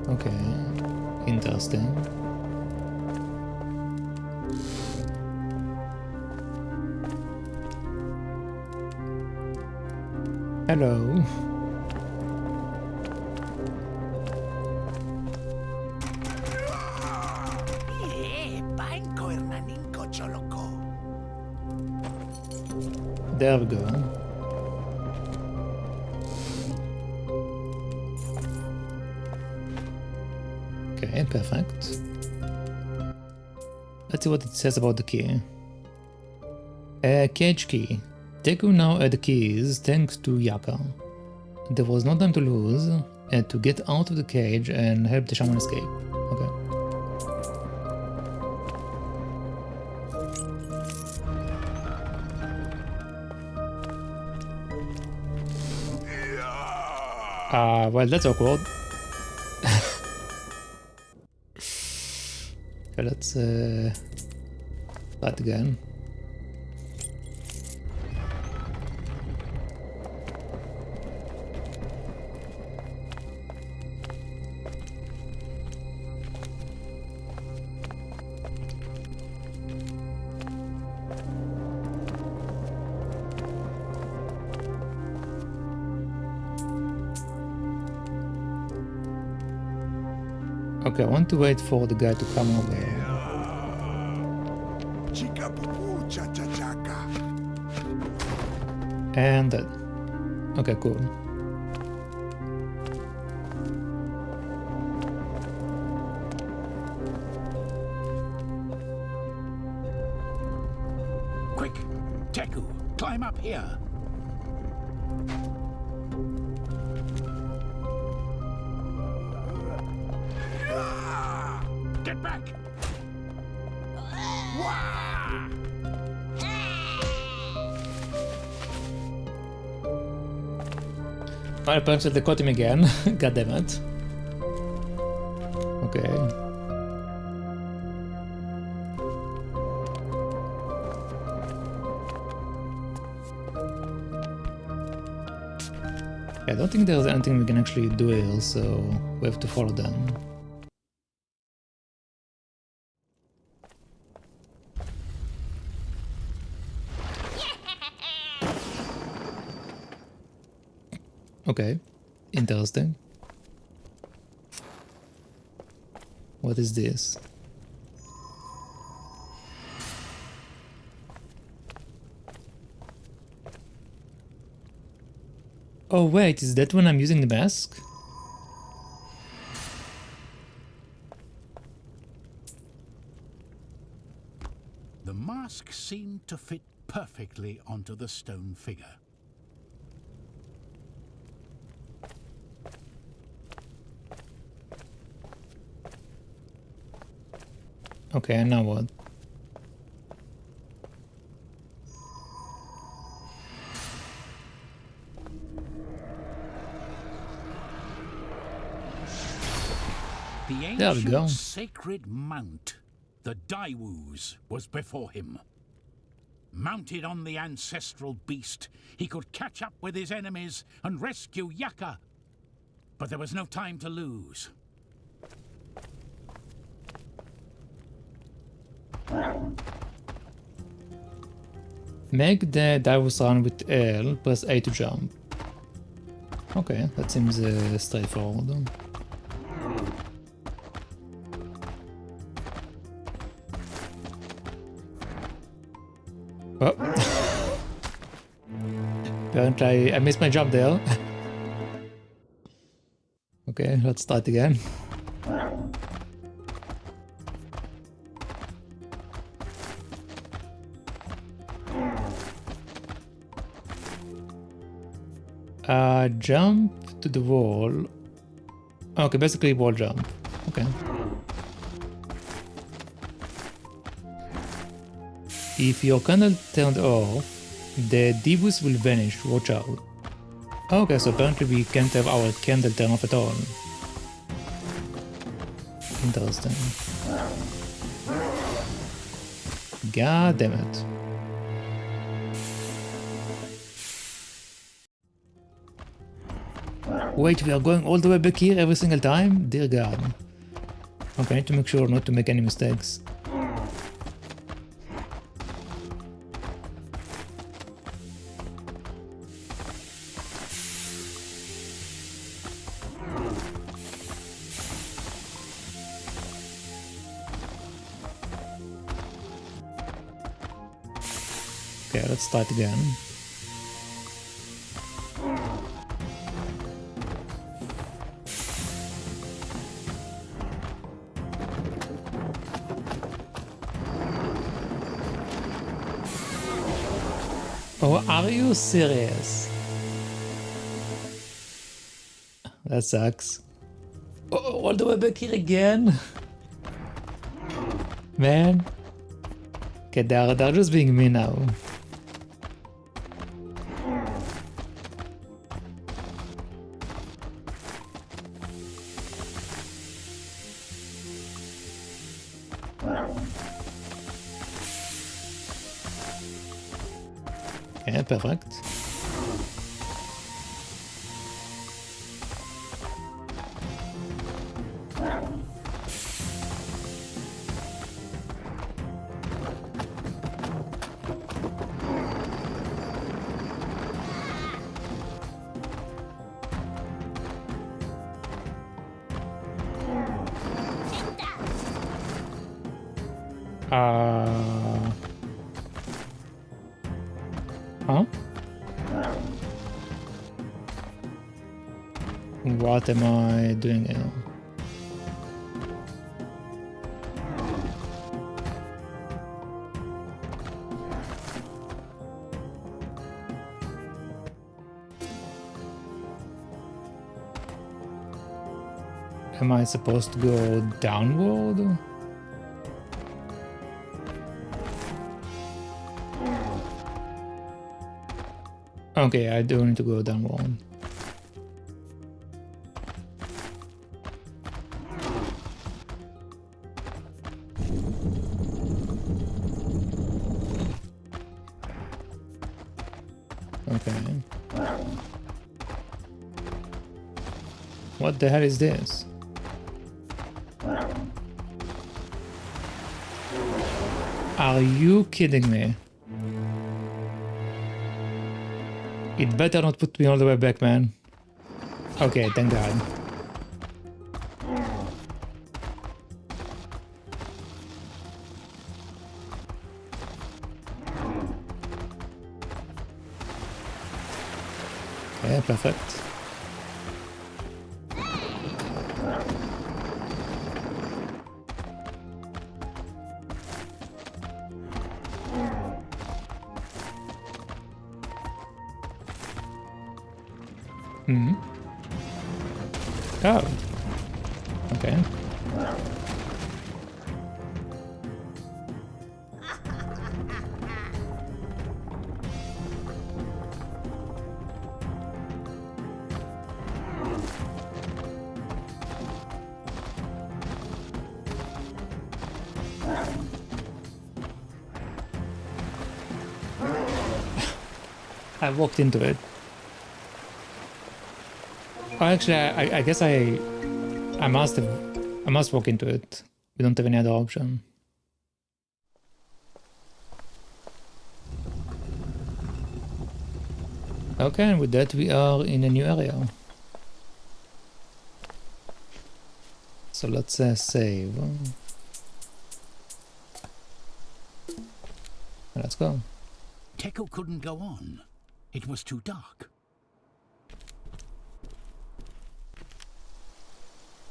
Okay, interesting. Hello. There we go. Okay, perfect. Let's see what it says about the key. Cage key. Teku now had the keys thanks to Yaka. There was no time to lose to get out of the cage and help the shaman escape. Okay. Well, that's awkward. Okay, let's start again. Okay, I want to wait for the guy to come over. And that. Okay, cool. Quick, Teku, climb up here. Get back! I apparently they caught him again. God damn it. Okay. I don't think there's anything we can actually do here, so we have to follow them. Okay, interesting. What is this? Oh wait, is that when I'm using the mask? The mask seemed to fit perfectly onto the stone figure. Okay, now what? The There we go. ancient sacred mount, the Daiwus, was before him. Mounted on the ancestral beast, he could catch up with his enemies and rescue Yakka. But there was no time to lose. Make the Daiwus run with L, press A to jump. Okay, that seems straightforward. Oh. Apparently I missed my jump there. Okay, let's start again. Jump to the wall. Okay, basically wall jump. Okay. If your candle turned off, the Divus will vanish, watch out. Okay, so apparently we can't have our candle turn off at all. Interesting. God damn it. Wait, we are going all the way back here every single time? Dear God. Okay, I need to make sure not to make any mistakes. Okay, let's start again. Oh, are you serious? That sucks. Oh, all the way back here again? Man. Okay, they're just being mean now. Okay, perfect. Huh? What am I doing here? Am I supposed to go downward? Okay, I do need to go downward. Okay. What the hell is this? Are you kidding me? It better not put me all the way back, man. Okay, thank God. Okay, perfect. Hmm. Oh. Okay. I walked into it. Oh, actually, I guess I must walk into it. We don't have any other option. Okay, and with that we are in a new area. So let's save. Let's go. Teku couldn't go on. It was too dark.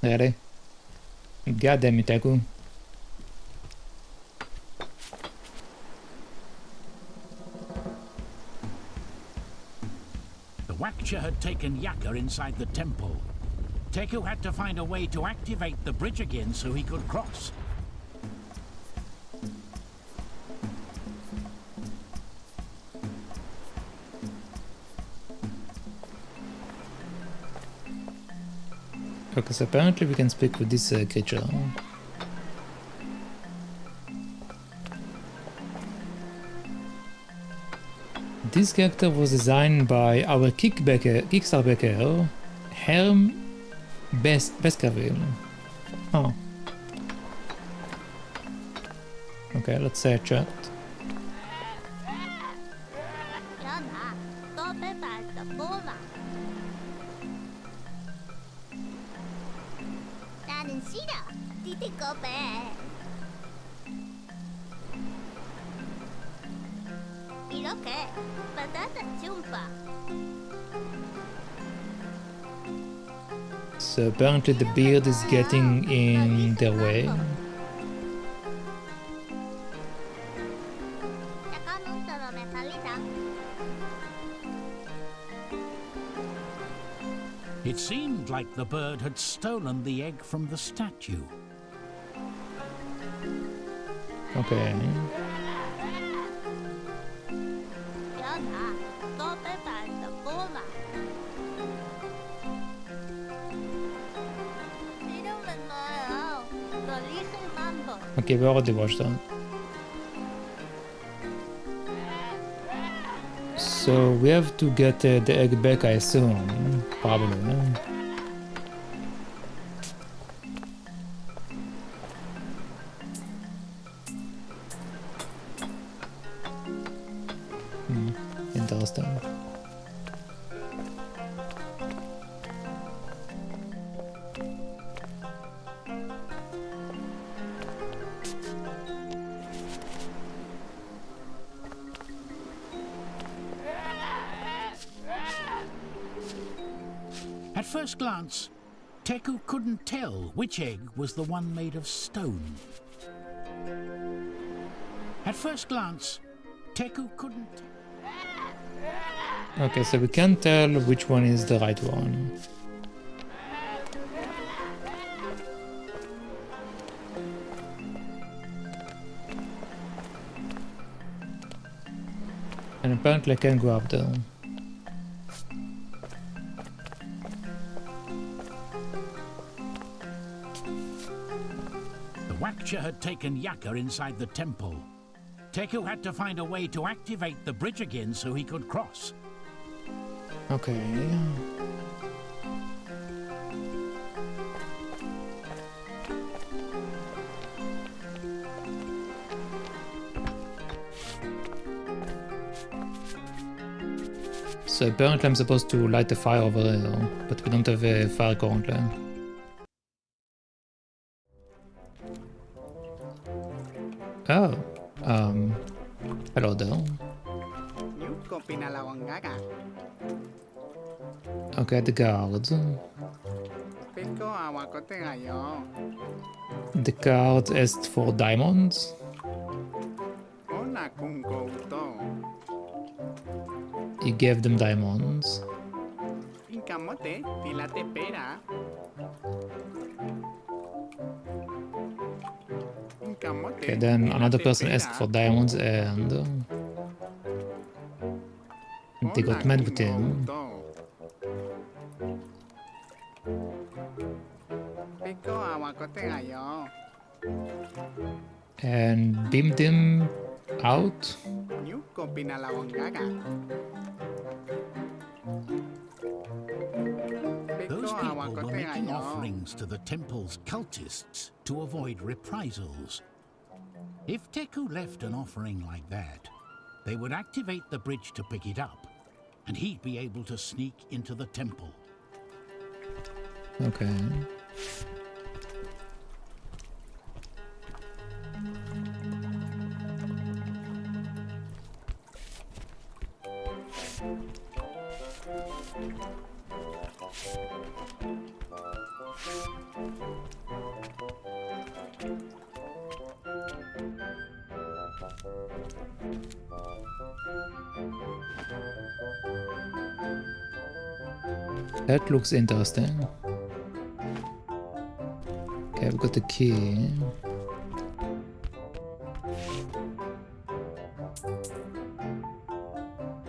Ready? God damn you, Teku. The Wakcha had taken Yakka inside the temple. Teku had to find a way to activate the bridge again so he could cross. Okay, so apparently we can speak with this creature. This character was designed by our Kickstarter backer, Herm Baskerville. Oh. Okay, let's say chat. So apparently the beard is getting in their way. It seemed like the bird had stolen the egg from the statue. Okay. Okay, we already watched that. So we have to get the egg back, I assume. Probably. Interesting. At first glance, Teku couldn't tell which egg was the one made of stone. At first glance, Teku couldn't... Okay, so we can't tell which one is the right one. And apparently I can go up there. The Wakcha had taken Yakka inside the temple. Teku had to find a way to activate the bridge again so he could cross. Okay. So apparently I'm supposed to light a fire over there, but we don't have a fire currently. Oh, hello there. Okay, the guards. The guard asked for diamonds. You gave them diamonds. Okay, then another person asked for diamonds and they got mad with him. And beamed him out. Those people were making offerings to the temple's cultists to avoid reprisals. If Teku left an offering like that, they would activate the bridge to pick it up, and he'd be able to sneak into the temple. Okay. That looks interesting. Okay, we've got the key.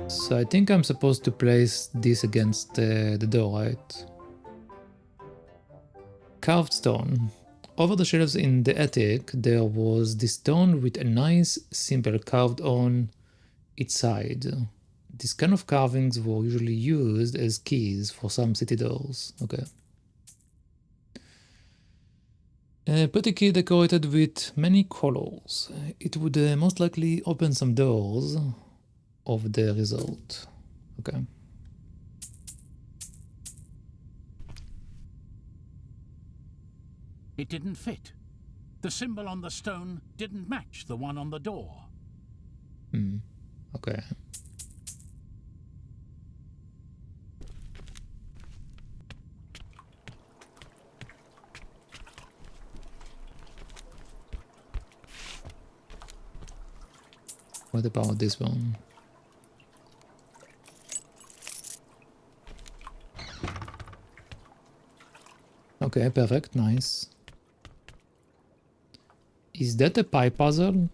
So I think I'm supposed to place this against the door, right? Carved stone. Over the shelves in the attic, there was this stone with a nice symbol carved on its side. These kind of carvings were usually used as keys for some city doors. Okay. A pretty key decorated with many colors. It would most likely open some doors of the result. Okay. It didn't fit. The symbol on the stone didn't match the one on the door. Okay. What about this one? Okay, perfect, nice. Is that a pie puzzle?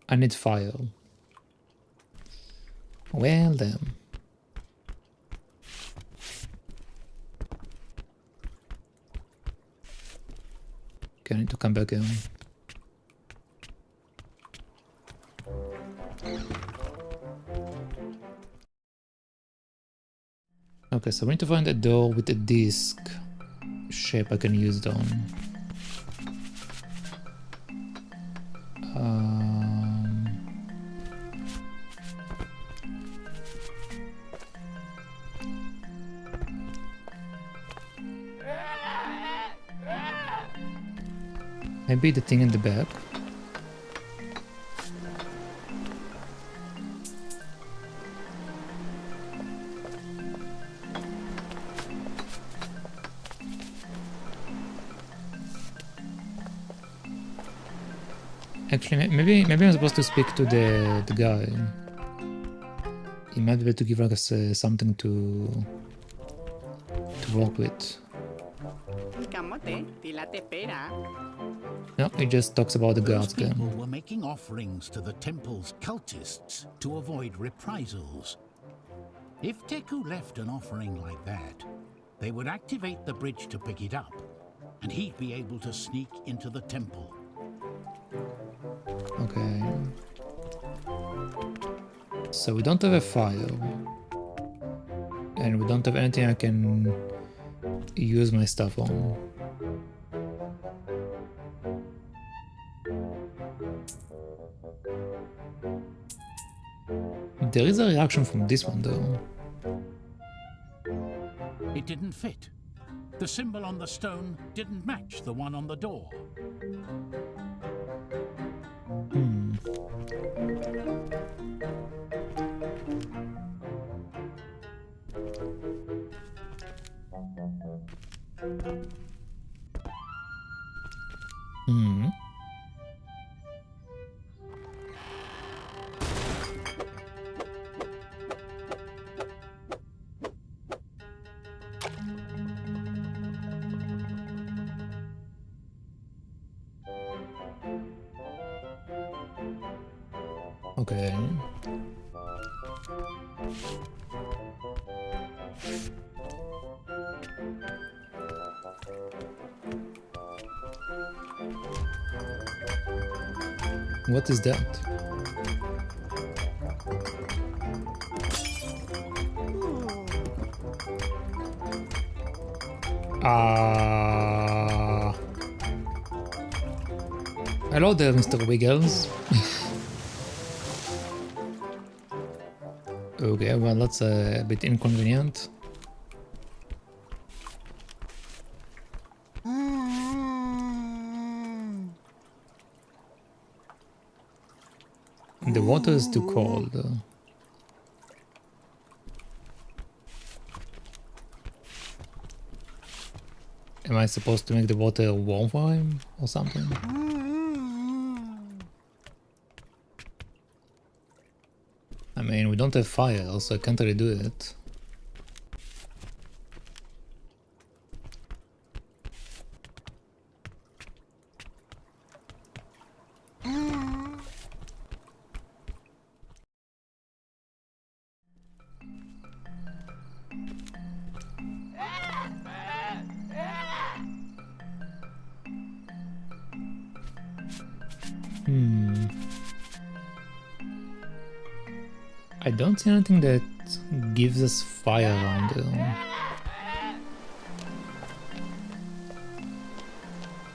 I need fire. Well then. Okay, I need to come back in. Okay, so we need to find a door with a disc shape I can use it on. Maybe the thing in the back. Actually, maybe I'm supposed to speak to the guy. He might be able to give us something to work with. No, he just talks about the Those guards again. people were making offerings to the temple's cultists to avoid reprisals. If Teku left an offering like that, they would activate the bridge to pick it up, and he'd be able to sneak into the temple. Okay. So we don't have a fire. And we don't have anything I can use my stuff on. There is a reaction from this one though. It didn't fit. The symbol on the stone didn't match the one on the door. Okay. What is that? Hello there, Mr. Wiggles. Okay, well that's a bit inconvenient. The water is too cold. Am I supposed to make the water warm for him or something? I mean, we don't have fire, so I can't really do it. I don't see anything that gives us fire around there.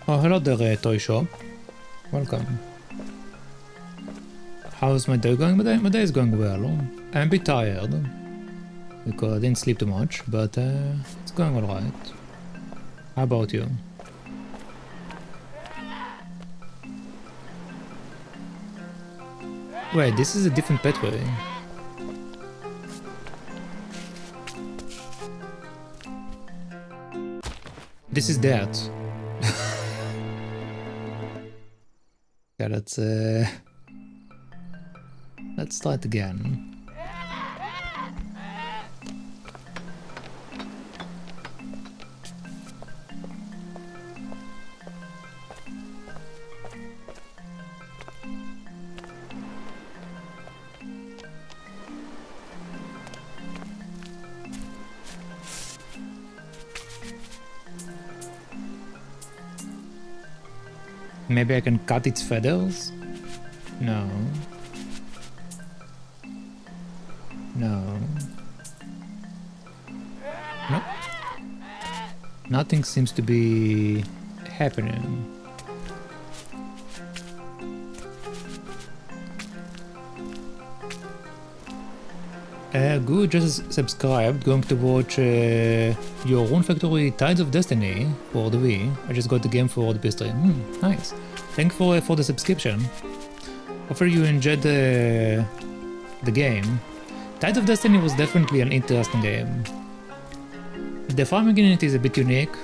Oh, hello there, toy shop. Welcome. How's my day going? My day is going well. I'm a bit tired because I didn't sleep too much, but it's going alright. How about you? Wait, this is a different pathway. This is that. Yeah, let's try it again. Maybe I can cut its feathers? No. No. Nope. Nothing seems to be happening. Good, just subscribed. Going to watch your Rune Factory Tides of Destiny for the Wii. I just got the game for the PS3. Nice. Thank you for the subscription. Hopefully you enjoyed the game. Tides of Destiny was definitely an interesting game. The farming unit is a bit unique,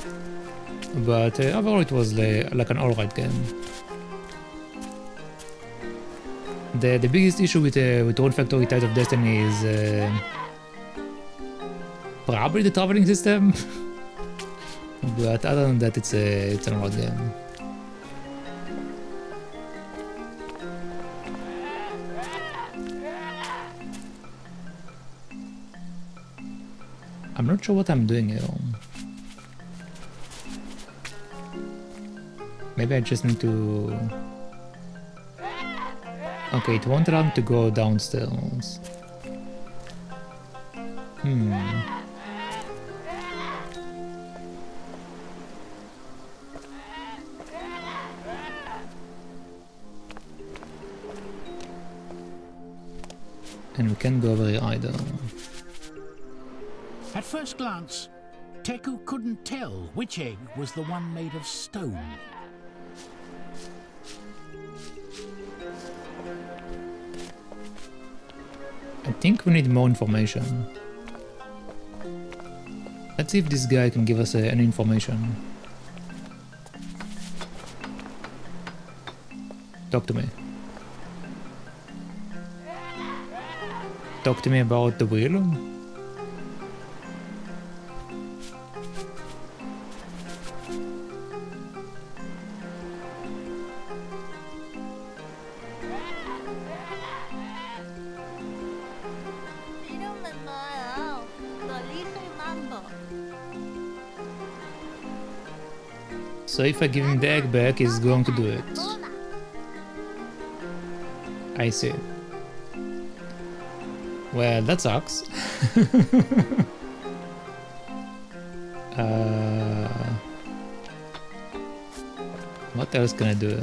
but overall it was like an alright game. The biggest issue with Roll Factory Tides of Destiny is probably the traveling system. But other than that, it's an alright game. I'm not sure what I'm doing here. Maybe I just need to... Okay, it won't allow me to go downstairs. And we can't go over here either. At first glance, Teku couldn't tell which egg was the one made of stone. I think we need more information. Let's see if this guy can give us any information. Talk to me. Talk to me about the wheel. 이름은 뭐예요? The little number. So if I give him the egg back, he's going to do it. I see. Well, that sucks. What else can I do?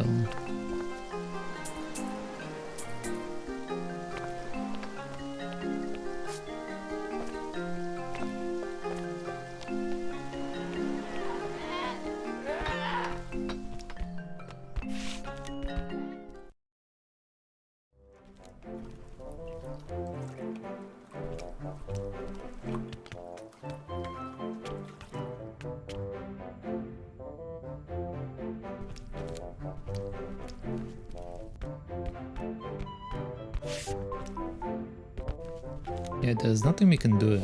Yeah, there's nothing we can do.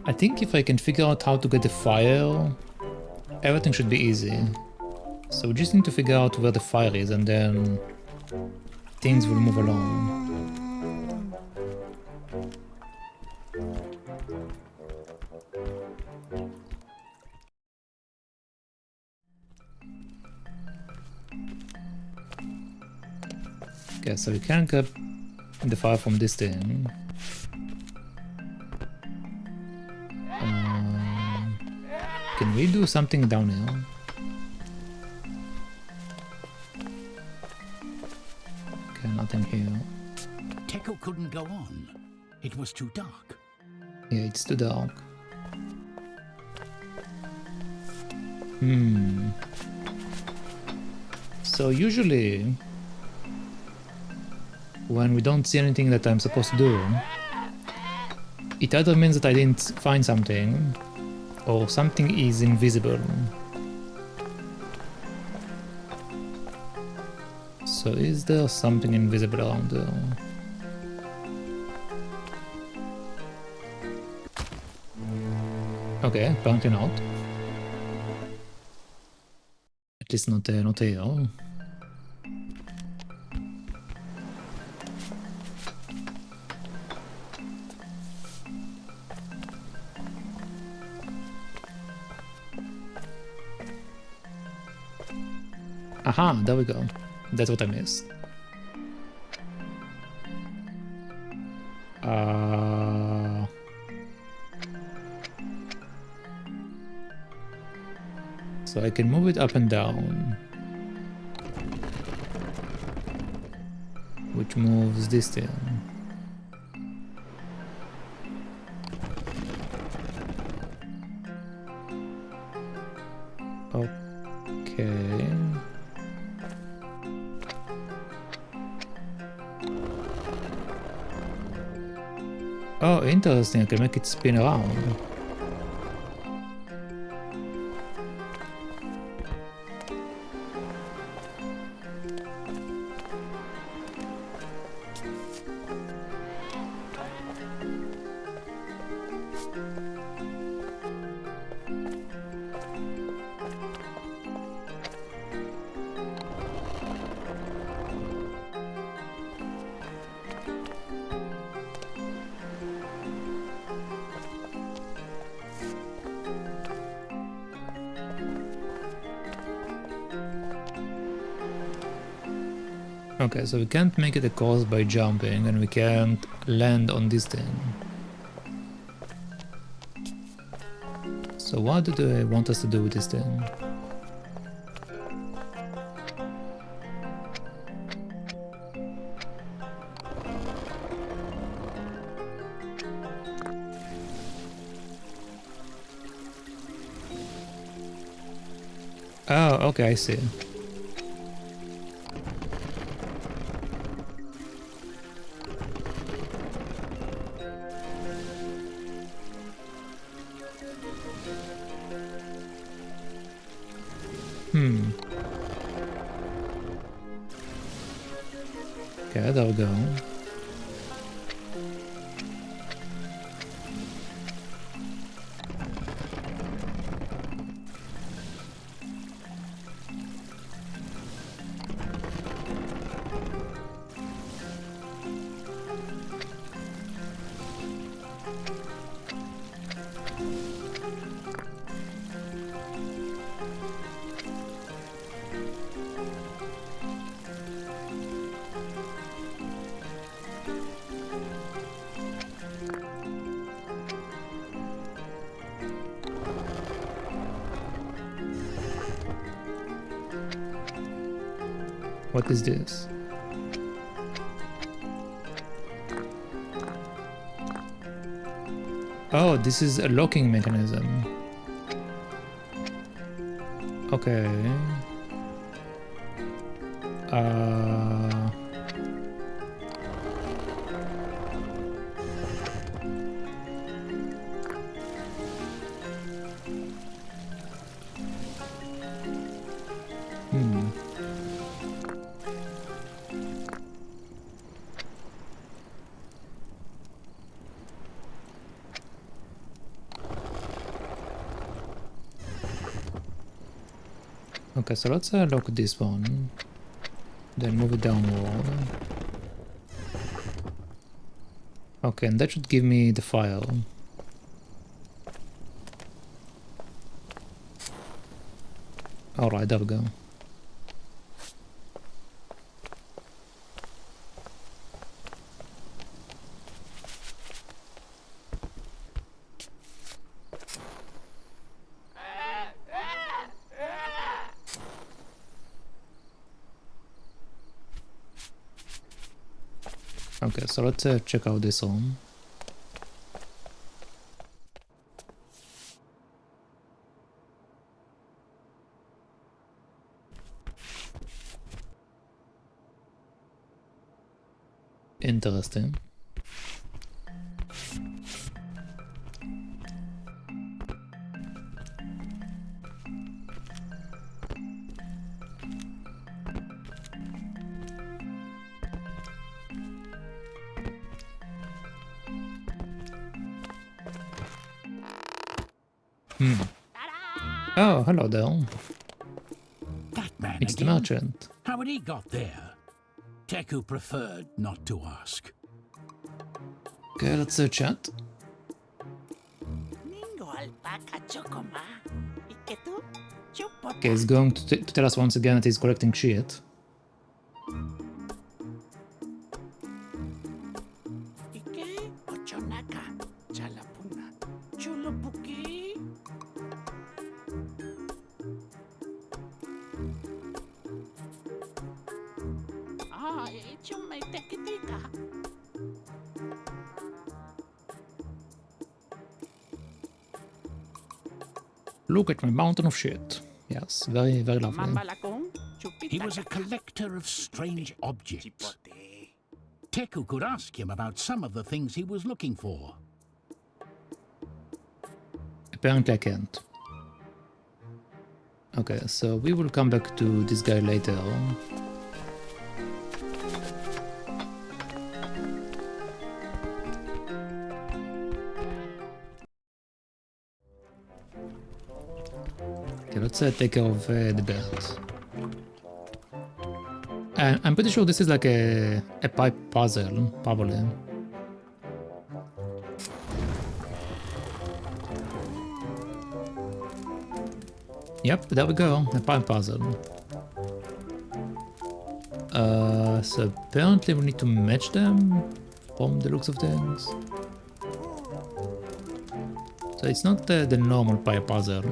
I think if I can figure out how to get the fire, everything should be easy. So we just need to figure out where the fire is and then things will move along. Okay, so we can't get the fire from this thing. Can we do something down here? Okay, nothing here. Teku couldn't go on. It was too dark. Yeah, it's too dark. So usually, when we don't see anything that I'm supposed to do, it either means that I didn't find something, or something is invisible. So is there something invisible around there? Okay, apparently not. At least not here. Aha, there we go. That's what I missed. So I can move it up and down, which moves this thing. Okay. Oh, interesting, I can make it spin around. Okay, so we can't make it across by jumping, and we can't land on this thing. So what do they want us to do with this thing? Oh, okay, I see. Okay, there we go. What is this? Oh, this is a locking mechanism. Okay. Okay, so let's lock this one, then move it downward. Okay, and that should give me the file. Alright, there we go. Okay, so let's check out this one. Interesting. Oh, hello there. That man It's the again? merchant. How had he got there? Teku preferred not to ask. Okay, let's chat. Ningo alpaca chocoma. ¿Y que tú? Chupota. Okay, he's going to tell us once again that he's collecting shit. ¿Y qué? Ochonaca. Chalapuna. Chulupuki. Ay, chumaitequitica. Look at my mountain of shit. Yes, very, very lovely. Mambalacón. He Chupita. was a collector of strange objects. Chipote. Teku could ask him about some of the things he was looking for. Apparently I can't. Okay, so we will come back to this guy later. Okay, let's take care of the birds. And I'm pretty sure this is like a pipe puzzle, probably. Yep, there we go, a pipe puzzle. So apparently we need to match them from the looks of things. So it's not the normal pie puzzle,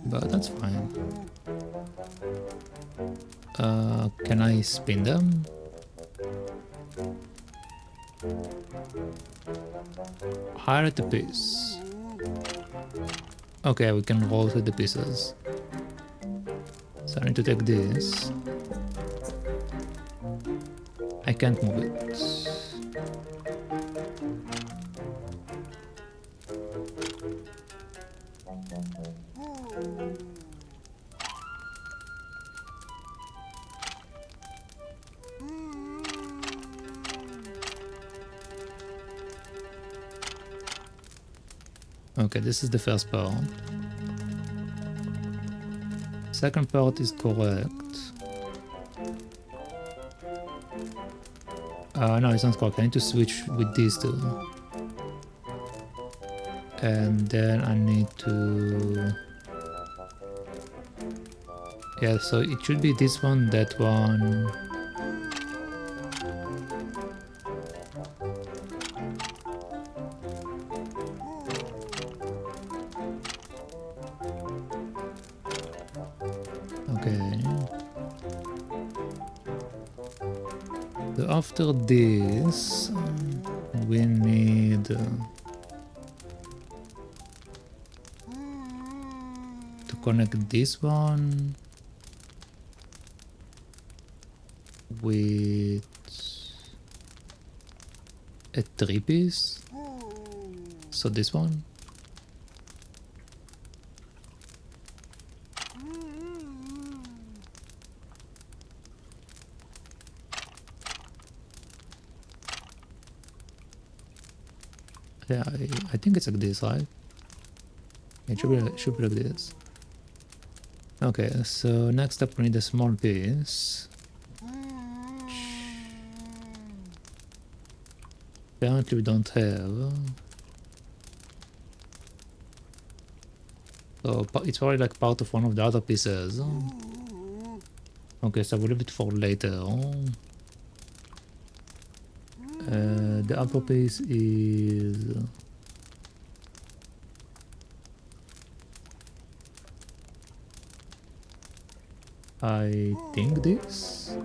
but that's fine. Can I spin them? Highlight the piece. Okay, we can rotate the pieces. So I need to take this. I can't move it. Okay, this is the first part. Second part is correct. No, it's not correct. I need to switch with these two. And then I need to... Yeah, so it should be this one, that one. Okay. So after this, we need to connect this one with a 3-piece. So this one. Yeah, I think it's like this, right? It should be like this. Okay, so next up we need a small piece. Apparently we don't have. So it's probably like part of one of the other pieces. Okay, so we'll leave it for later. The upper piece is... I think this?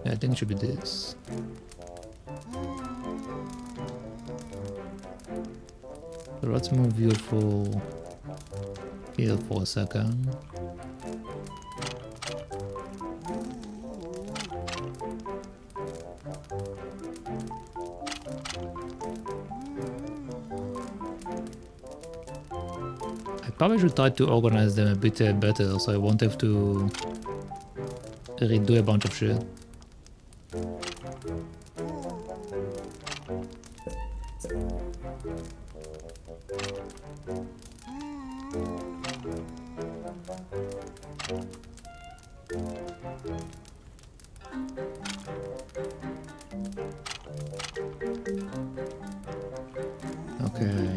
Yeah, I think it should be this. So let's move you for here for a second. Probably should try to organize them a bit better so I won't have to redo a bunch of shit. Okay.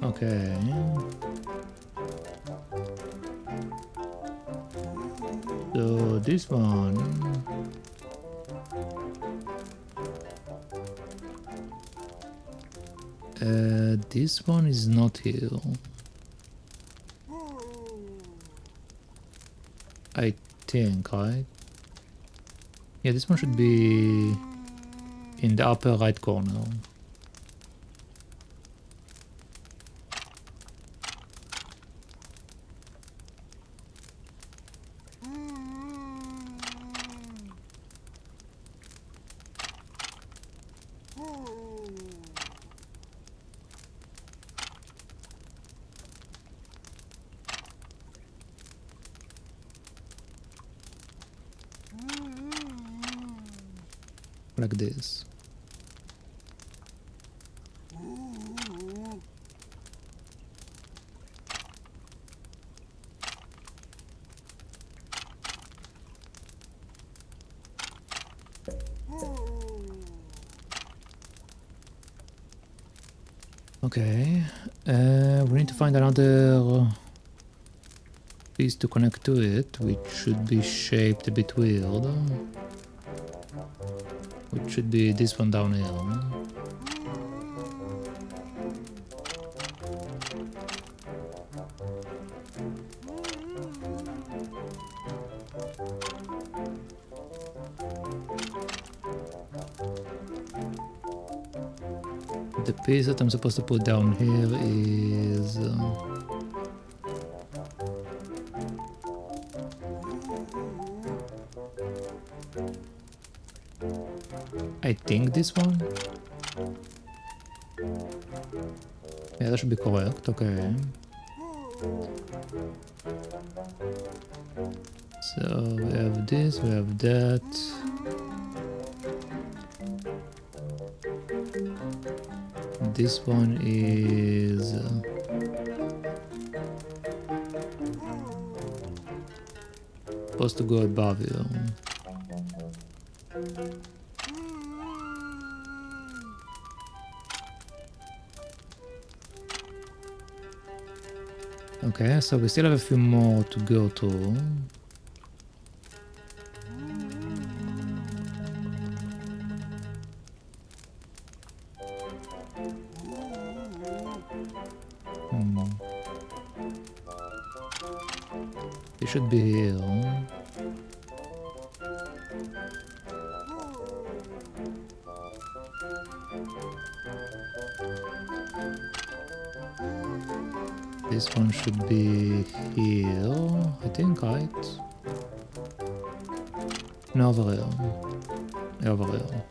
Okay. So this one. This one is not here. I think, right? Yeah, this one should be in the upper right corner. like this. Okay, we need to find another piece to connect to it, which should be shaped a bit weird. Which should be this one down here. The piece that I'm supposed to put down here is I think this one. Yeah, that should be correct. Okay. So we have this, we have that. This one is supposed to go above you. Okay, so we still have a few more to go to. It should be here. This one should be here, I think, right? No, over here. Over here.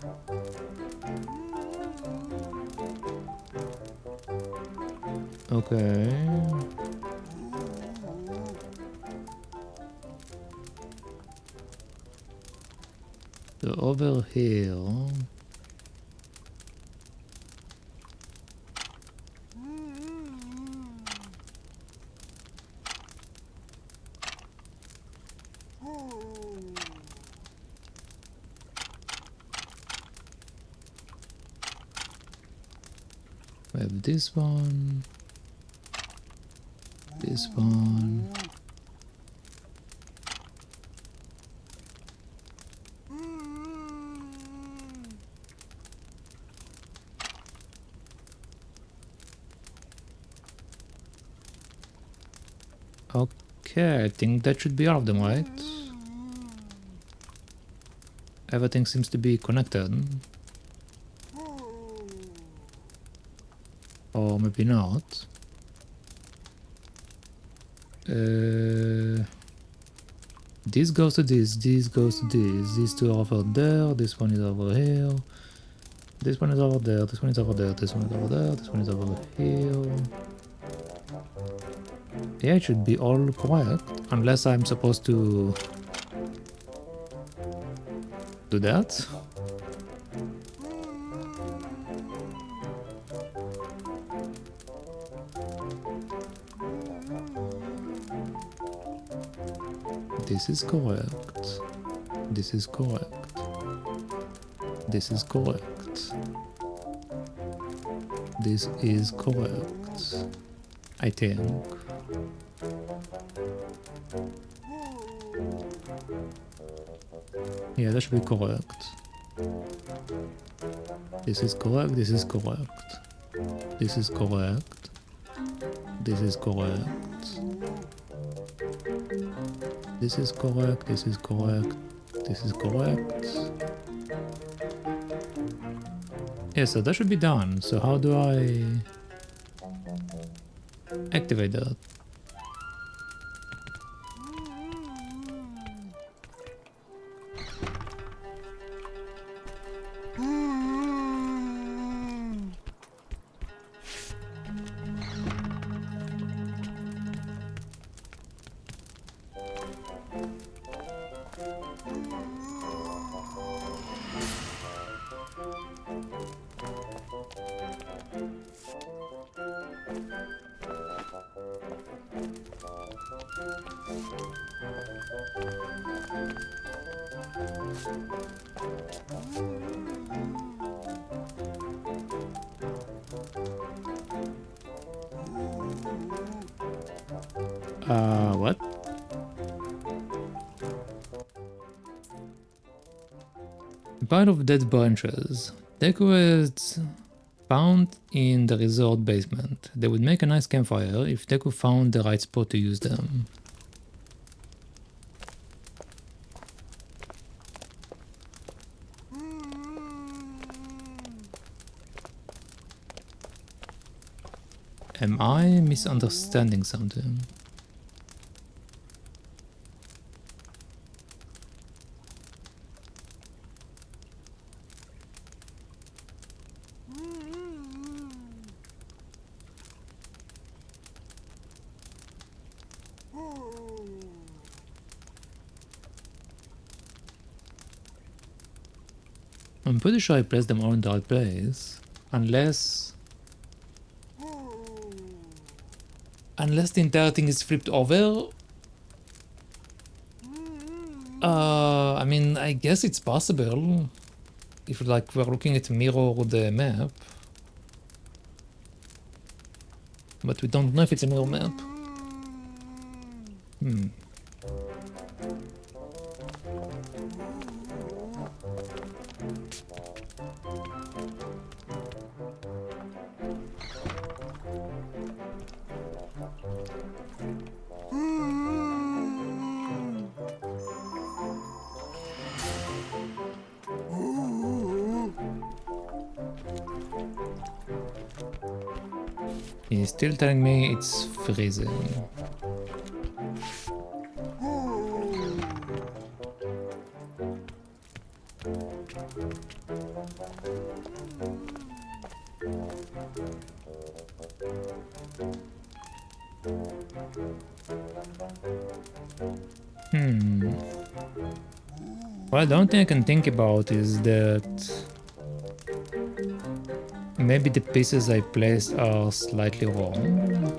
Okay. So over here. We have this one. This one. Okay, I think that should be all of them, right? Everything seems to be connected. Or maybe not. This goes to this goes to this. These two are over there, this one is over here. This one is over there, this one is over there, this one is over there, this one is over here. Yeah, it should be all correct, unless I'm supposed to do that. This is correct. This is correct. This is correct. This is correct. I think. Yeah, that should be correct. This is correct, this is correct. This is correct. This is correct. This is correct, this is correct. This is correct. Yeah, so that should be done. So how do I activate that? What? A pile of dead branches. Teku is found in the resort basement. They would make a nice campfire if Teku found the right spot to use them. Am I misunderstanding something? I'm pretty sure I placed them all in the right place, unless the entire thing is flipped over. I mean, I guess it's possible if like we're looking at mirror the map, but we don't know if it's a mirror map. He's still telling me it's freezing. What I don't think I can think about is that maybe the pieces I placed are slightly wrong.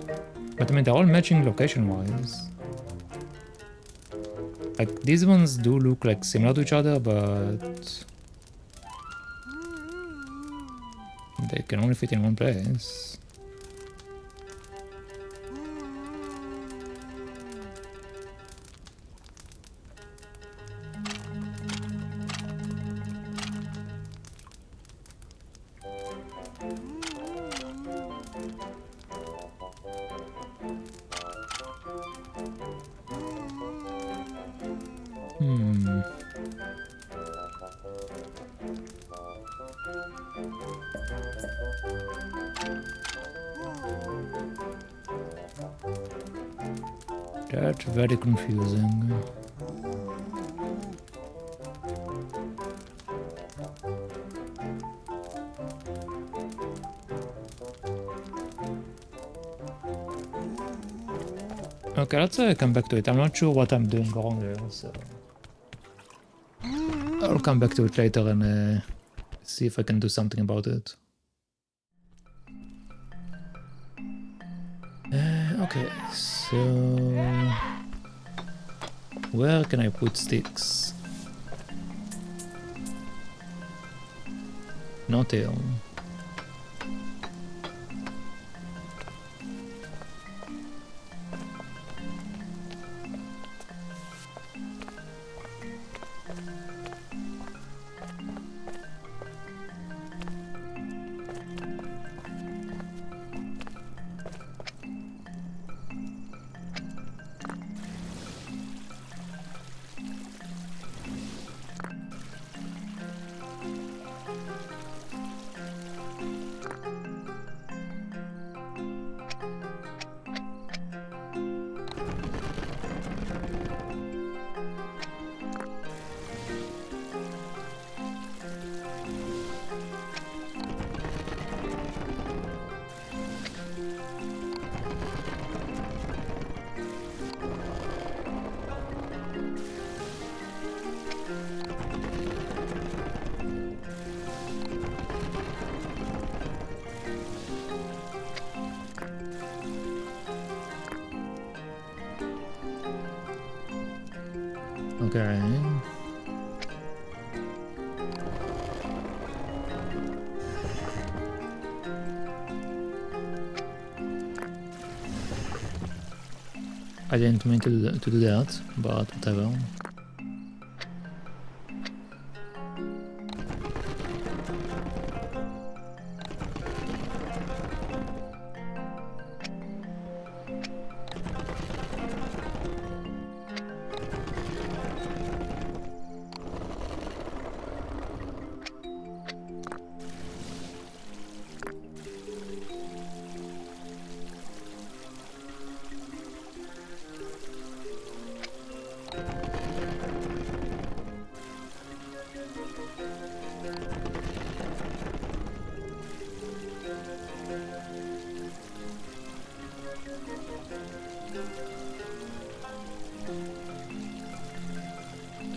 But I mean, they're all matching location-wise. Like, these ones do look like similar to each other, but they can only fit in one place. That's very confusing. Okay, let's come back to it. I'm not sure what I'm doing wrong here, so I'll come back to it later and see if I can do something about it. Okay, so where can I put sticks? Not here. Okay. I didn't mean to do that, but whatever.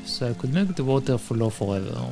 So I could make the water flow forever.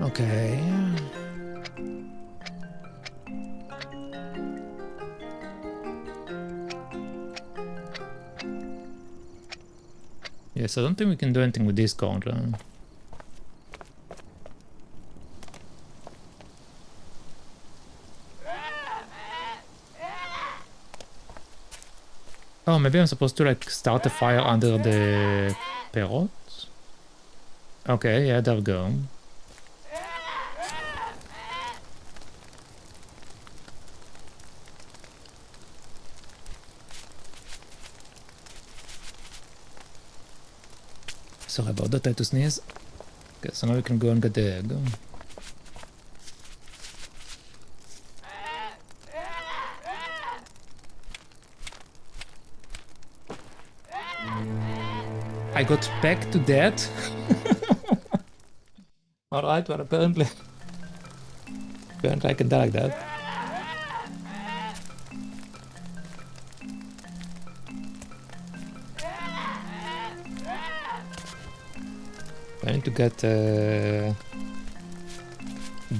Okay. Yes, I don't think we can do anything with this corner. Oh, maybe I'm supposed to like start a fire under the parrots? Okay, yeah, there we go. Sorry about that, I had to sneeze. Okay, so now we can go and get the egg. I got back to death. Alright, well apparently I can die like that. I need to get the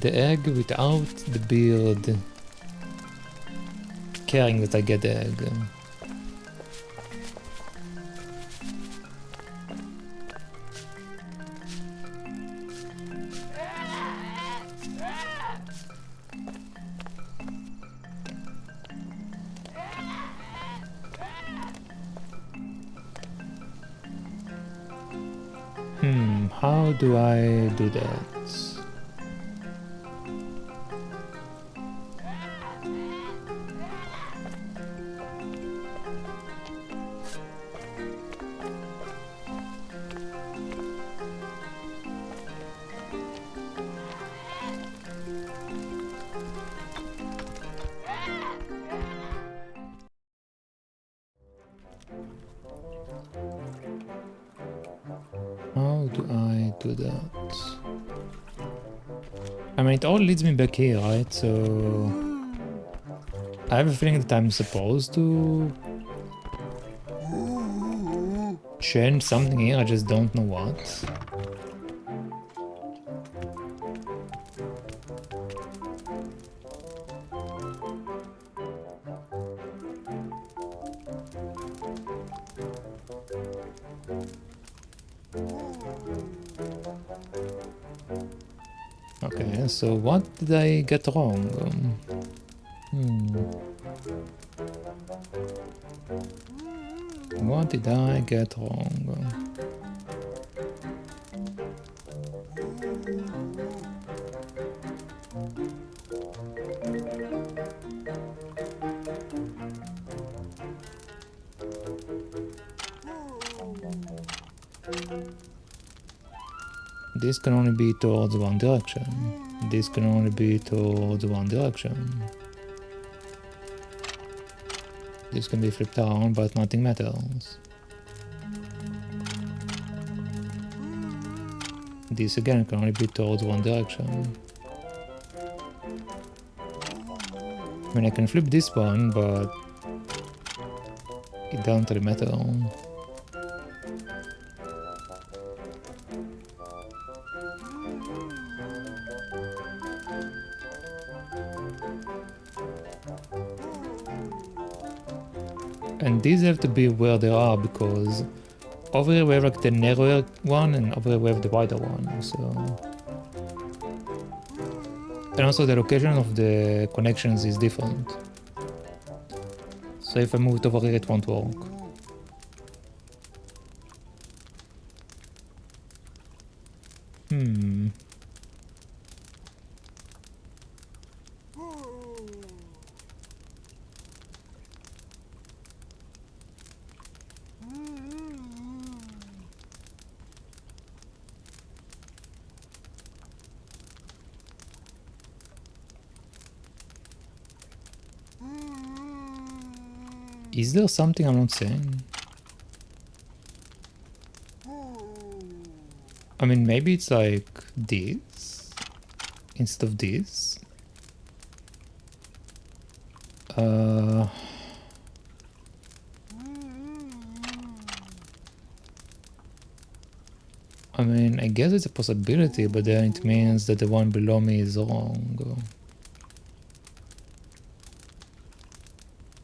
egg without the beard caring that I get the egg. How do I do that? How do I do that? I mean, it all leads me back here, right? So I have a feeling that I'm supposed to change something here, I just don't know what. Okay, so what did I get wrong? What did I get wrong? This can only be towards one direction. This can only be towards one direction. This can be flipped around, but nothing matters. This again can only be towards one direction. I mean, I can flip this one, but it doesn't really matter. And these have to be where they are, because over here we have like the narrower one and over here we have the wider one, so... And also the location of the connections is different. So if I move it over here it won't work. Is there something I'm not saying? I mean, maybe it's like this instead of this. I mean, I guess it's a possibility, but then it means that the one below me is wrong.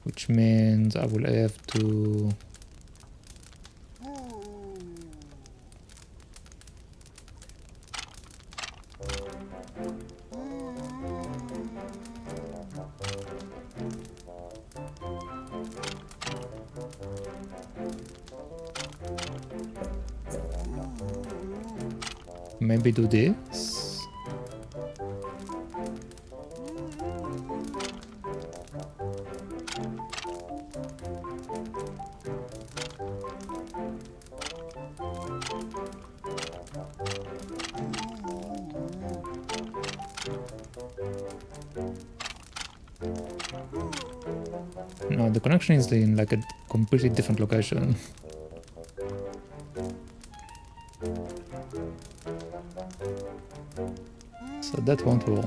Which means I will have to... maybe do this. No, the connection is in like a completely different location. So that won't work.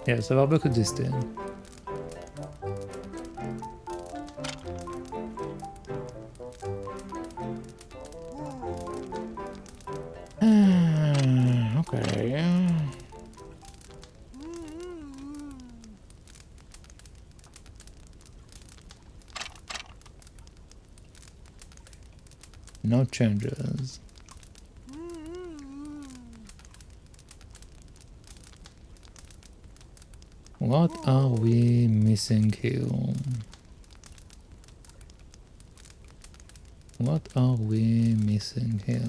Yeah, ça va beaucoup d'ester. Okay. No changes. What are we missing here? What are we missing here?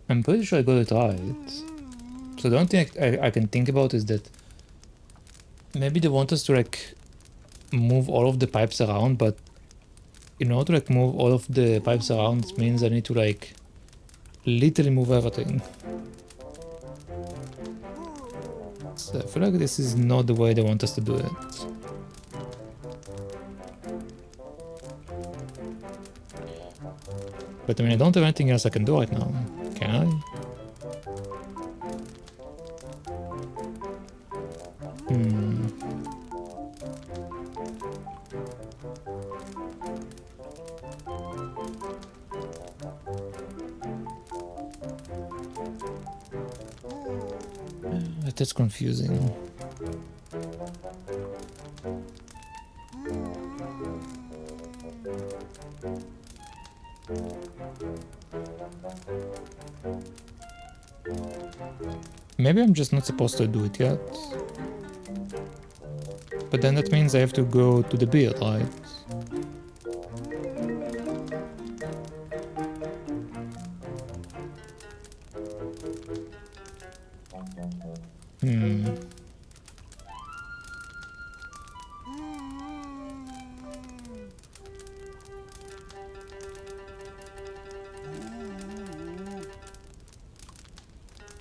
I'm pretty sure I got it right. So the only thing I can think about is that maybe they want us to like move all of the pipes around, but in order to like move all of the pipes around, it means I need to like literally move everything. So I feel like this is not the way they want us to do it. But I mean, I don't have anything else I can do right now, can I? That's confusing. Maybe I'm just not supposed to do it yet. But then that means I have to go to the beard, right?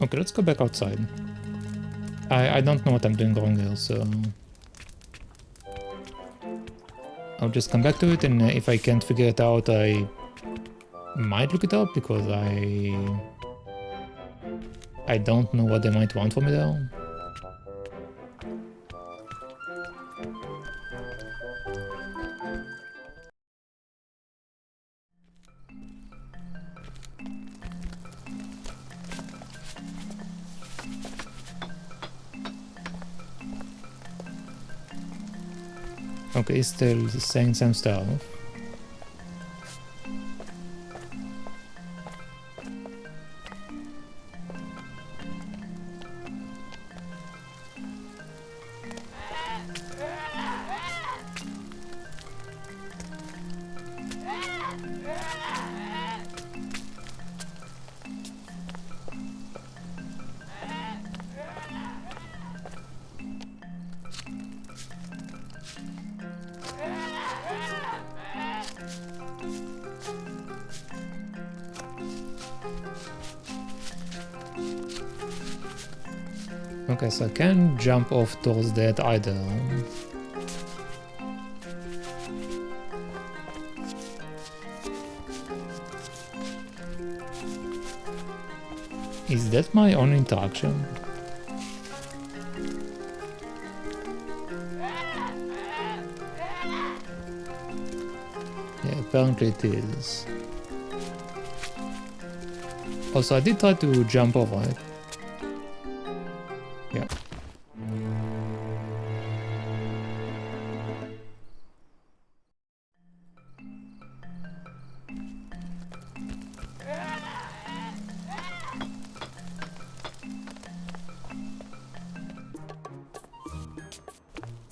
Okay, let's go back outside. I don't know what I'm doing wrong here, so... I'll just come back to it, and if I can't figure it out, I might look it up, because I don't know what they might want from me there. Okay, still saying some stuff. Okay, so I can't jump off towards that either. Is that my only interaction? Yeah, apparently it is. Also, I did try to jump over it. Yeah.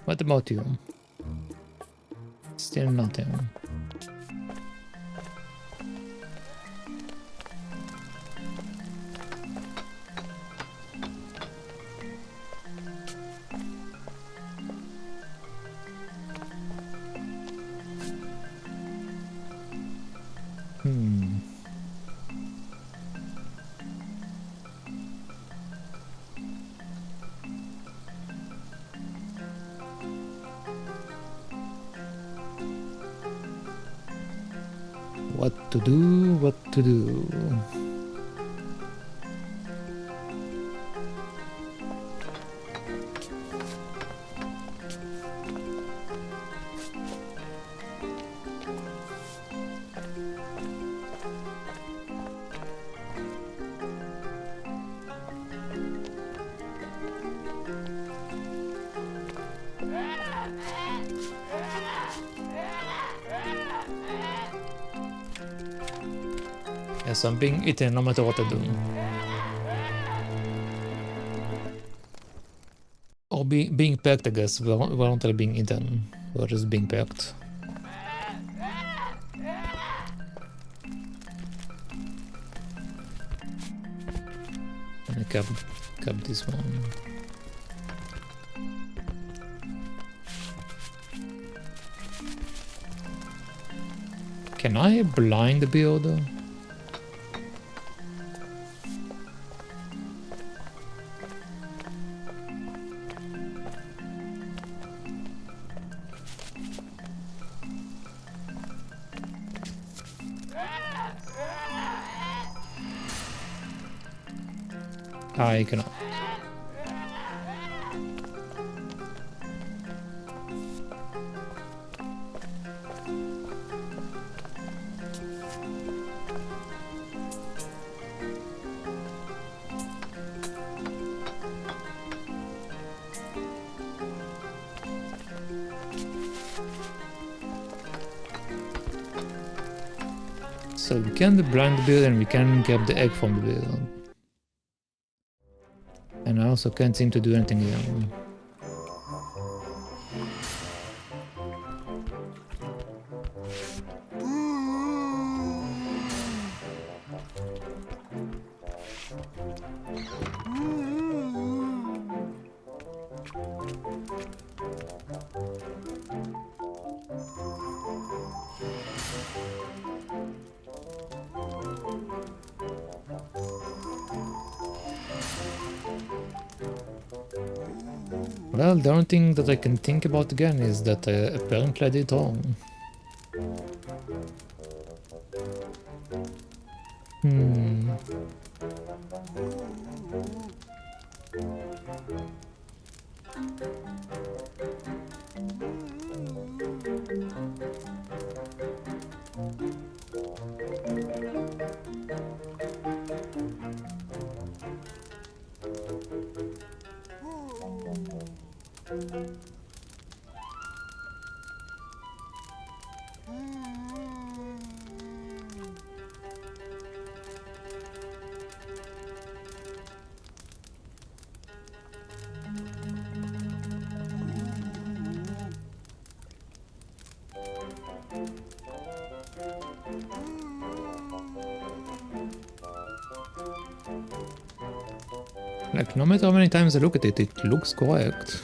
What about you? Still nothing. What to do, what to do. Yes, I'm being eaten no matter what I do. Or being pecked, I guess. We're not really being eaten. We're just being pecked. And grab this one. Can I blind the builder? I cannot. So we can blind the build and we can grab the egg from the build. And I also can't seem to do anything here. Well, the only thing that I can think about again is that apparently I did wrong. Like, no matter how many times I look at it, it looks correct.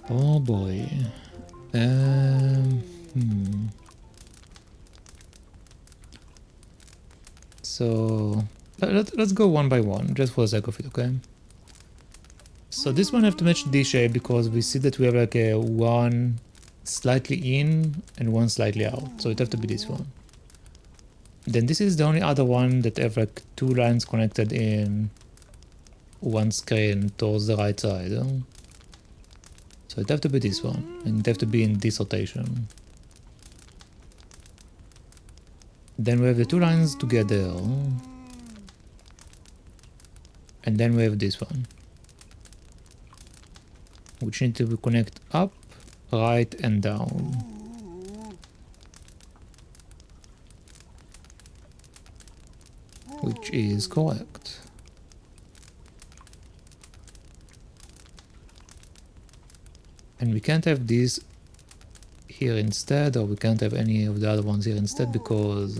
Oh boy. So let's go one by one, just for the sake of it, okay? So this one I have to match this shape because we see that we have like a one slightly in and one slightly out, so it have to be this one. Then this is the only other one that have like two lines connected in one screen towards the right side. So it have to be this one, and it have to be in this rotation. Then we have the two lines together, and then we have this one, which need to connect up, right, and down. Which is correct. And we can't have these here instead, or we can't have any of the other ones here instead because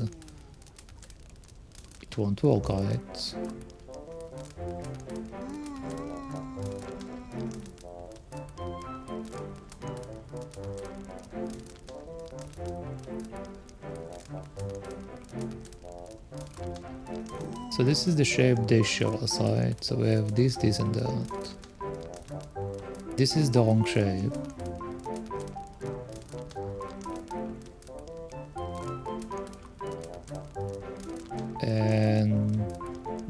it won't work, right? So this is the shape they show us, right? So we have this, this, and that. This is the wrong shape. And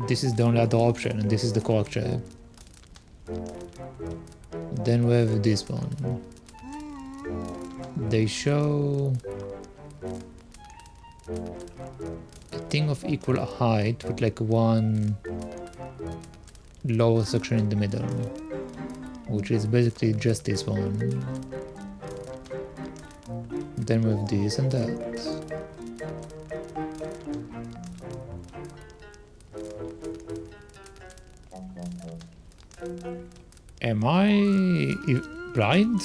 this is the only other option, and this is the correct shape. Then we have this one. They show a thing of equal height with like one lower section in the middle, which is basically just this one. then with this and that. Am I blind?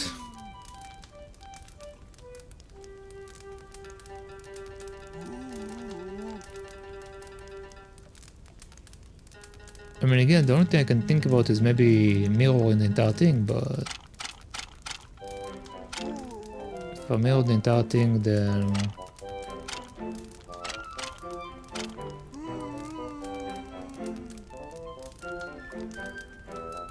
I mean, again, the only thing I can think about is maybe mirroring the entire thing, but if I mirror the entire thing, then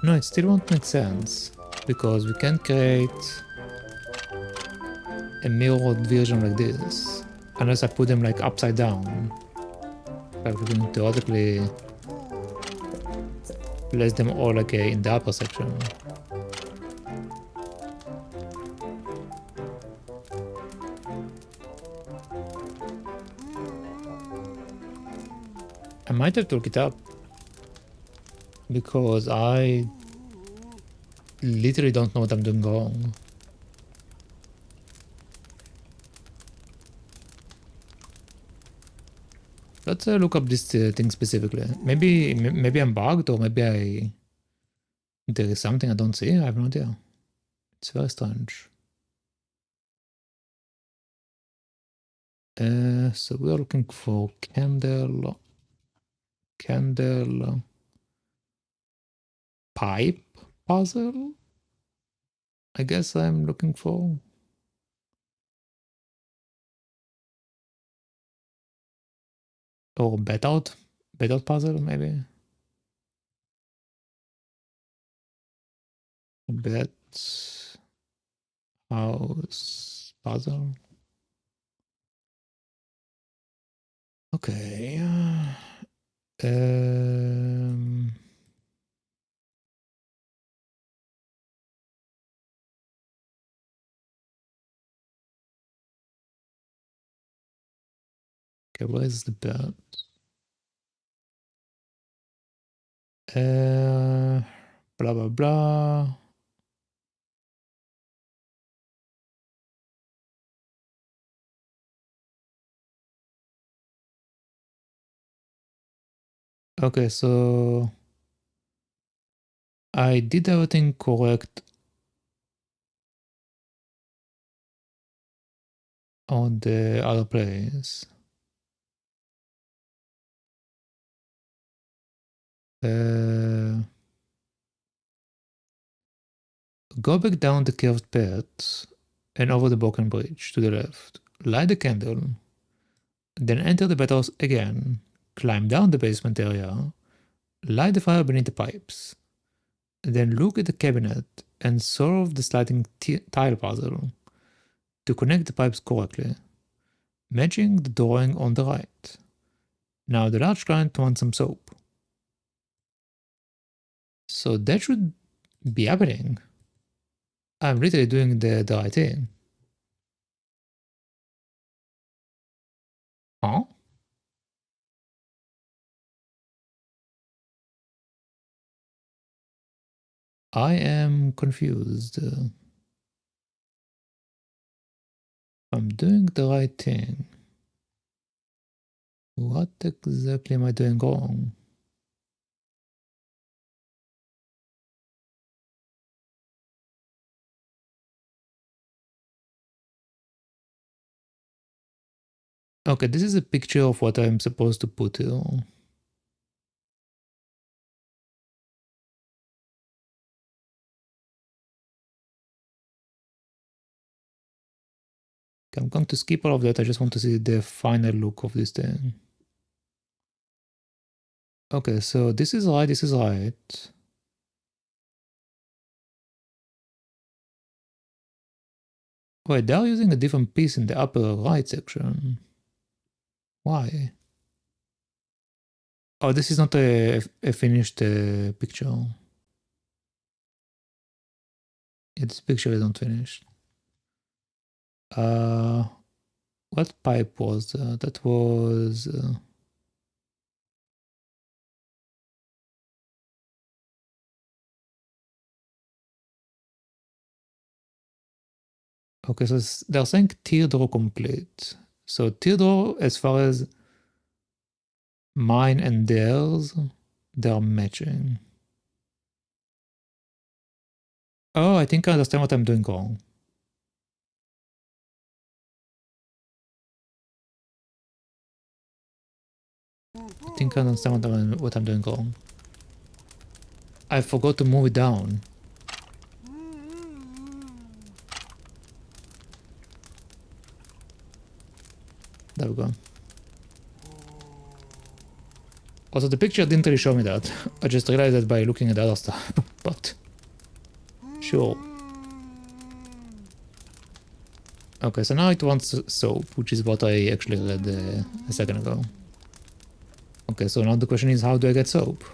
no, it still won't make sense, because we can't create a mirrored version like this, unless I put them like upside down. Like we can theoretically place them all like in the upper section. I might have to look it up, because I literally don't know what I'm doing wrong. Let's look up this thing specifically. Maybe I'm bugged, or maybe there is something I don't see. I have no idea. It's very strange. So we are looking for candle pipe puzzle. I guess I'm looking for. Or bet out puzzle, maybe. Bet house puzzle. Okay. Okay, where is the bet? Blah blah blah. Okay, so I did everything correct on the other place. Go back down the curved path and over the broken bridge to the left. Light the candle, then enter the battles again. Climb down the basement area. Light the fire beneath the pipes. Then look at the cabinet and solve the sliding tile puzzle to connect the pipes correctly, matching the drawing on the right. Now the large client wants some soap. So that should be happening. I'm literally doing the right thing. Huh? I am confused. I'm doing the right thing. What exactly am I doing wrong? Okay, this is a picture of what I'm supposed to put here. Okay, I'm going to skip all of that. I just want to see the final look of this thing. Okay, so this is right, this is right. Wait, they're using a different piece in the upper right section. Why? Oh, this is not a finished picture. Yeah, this picture is not finished. What pipe was that? That was... Okay, so they're saying Teku complete. So Teku, as far as mine and theirs, they're matching. Oh, I think I understand what I'm doing wrong. I think I understand what I'm doing wrong. I forgot to move it down. There we go. Also, the picture didn't really show me that. I just realized that by looking at the other stuff. But sure. Okay, so now it wants soap, which is what I actually read a second ago. Okay, so now the question is, how do I get soap?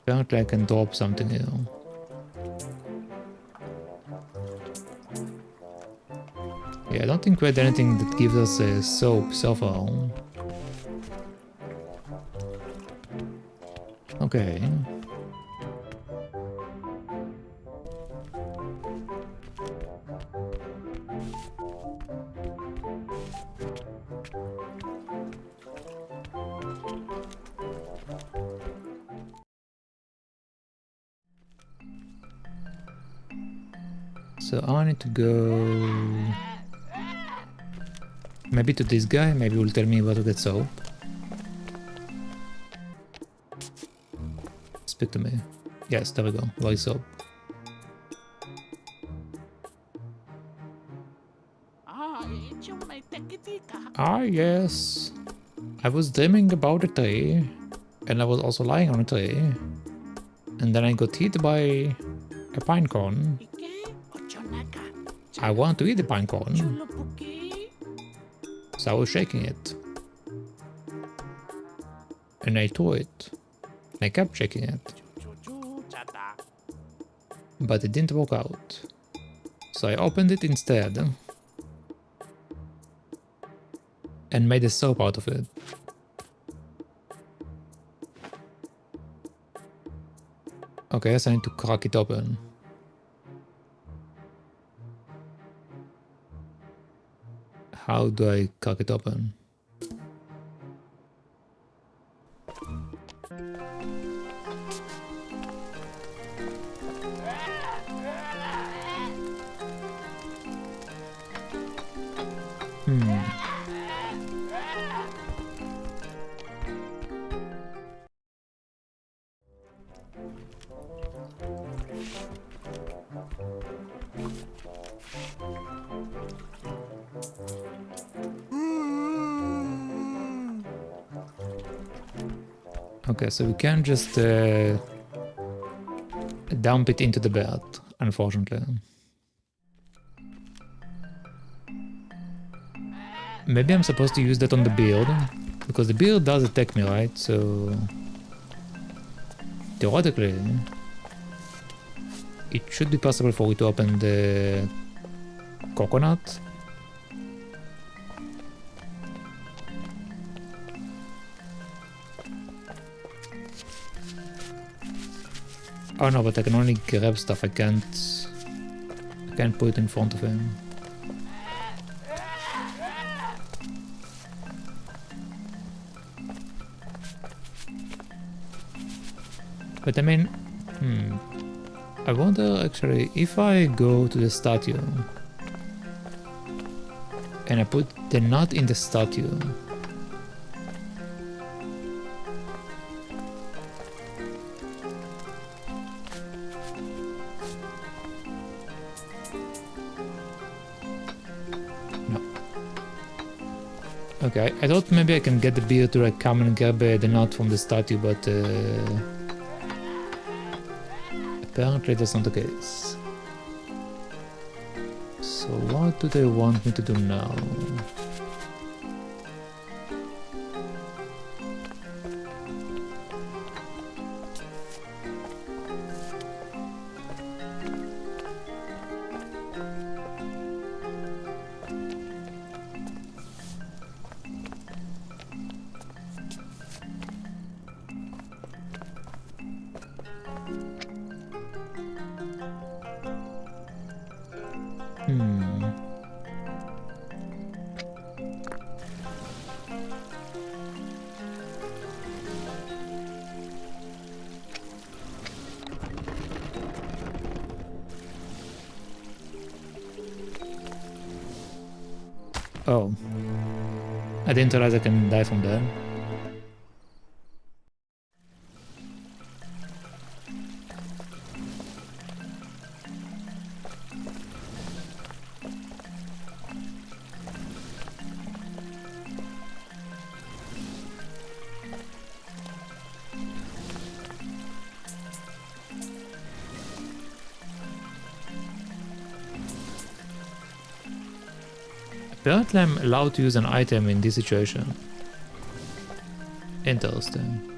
Apparently I can drop something here. Yeah, I don't think we had anything that gives us soap so far. Okay. So I need to go maybe to this guy, maybe he'll tell me where to get soap. Speak to me. Yes, there we go. Where is soap? Ah, yes. I was dreaming about a tree, and I was also lying on a tree, and then I got hit by a pine cone. I want to eat the pine cone, so I was shaking it, and I threw it. I kept shaking it, but it didn't work out, so I opened it instead and made a soap out of it. Okay, I guess I need to crack it open. How do I crack it open? Okay, so we can't just dump it into the bed, unfortunately. Maybe I'm supposed to use that on the beard, because the beard does attack me, right? So theoretically, it should be possible for it to open the coconut. Oh no, but I can only grab stuff. I can't put it in front of him. But I mean, I wonder actually if I go to the statue and I put the nut in the statue. No. Okay, I thought maybe I can get the beer to like come and grab the nut from the statue, but apparently that's not the case. So what do they want me to do now? Hmm. Oh. I didn't realize I can die from there. Apparently I'm allowed to use an item in this situation. Interesting.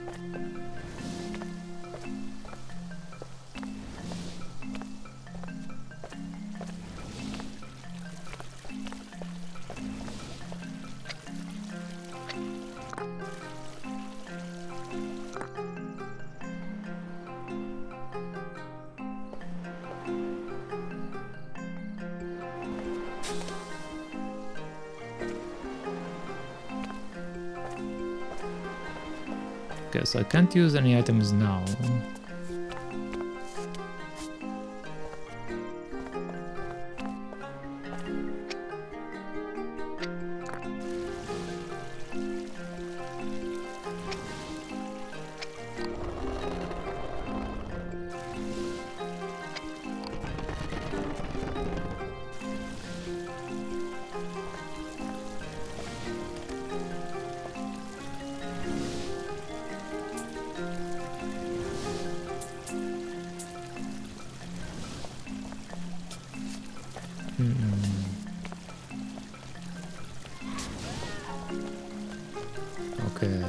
Okay, so I can't use any items now. Okay.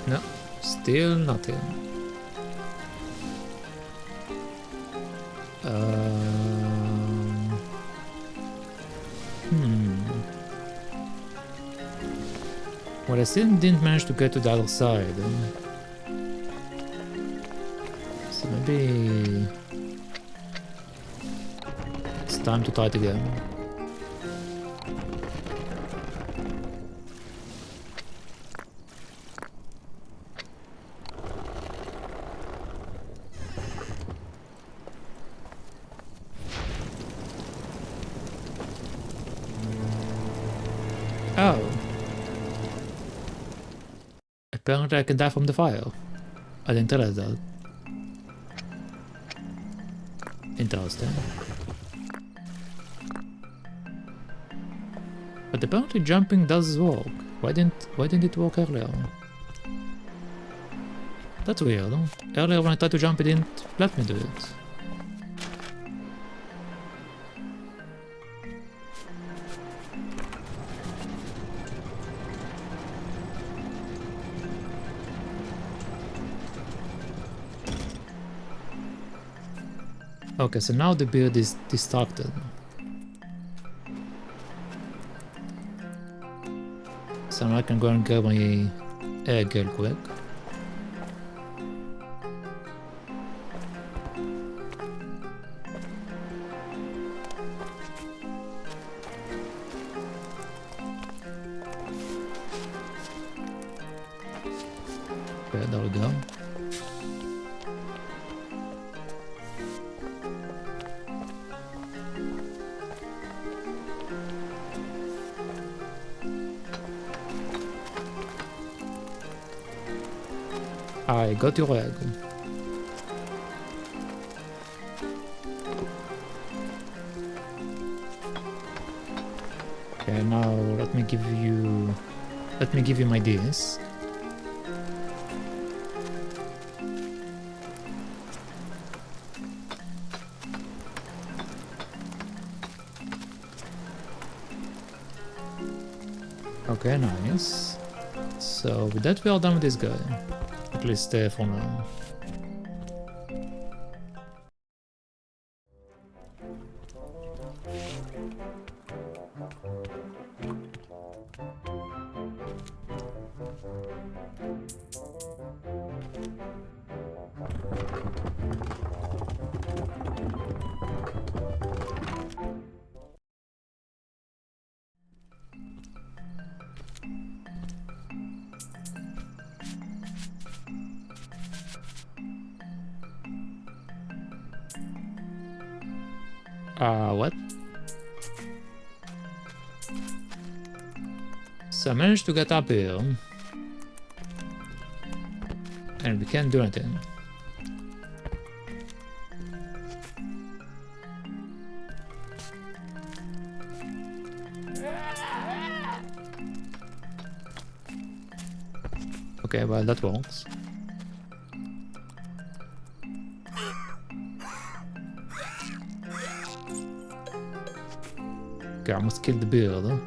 No, still nothing. Well, I still didn't manage to get to the other side. So maybe it's time to try it again. Oh. Apparently I can die from the fire. I didn't realize that. Interesting. But apparently jumping does work. Why didn't it work earlier? That's weird, huh? Earlier when I tried to jump it didn't let me do it. Okay, so now the beard is distracted. So now I can go and grab my Real quick. Okay, there we go. I got your egg. Okay, now let me give you my disc. Okay, nice. So with that we are done with this guy. At least for now. What? So I managed to get up here. And we can't do anything. Okay, well that works. Okay, I almost killed the bird. Huh?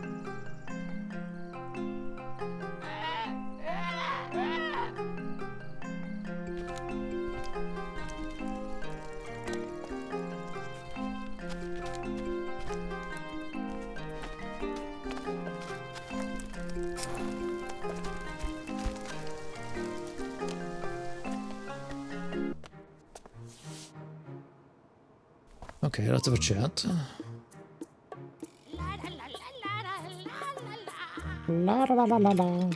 Okay, let's have a chat. La la la la la.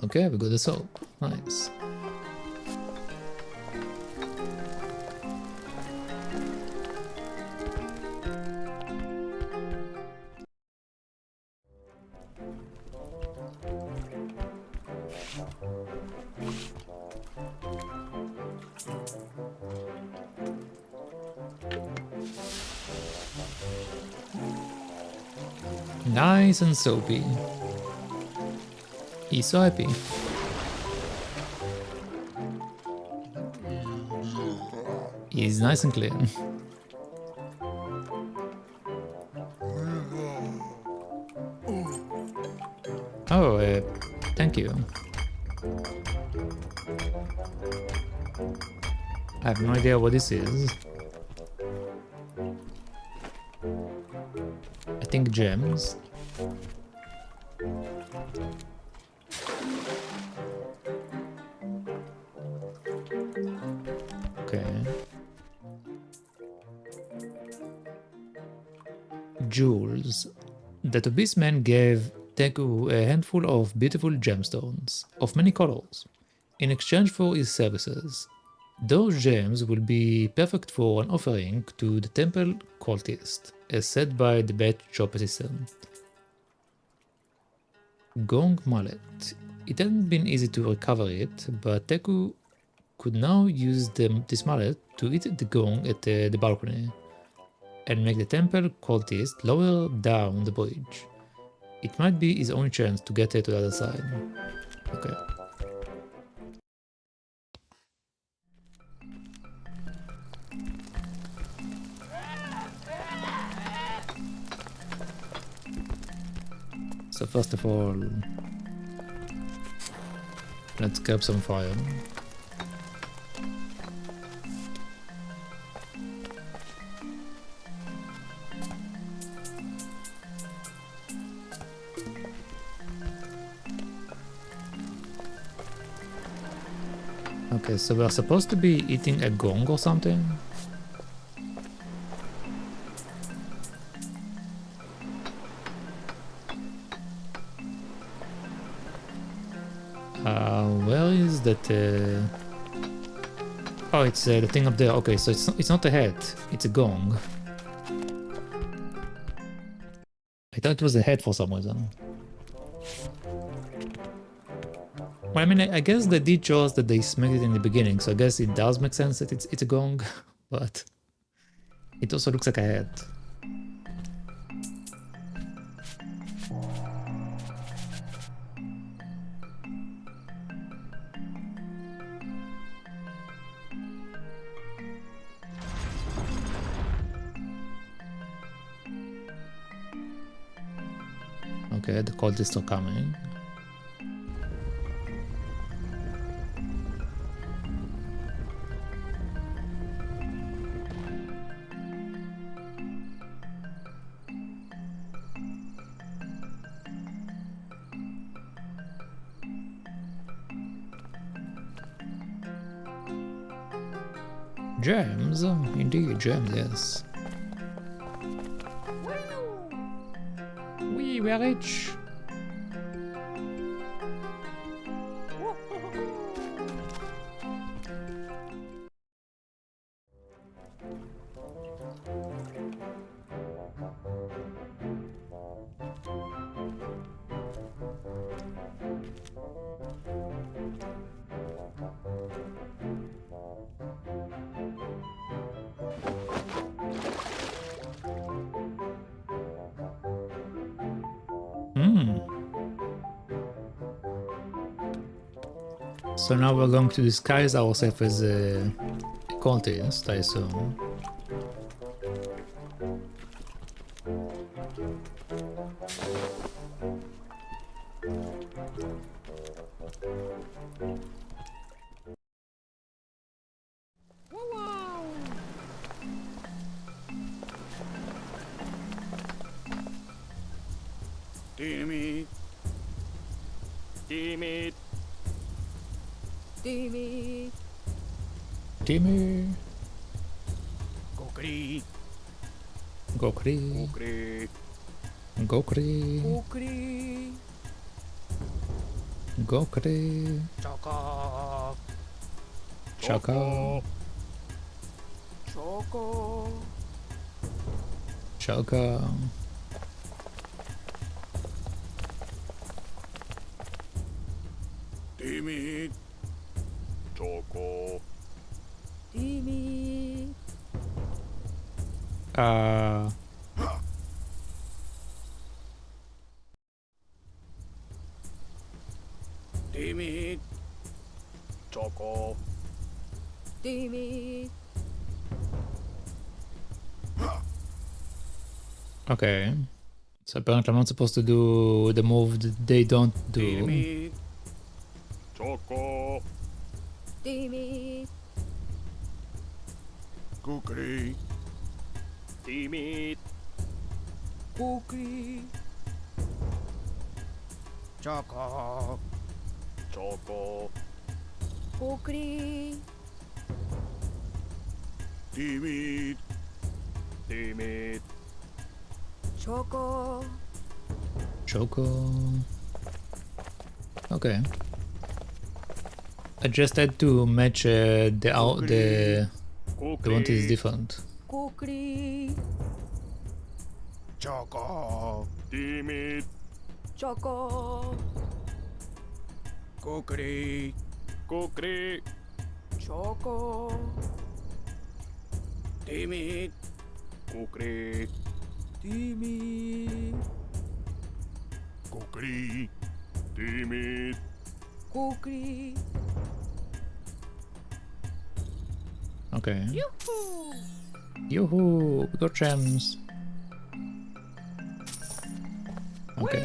Okay, we got the soap. Nice. Nice and soapy. He's so happy. He's nice and clean. Oh, thank you. I have no idea what this is. I think gems. Okay. Jewels. The Tobis man gave Teku a handful of beautiful gemstones of many colors in exchange for his services. Those gems will be perfect for an offering to the temple cultist, as said by the bet shop assistant. Gong mallet. It hadn't been easy to recover it, but Teku could now use this mallet to hit the gong at the balcony and make the temple cultist lower down the bridge. It might be his only chance to get to the other side. Okay. So first of all, let's grab some fire. Okay, so we're supposed to be eating a gong or something? Where is that? Oh, it's the thing up there. Okay, so it's not a head, it's a gong. I thought it was a head for some reason. Well, I mean, I guess they did show us that they smacked it in the beginning, so I guess it does make sense that it's a gong, but it also looks like a head. Okay, the cultists are coming. Gems? Indeed, gems, yes. We are rich. So now we're going to disguise ourselves as a cultist, I assume. Timid. Timid. Timmy. Timmy, Gokri. Gokri, Gokri. Gokri, Gokri. Gokri, Chaka. Chaka, Choco. Chaka. Timid. Choco. Timmy. Timid. Choco. Timmy. Okay. So apparently I'm not supposed to do the move that they don't do. Timid. Choco. Timmy. Gokri. Timid. Gokri. Choco. Choco. Pokri. Timid. Timid. Choco. Choco. Okay. I just had to match the one that is different. Kukri. Choco. Timid. Choco. Gokri. Gokri. Choco. Timid. Gokri. Timmy. Gokri. Timid. Kukri. Okay. Yoo-hoo. Yoo-hoo! We got gems. Okay.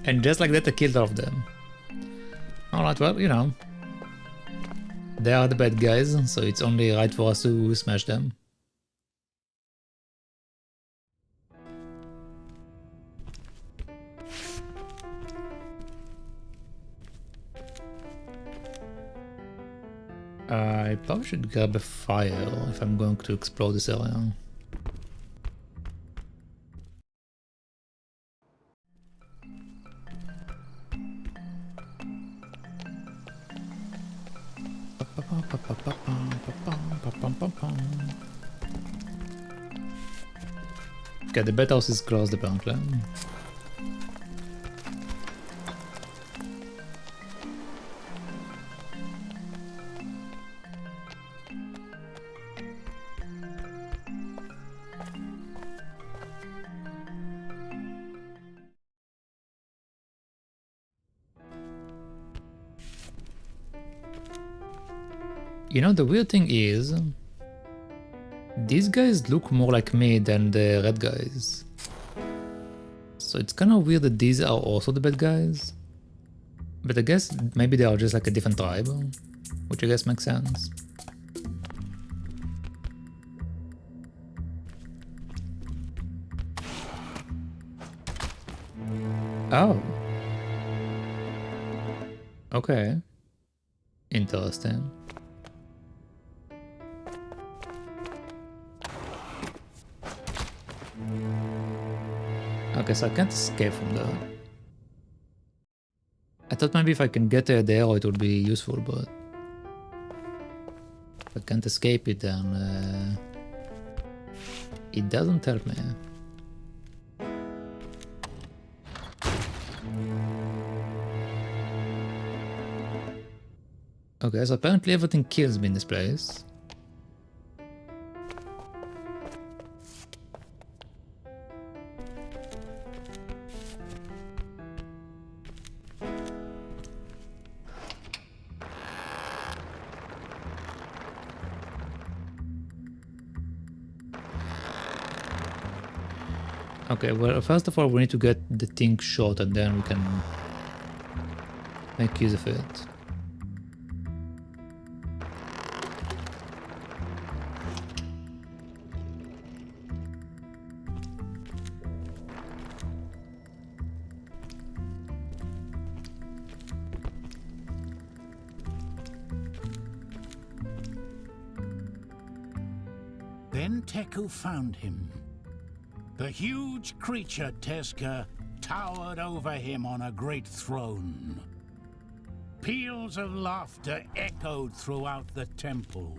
And just like that, I killed all of them. Alright, well, you know. They are the bad guys, so it's only right for us to smash them. I probably should grab a fire if I'm going to explore this area. Okay, the bathhouse is closed apparently. You know, the weird thing is, these guys look more like me than the red guys. So it's kind of weird that these are also the bad guys. But I guess maybe they are just like a different tribe, which I guess makes sense. Oh. Okay. Interesting. Okay, so I can't escape from that. I thought maybe if I can get the arrow it would be useful, but if I can't escape it then it doesn't help me. Okay, so apparently everything kills me in this place. Okay, well, first of all, we need to get the thing short and then we can make use of it. Then Teku found him. The huge creature Teska towered over him on a great throne. Peals of laughter echoed throughout the temple.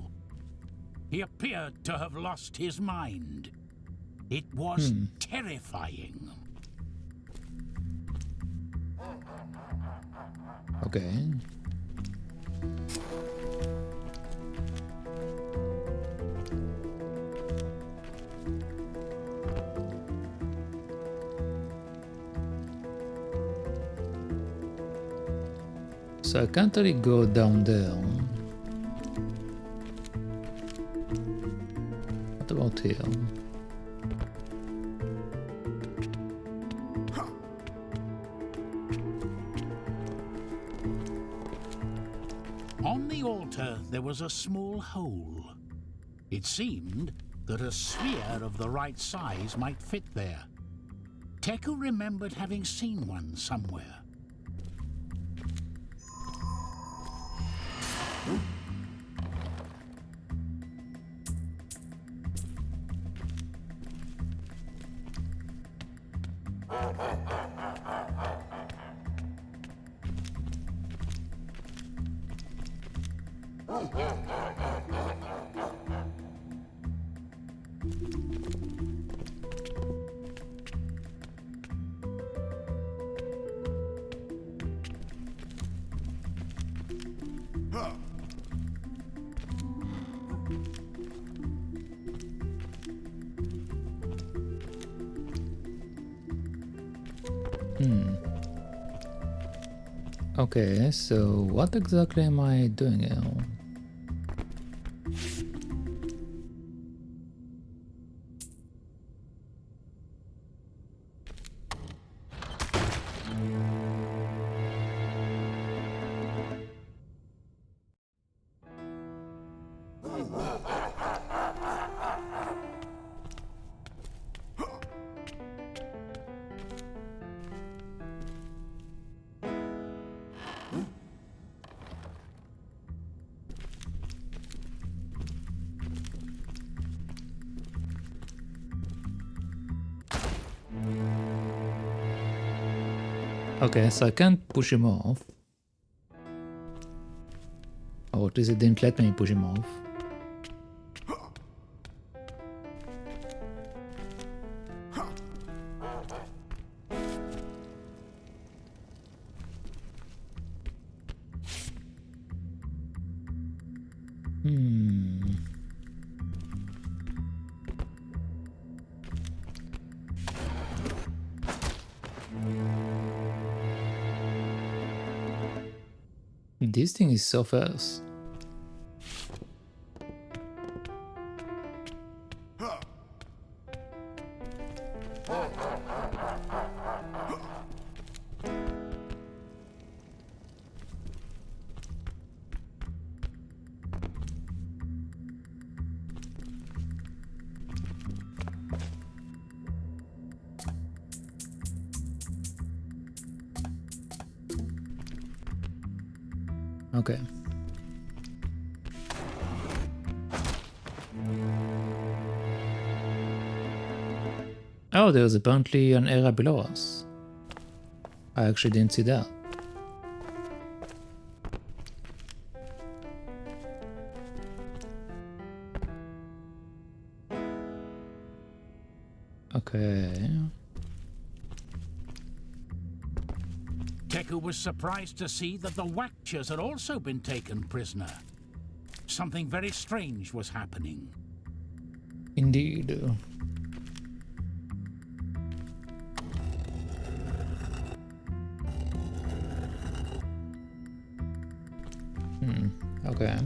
He appeared to have lost his mind. It was terrifying. Okay. So I can't really go down there. What about here? On the altar there was a small hole. It seemed that a sphere of the right size might fit there. Teku remembered having seen one somewhere. Okay, so what exactly am I doing here? Okay, so I can't push him off. Or at least it didn't let me push him off. This thing is so fast. Okay. Oh, there's apparently an area below us. I actually didn't see that. Okay. Teku was surprised to see that the Wakchas had also been taken prisoner. Something very strange was happening. Indeed. Okay.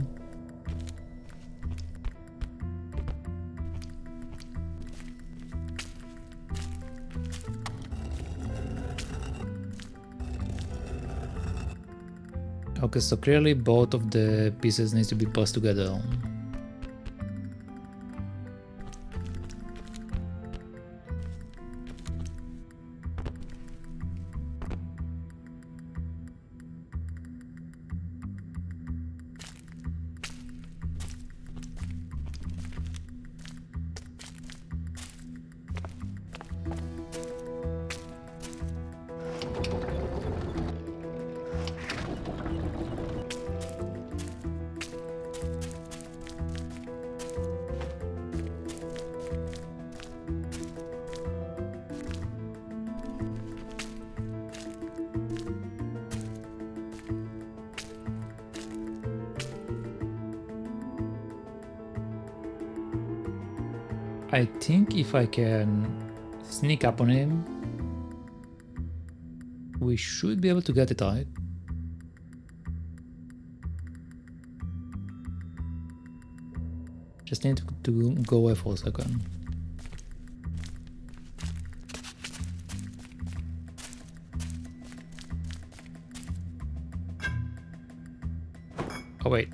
Okay, so clearly both of the pieces need to be passed together. I think if I can sneak up on him, we should be able to get it right. Just need to go away for a second. Oh wait.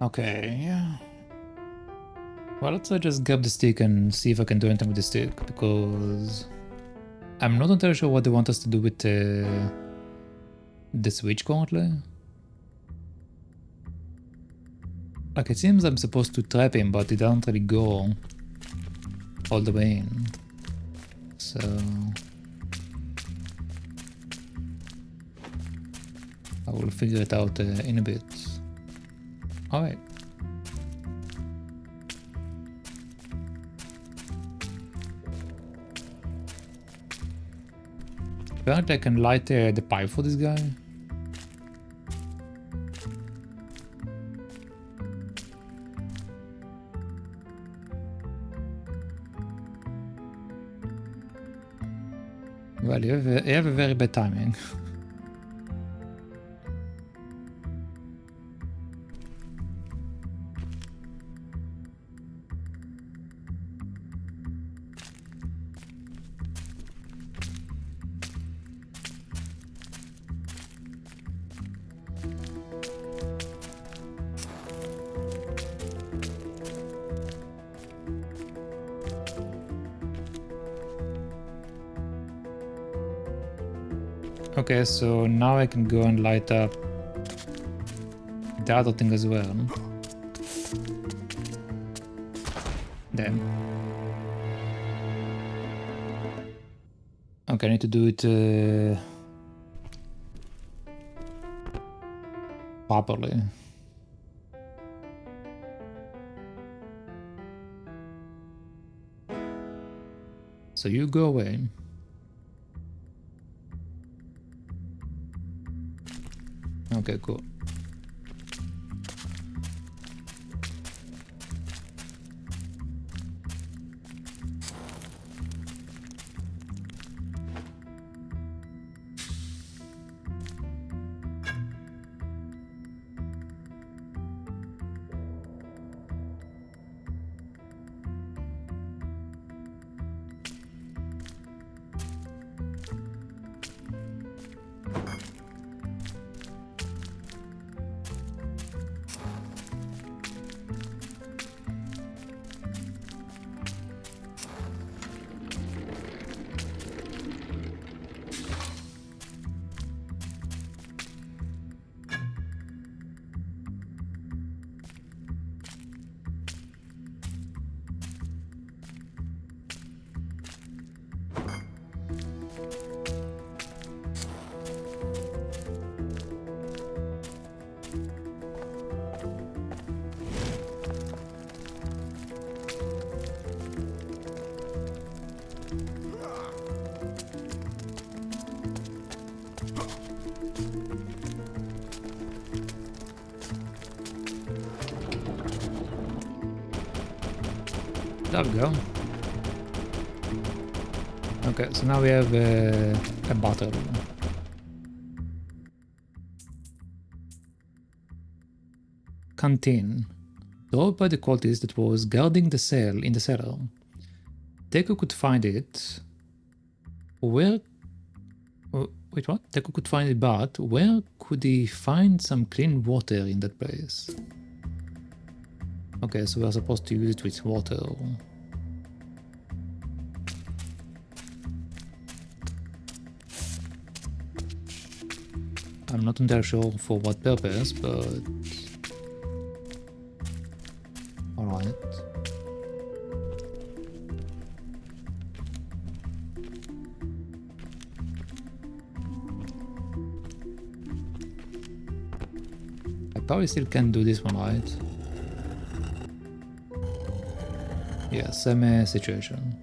Okay. Well, let's just grab the stick and see if I can do anything with the stick, because I'm not entirely sure what they want us to do with the switch currently. Like, it seems I'm supposed to trap him, but it doesn't really go all the way in. So I will figure it out in a bit. Alright. Apparently I can light the pipe for this guy. Well, you have a very bad timing. Okay, so now I can go and light up the other thing as well. Damn. Okay, I need to do it properly. So you go away. Okay, cool. There we go. Okay, so now we have a bottle. Canteen. Dropped by the cultist that was guarding the cell in the cellar. Teku could find it. Where... wait, what? Teku could find it, but where could he find some clean water in that place? Okay, so we're supposed to use it with water. I'm not entirely sure for what purpose, but... alright. I probably still can do this one, right? Yeah, same situation.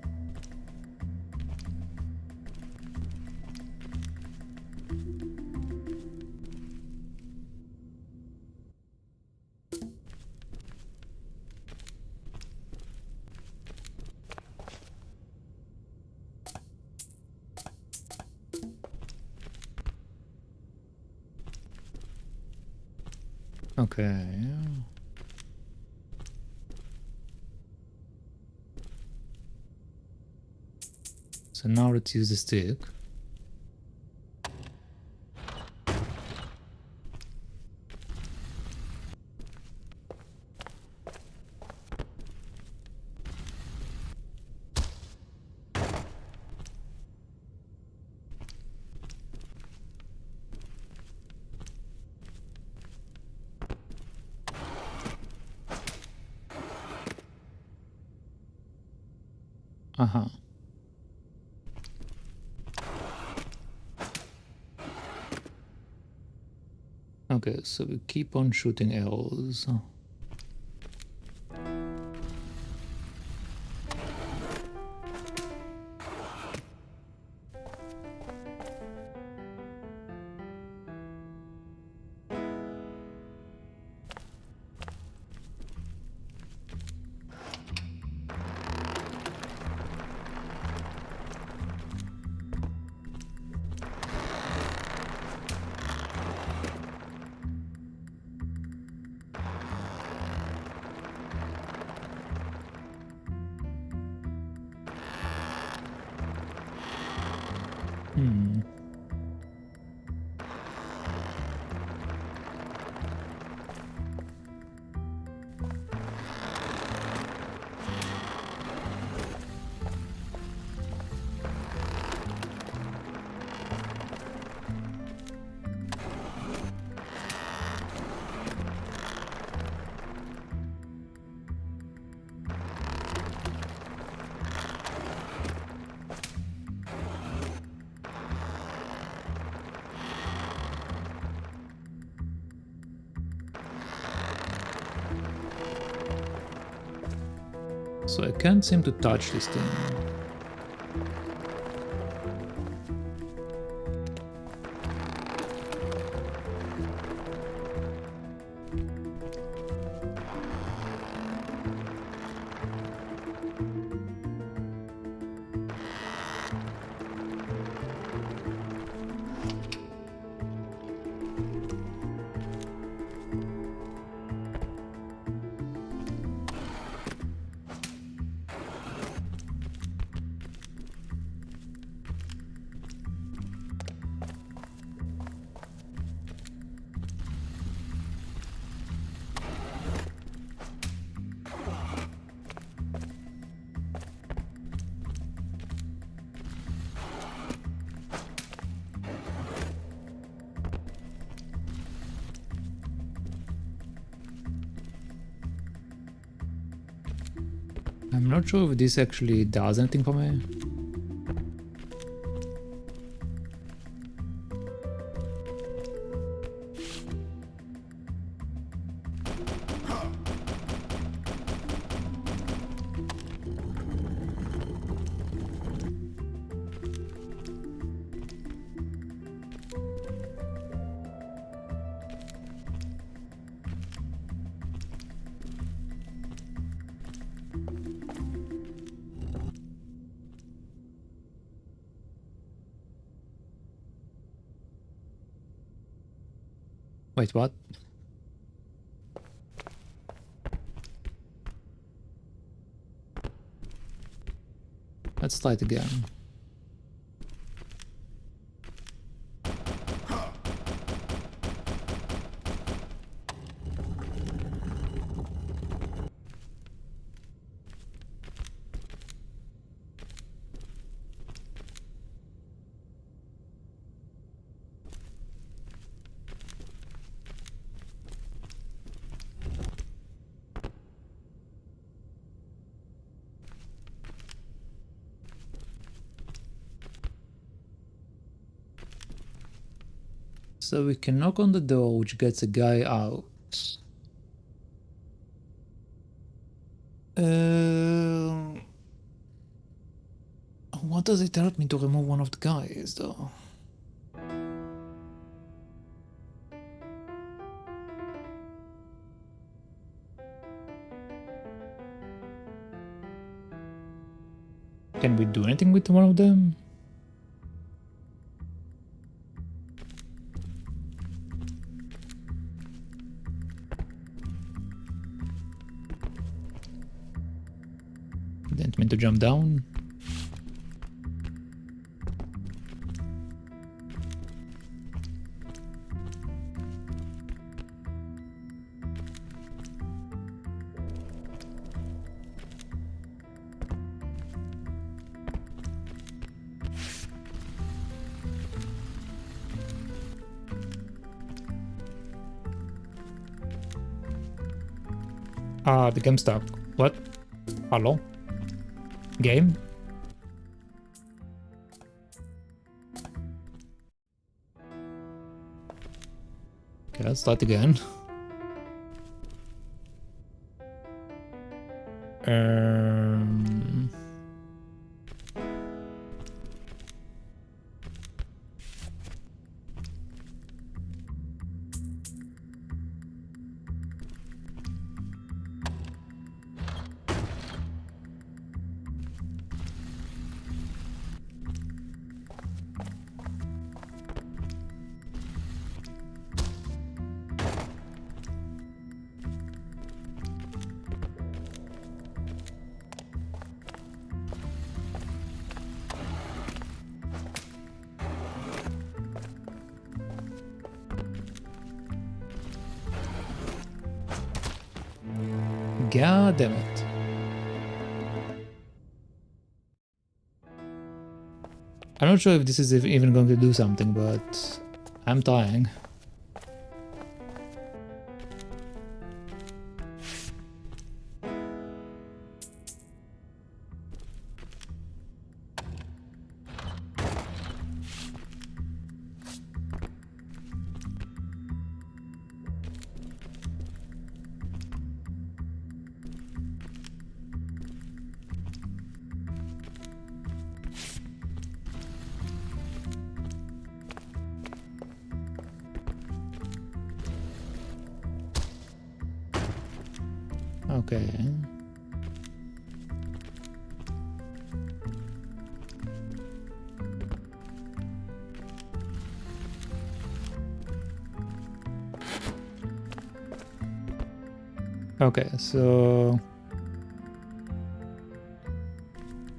Okay, yeah. So now let's use the stick. Uh-huh. Okay, so we keep on shooting arrows. Hmm. So I can't seem to touch this thing. I'm not sure if this actually does anything for me. Wait, what? Let's try it again. So we can knock on the door, which gets a guy out. What does it hurt me to remove one of the guys, though? Can we do anything with one of them? Didn't mean to jump down. Ah, the game's stuck. What? Hello? Game? Okay, let's start again. Um... God damn it. I'm not sure if this is even going to do something, but I'm trying. Okay. Okay, so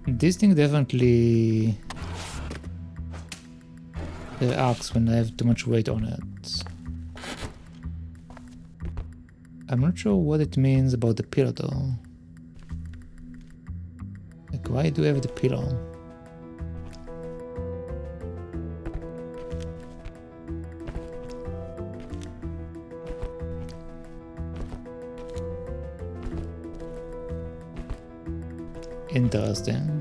this thing definitely reacts when I have too much weight on it. I'm not sure what it means about the pillow though. Like, why do I have the pillow? Interesting.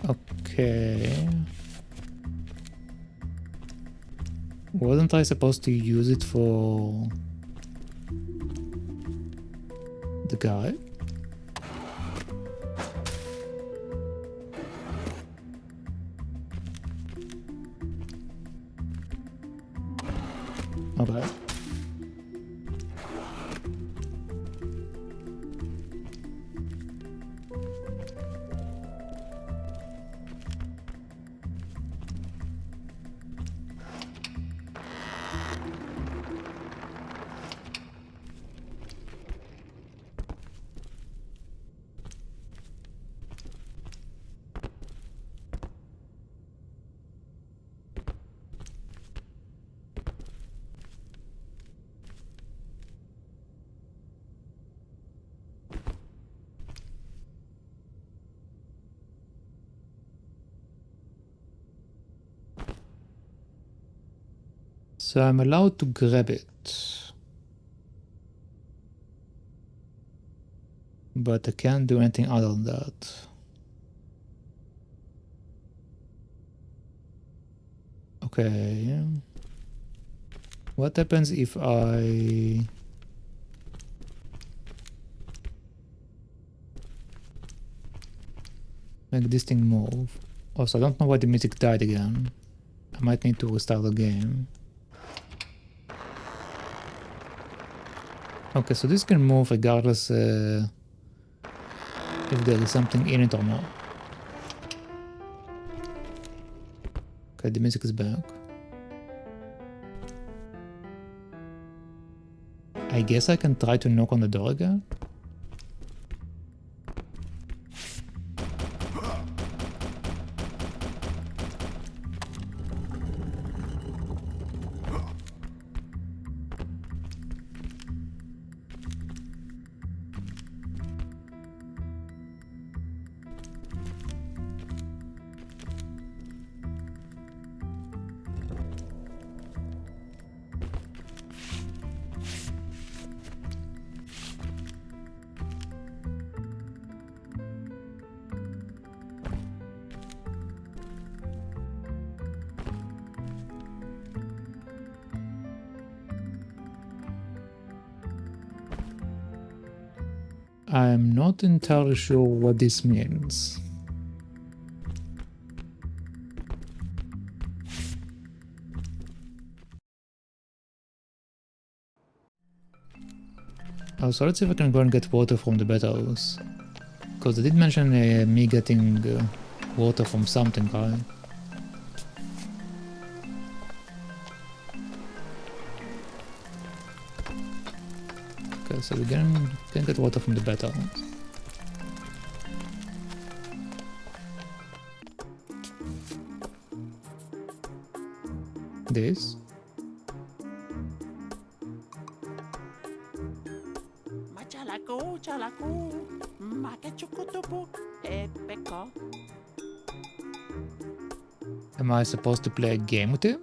Okay. Wasn't I supposed to use it for the guy? Okay. So I'm allowed to grab it. But I can't do anything other than that. Okay. What happens if I make this thing move? Also, I don't know why the music died again. I might need to restart the game. Okay, so this can move regardless if there is something in it or not. Okay, the music is back. I guess I can try to knock on the door again. I'm not entirely sure what this means. Oh, so let's see if I can go and get water from the battles. Because they did mention me getting water from something, right? Okay, so we can get water from the battles. This. Machalaku, chalaku, makechukutupu, epeko. Am I supposed to play a game with him?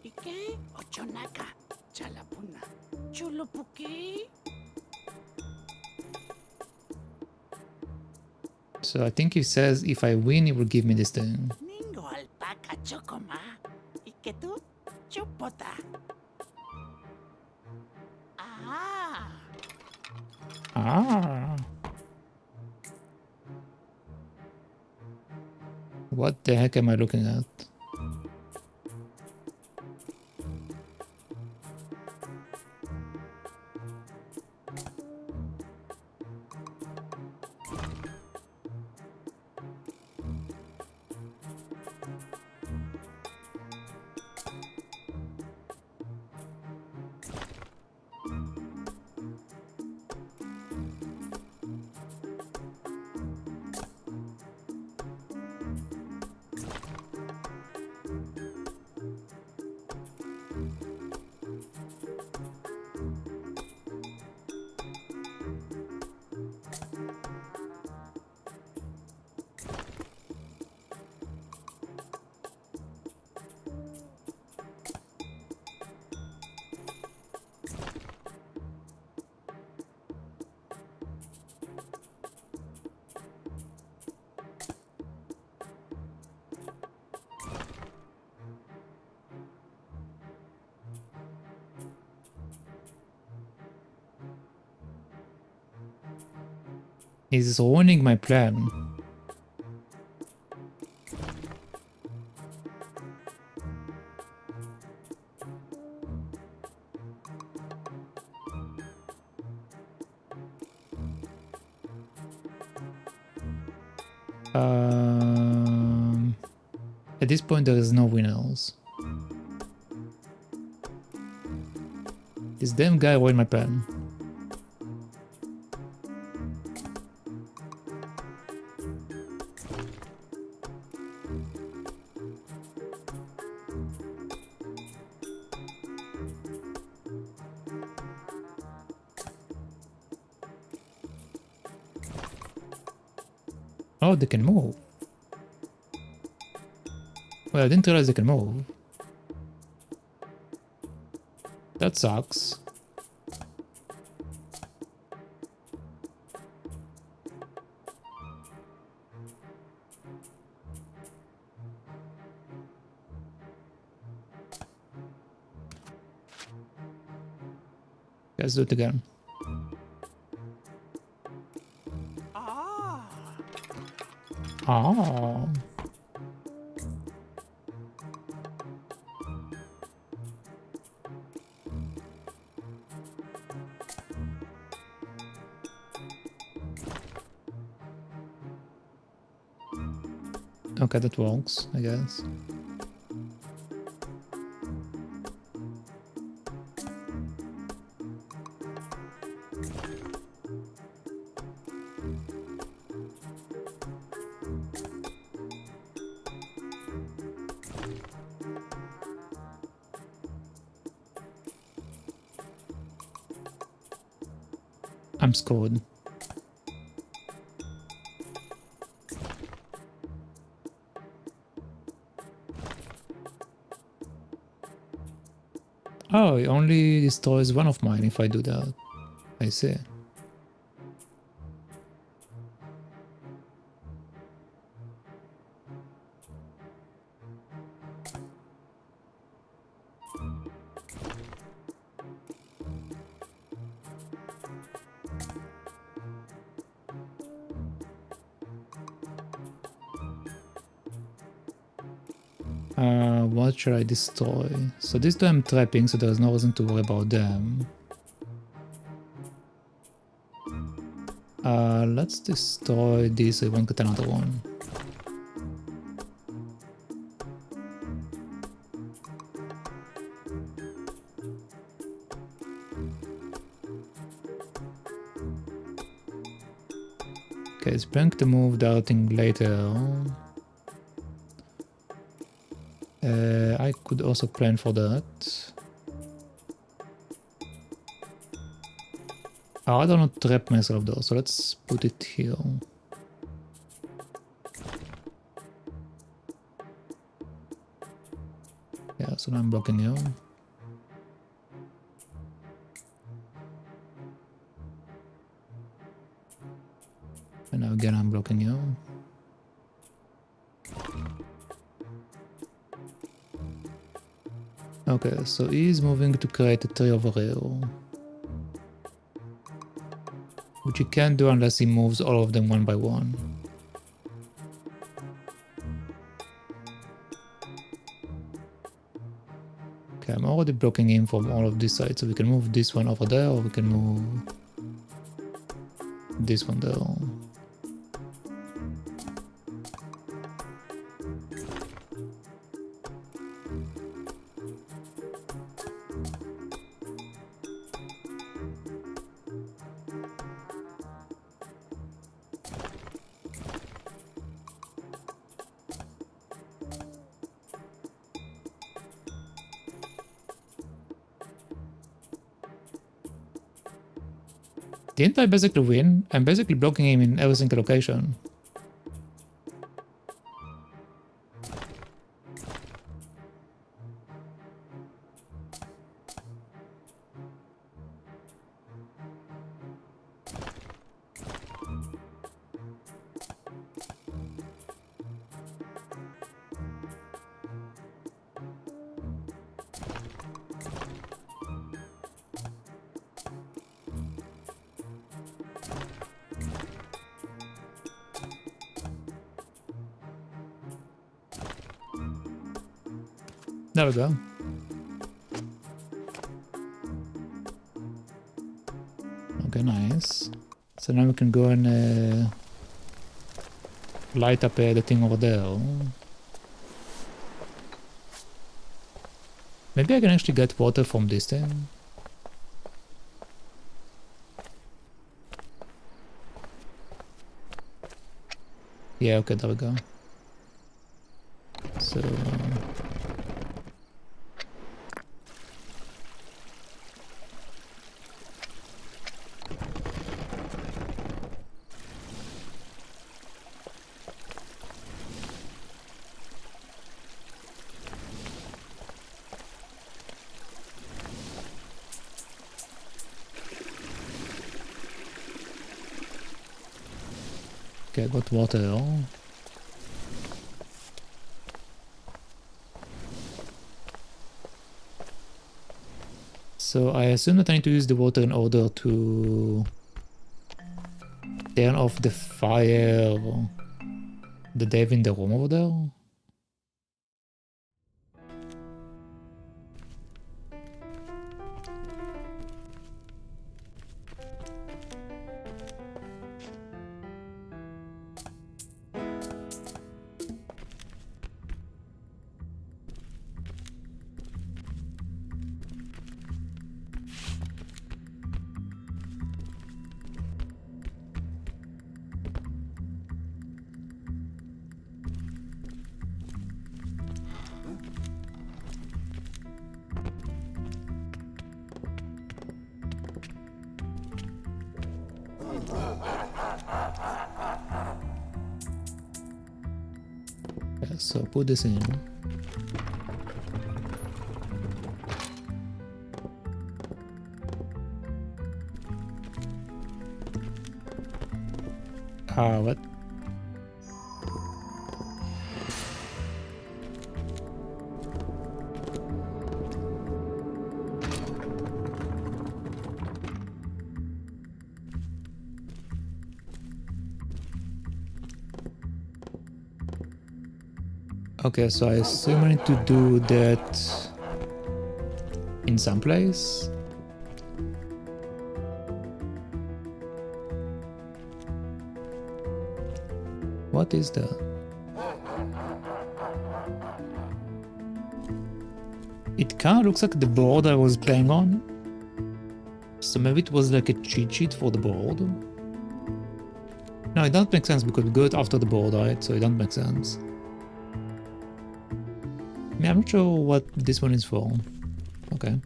Ike, ochonaka, chalapuna, chulupuki. So I think he says if I win, he will give me this thing. Ningo alpaca chocoma. Ike tu, chupota. Ah. Ah. What the heck am I looking at? He's ruining my plan. At this point there is no winners. This damn guy ruined my plan. Oh, they can move. Well, I didn't realize they can move. That sucks. Let's do it again. Ah. Oh. Okay, that works, I guess. I'm scored. Oh, it only destroys one of mine if I do that. I see. What should I destroy? So these two I'm trapping, so there's no reason to worry about them. Let's destroy this so we won't get another one. Okay, it's planning to move the thing later. I could also plan for that. Oh, I don't want to trap myself though, so let's put it here. Yeah, so now I'm blocking you. And now again I'm blocking you. Okay, so he's moving to create a tree over here. Which he can't do unless he moves all of them one by one. Okay, I'm already blocking him from all of this side, so we can move this one over there, or we can move this one there. Didn't I basically win? I'm basically blocking him in every single location. There we go. Okay, nice. So now we can go and light up the thing over there. Maybe I can actually get water from this thing. Yeah, okay, there we go. So... Okay, I got water. So I assume that I need to use the water in order to turn off the fire, the dev in the room over there. Yeah, so put this in. What? Okay, so I assume I need to do that in some place. What is that? It kind of looks like the board I was playing on. So maybe it was like a cheat sheet for the board. No, it doesn't make sense because we go it after the board, right? So it doesn't make sense. I mean, I'm not sure what this one is for. Okay.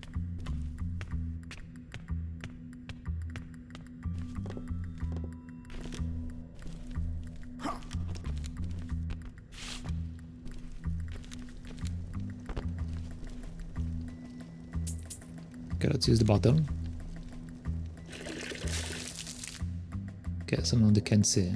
Okay, let's use the bottle. Okay, someone they can see.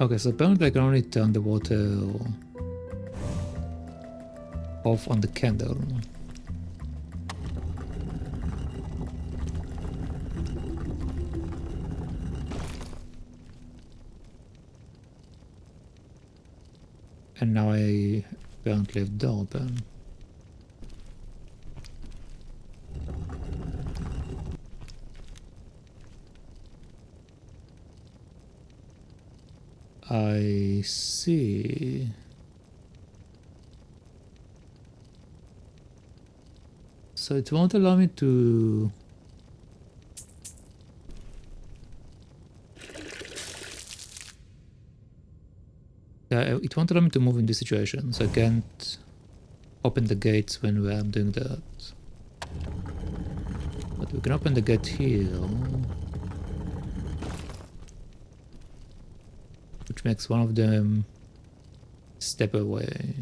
Okay, so apparently I can only turn the water off on the candle. And now I apparently have the door open. I see. So it won't allow me to... Yeah, it won't allow me to move in this situation, so I can't open the gates when I'm doing that. But we can open the gate here. Which makes one of them step away.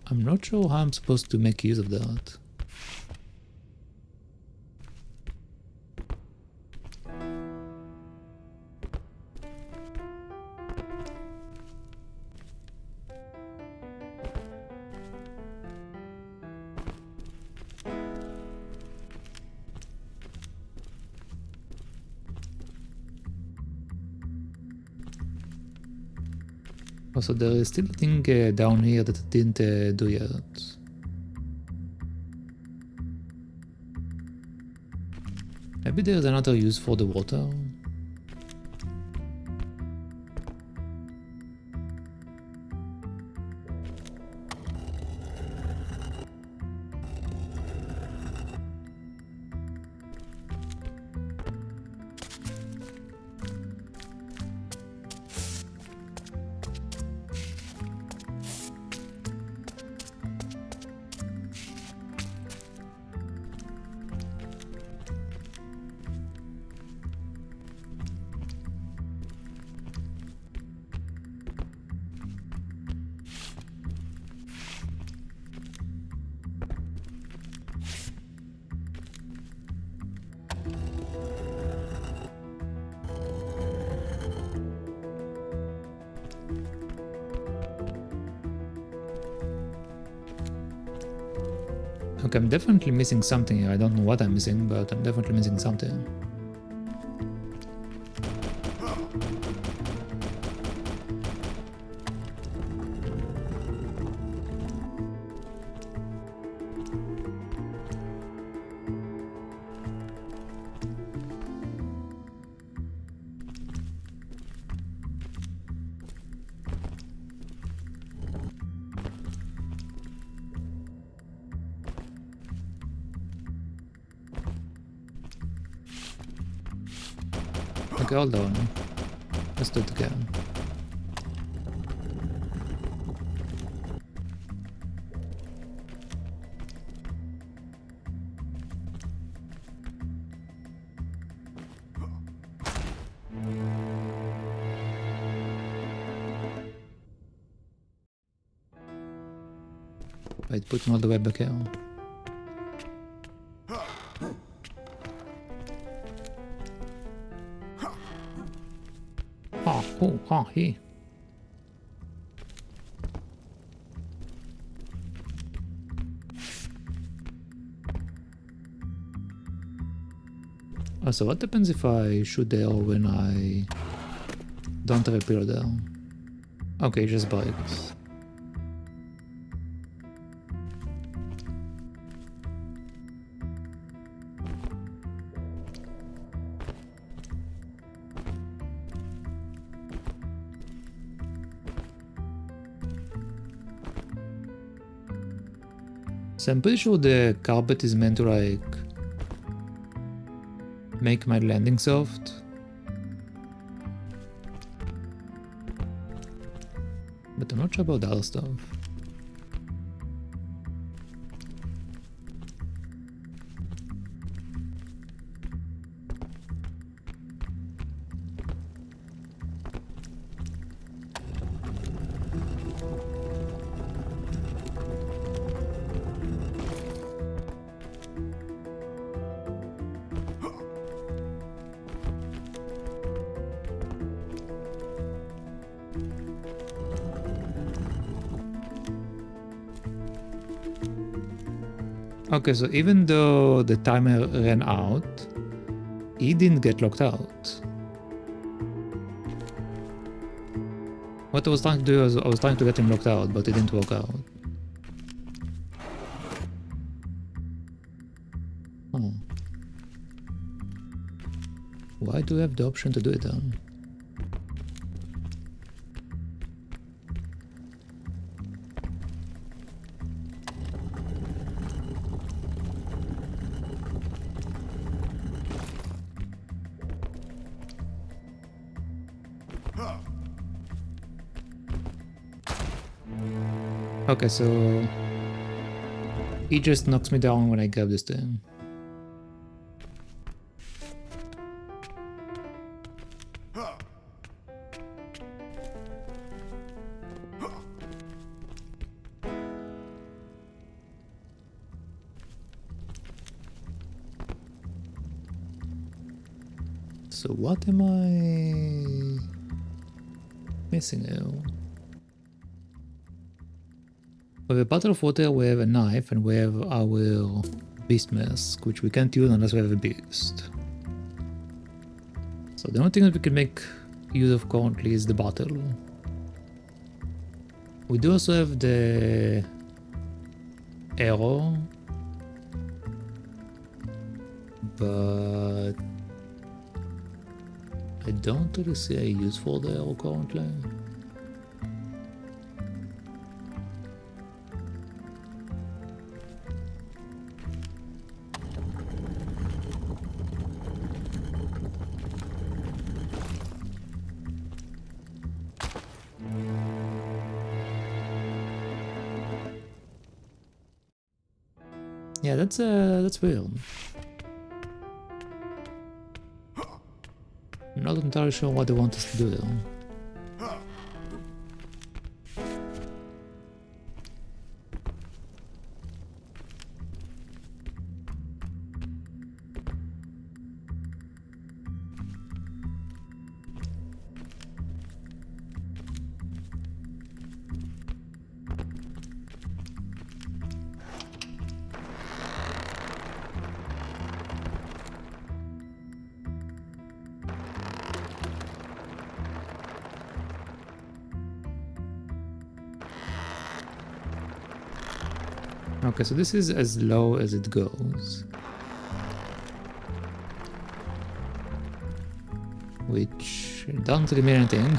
I'm not sure how I'm supposed to make use of that. Also, there is still a thing down here that I didn't do yet. Maybe there's another use for the water. Okay, I'm definitely missing something here. I don't know what I'm missing, but I'm definitely missing something. Okay, hold on. Let's do it again. Wait, put him all the way back here. Oh, Oh, he. Oh, so what happens if I shoot the arrow when I don't have a pillar there? Okay, just breaks. So I'm pretty sure the carpet is meant to like make my landing soft. But I'm not sure about the other stuff. Okay, so even though the timer ran out, he didn't get locked out. What I was trying to do is I was trying to get him locked out, but it didn't work out. Oh. Why do we have the option to do it then? Okay, so he just knocks me down when I grab this thing. So what am I missing here? With a bottle of water, we have a knife and we have our beast mask, which we can't use unless we have a beast. So the only thing that we can make use of currently is the bottle. We do also have the arrow, but I don't really see a use for the arrow currently. Yeah, that's weird. I'm not entirely sure what they want us to do though. Okay, so this is as low as it goes. Which doesn't really mean anything.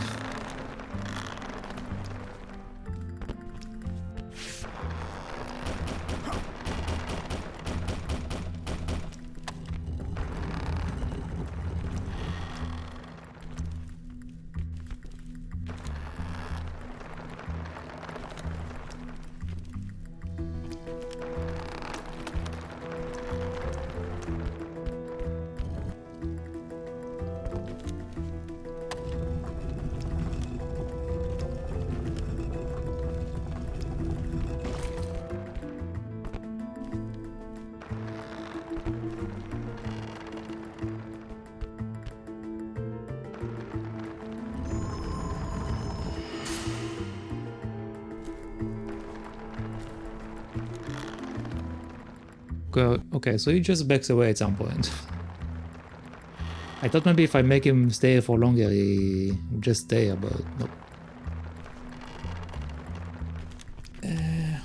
Okay, so he just backs away at some point. I thought maybe if I make him stay for longer, he would just stay, but nope.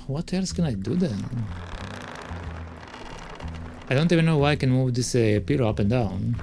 What else can I do then? I don't even know why I can move this pillar up and down.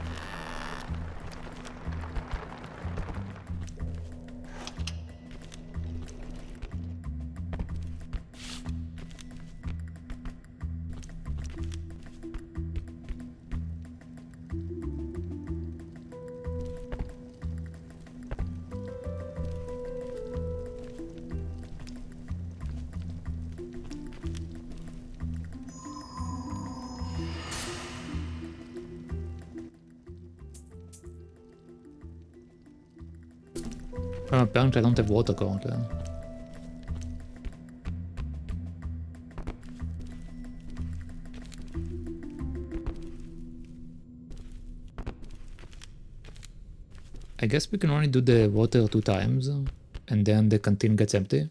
Apparently I don't have water currently. I guess we can only do the water 2 times, and then the canteen gets empty.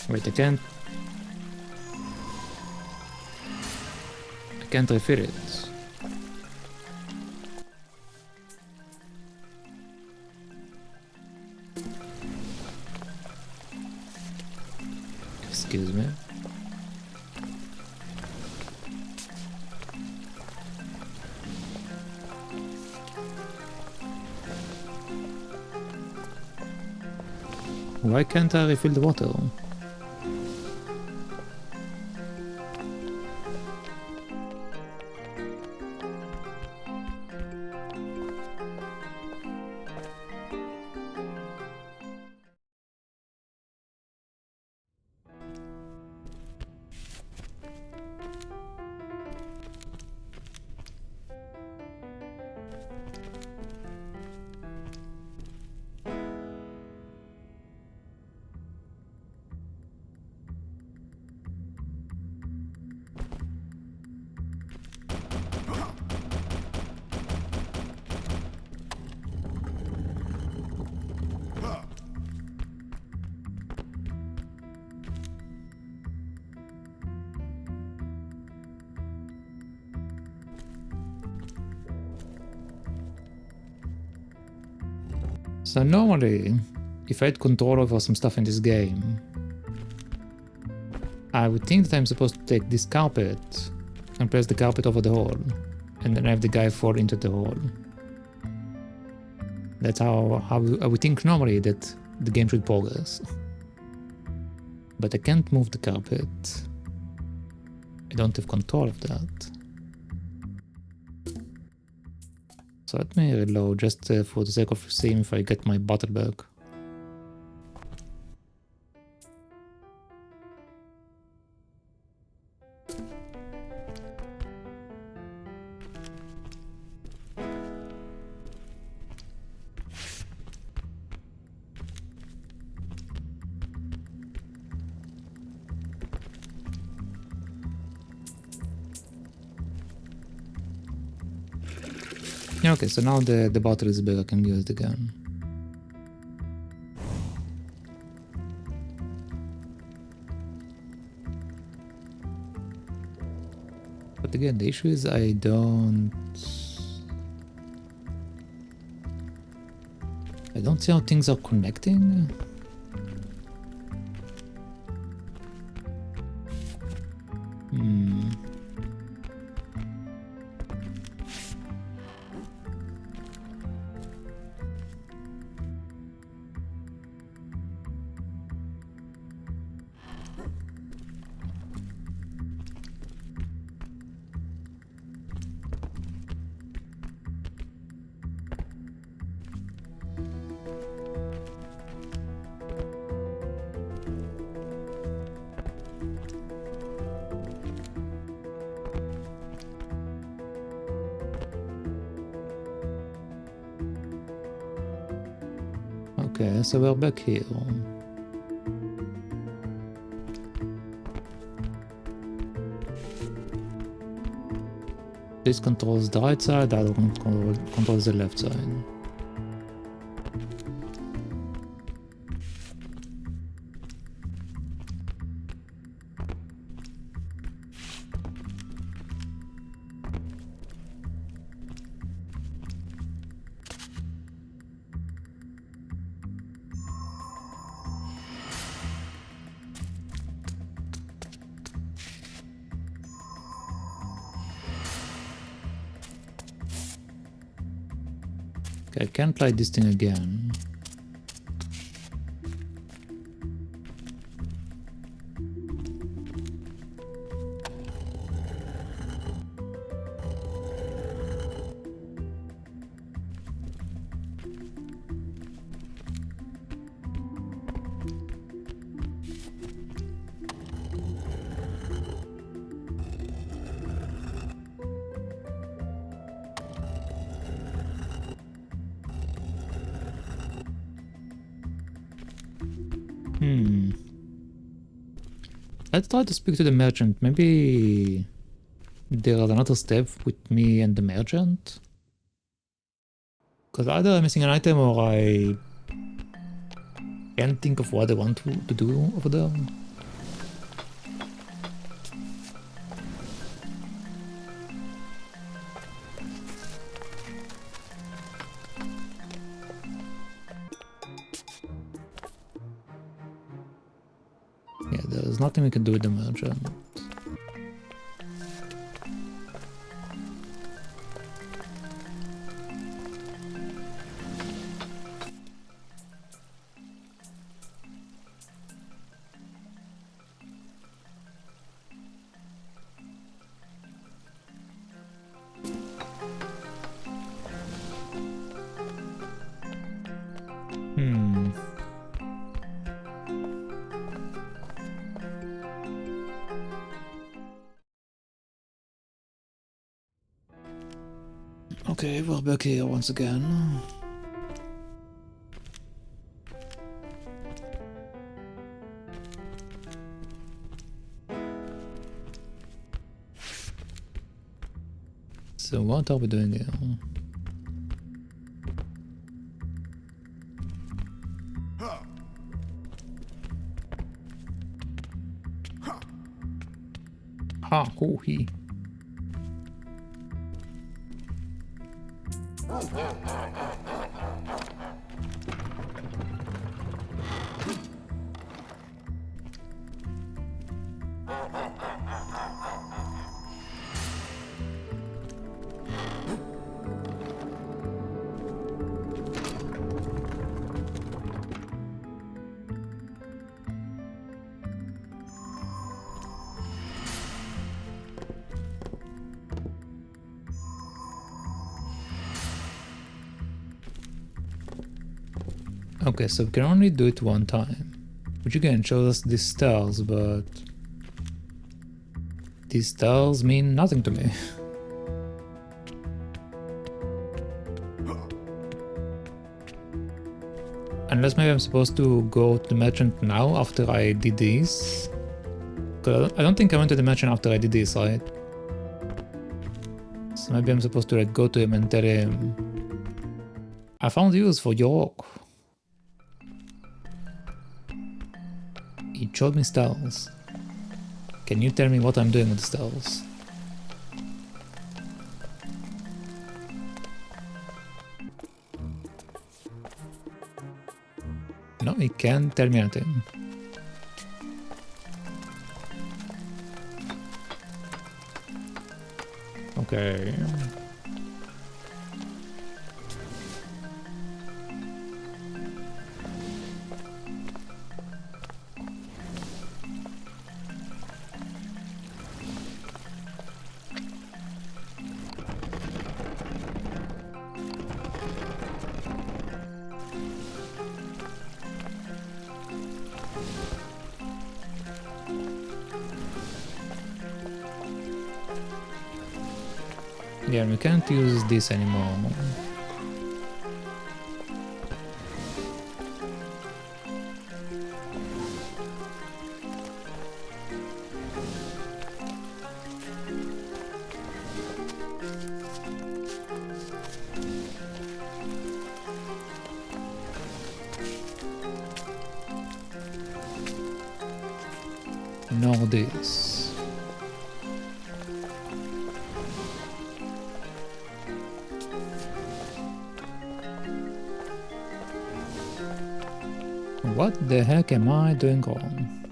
Wait, I can't refill it. Excuse me. Why can't I refill the water? So normally, if I had control over some stuff in this game, I would think that I'm supposed to take this carpet and place the carpet over the hole, and then have the guy fall into the hole. That's how I would think normally that the game should progress. But I can't move the carpet. I don't have control of that. So let me reload just for the sake of seeing if I get my bottle back. Okay, so now the bottle is back, I can use it again. But again, the issue is I don't see how things are connecting. Okay, so we're back here. this controls the right side, the other controls the left side. Okay, I can't light this thing again. Let's try to speak to the merchant. Maybe there's another step with me and the merchant? Because either I'm missing an item or I can't think of what I want to do over there. Yeah, there's nothing we can do with the merchant. Okay, we're back here once again. So what are we doing here? Ha, ho, he. Okay, so we can only do it one time. Which again shows us these stars, but these stars mean nothing to me. Unless maybe I'm supposed to go to the merchant now after I did this. Cause I don't think I went to the merchant after I did this, right? So maybe I'm supposed to like go to him and tell him I found use for your oak. He showed me stars. Can you tell me what I'm doing with the stars? No, he can't tell me anything. Okay. Yeah, we can't use this anymore. nor this. What the heck am I doing wrong?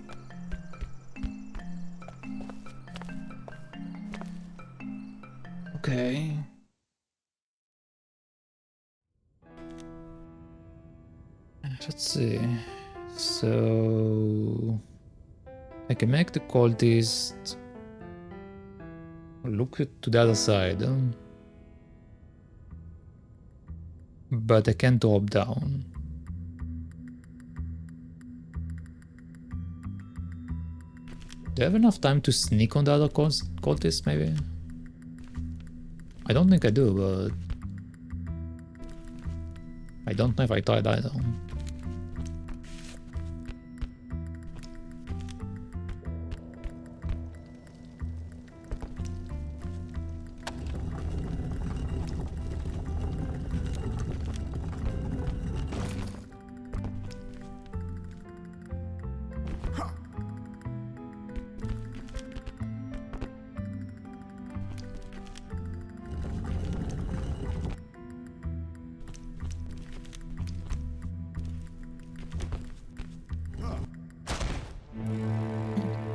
Okay. Let's see. So I can make the cultist look to the other side, but I can't drop down. Do I have enough time to sneak on the other cultist, maybe? I don't think I do, but I don't know if I tried either.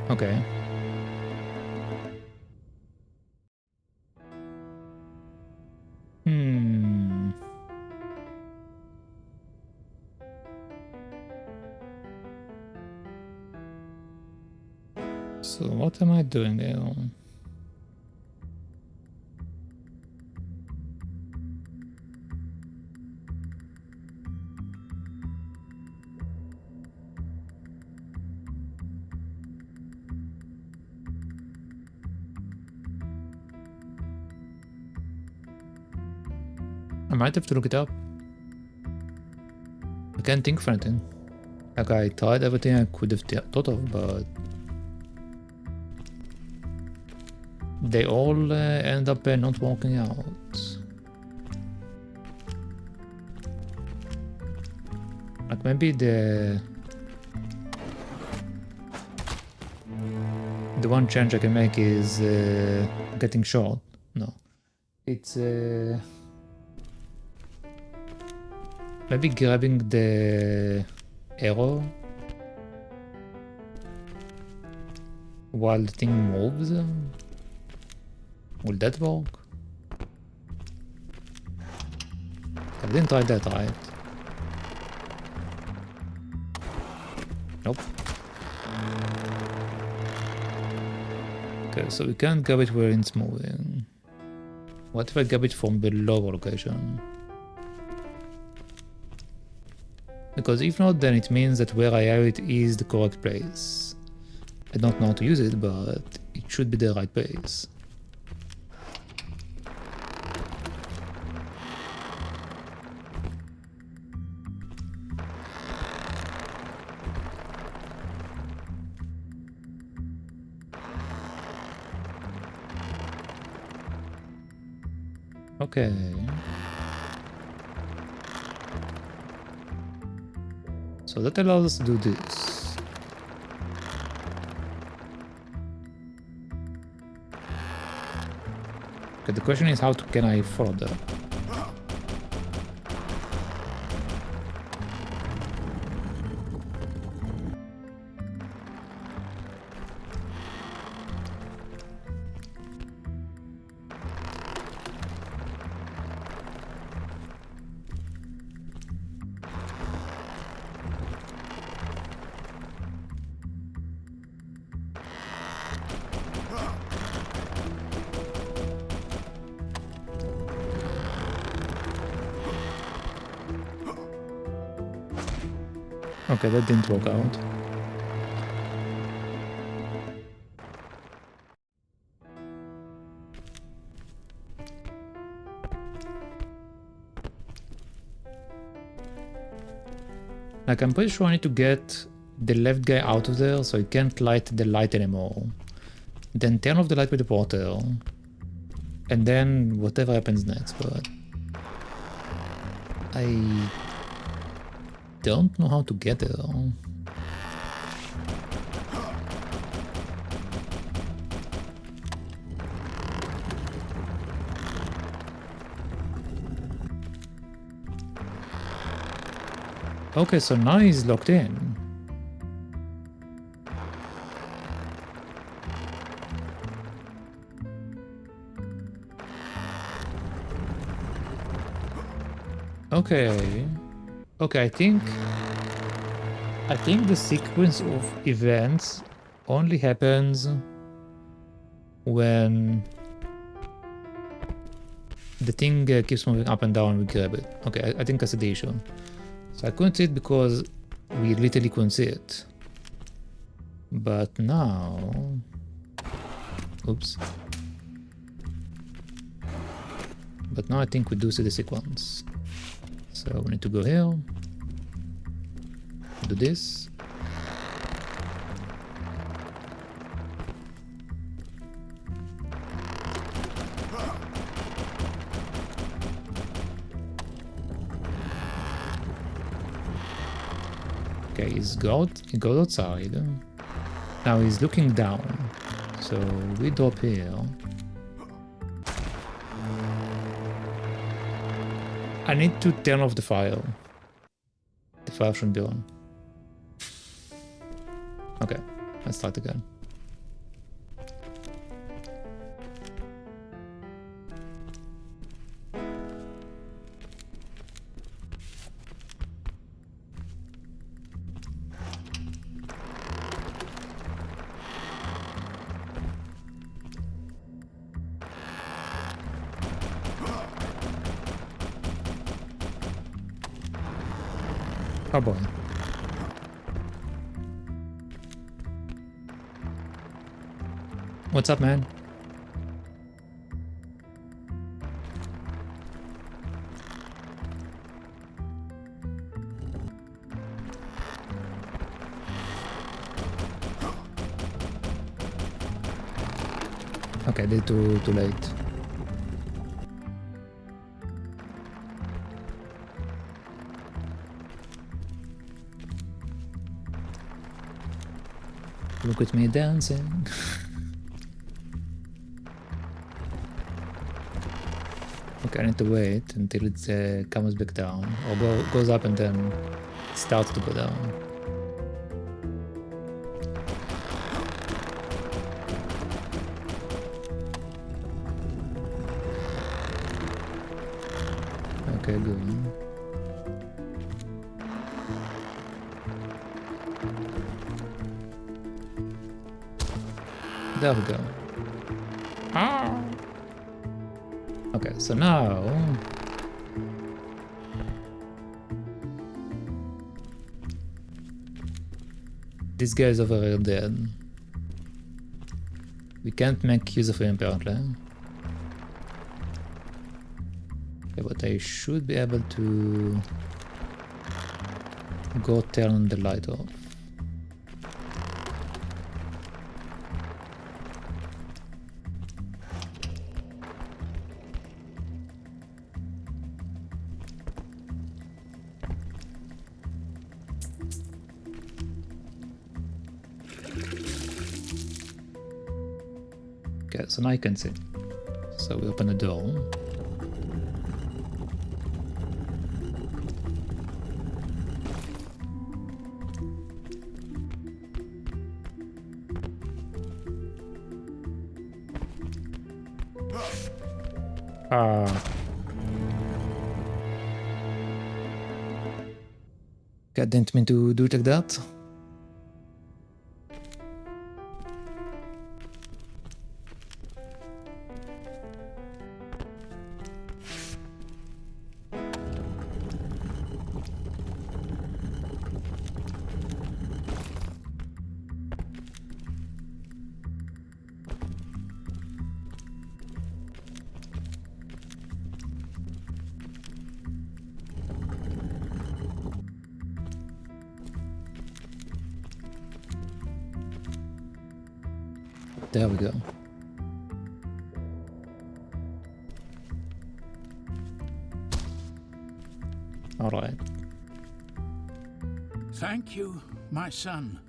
Okay. So what am I doing here? I might have to look it up. I can't think of anything. Like, I tried everything I could have thought of, but they all end up not working out. Like, maybe the one change I can make is getting shot. No, it's maybe grabbing the arrow while the thing moves. Will that work? I didn't try that, right? Nope. Okay, so we can't grab it where it's moving. What if I grab it from the lower location? Because if not, then it means that where I have it is the correct place. I don't know how to use it, but it should be the right place. Okay. So that allows us to do this. Okay, the question is can I follow that? Okay, that didn't work out. Like, I'm pretty sure I need to get the left guy out of there so he can't light the light anymore. Then turn off the light with the portal. And then whatever happens next, but I don't know how to get there. Okay, so now he's locked in. Okay. Okay, I think the sequence of events only happens when the thing keeps moving up and down, we grab it. Okay, I think that's the issue. So I couldn't see it because we literally couldn't see it. But now... Oops. But now I think we do see the sequence. So we need to go here. Do this. Okay, he goes outside. Now he's looking down. So we drop here. I need to turn off the file. The file shouldn't be on. Okay, let's start again. Oh boy. What's up, man? Okay, they're too late. Look at me dancing. Okay, I need to wait until it comes back down, or goes up and then starts to go down. Okay, good. There we go. Ah. Okay, so now this guy is over here dead. We can't make use of him apparently. Okay, but I should be able to go turn the light off. Okay, so now I can see. So we open the door. God, didn't mean to do it like that. There we go. All right. Thank you, my son.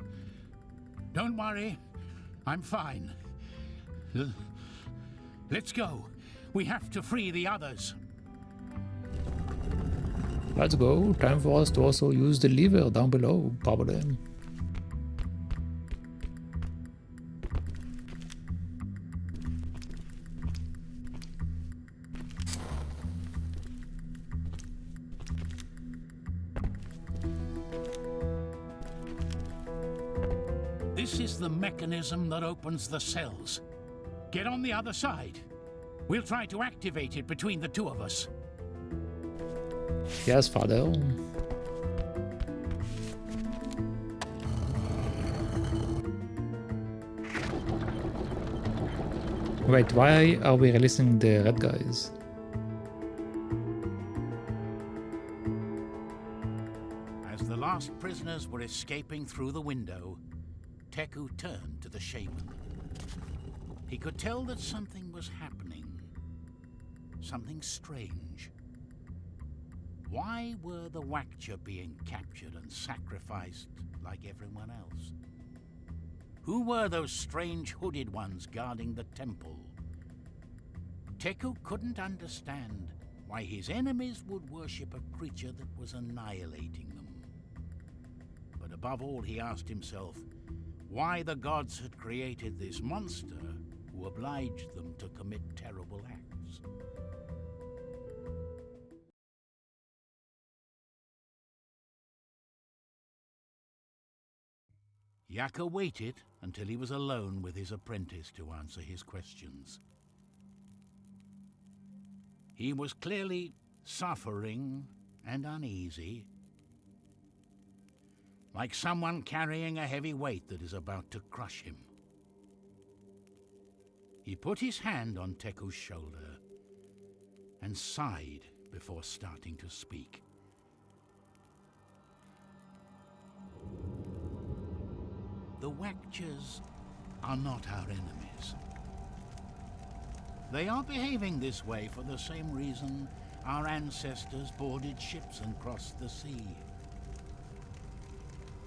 Don't worry, I'm fine. Let's go. We have to free the others. Let's go. Time for us to also use the lever down below, probably. This is the mechanism that opens the cells. Get on the other side. We'll try to activate it between the two of us. Yes, father. Wait, why are we releasing the red guys? As the last prisoners were escaping through the window, Teku turned to the shaman. He could tell that something was happening. Something strange. Why were the Wakcha being captured and sacrificed like everyone else? Who were those strange hooded ones guarding the temple? Teku couldn't understand why his enemies would worship a creature that was annihilating them. But above all, he asked himself why the gods had created this monster who obliged them to commit terrible acts. Yaka waited until he was alone with his apprentice to answer his questions. He was clearly suffering and uneasy, like someone carrying a heavy weight that is about to crush him. He put his hand on Teku's shoulder and sighed before starting to speak. The Wakchas are not our enemies. They are behaving this way for the same reason our ancestors boarded ships and crossed the sea.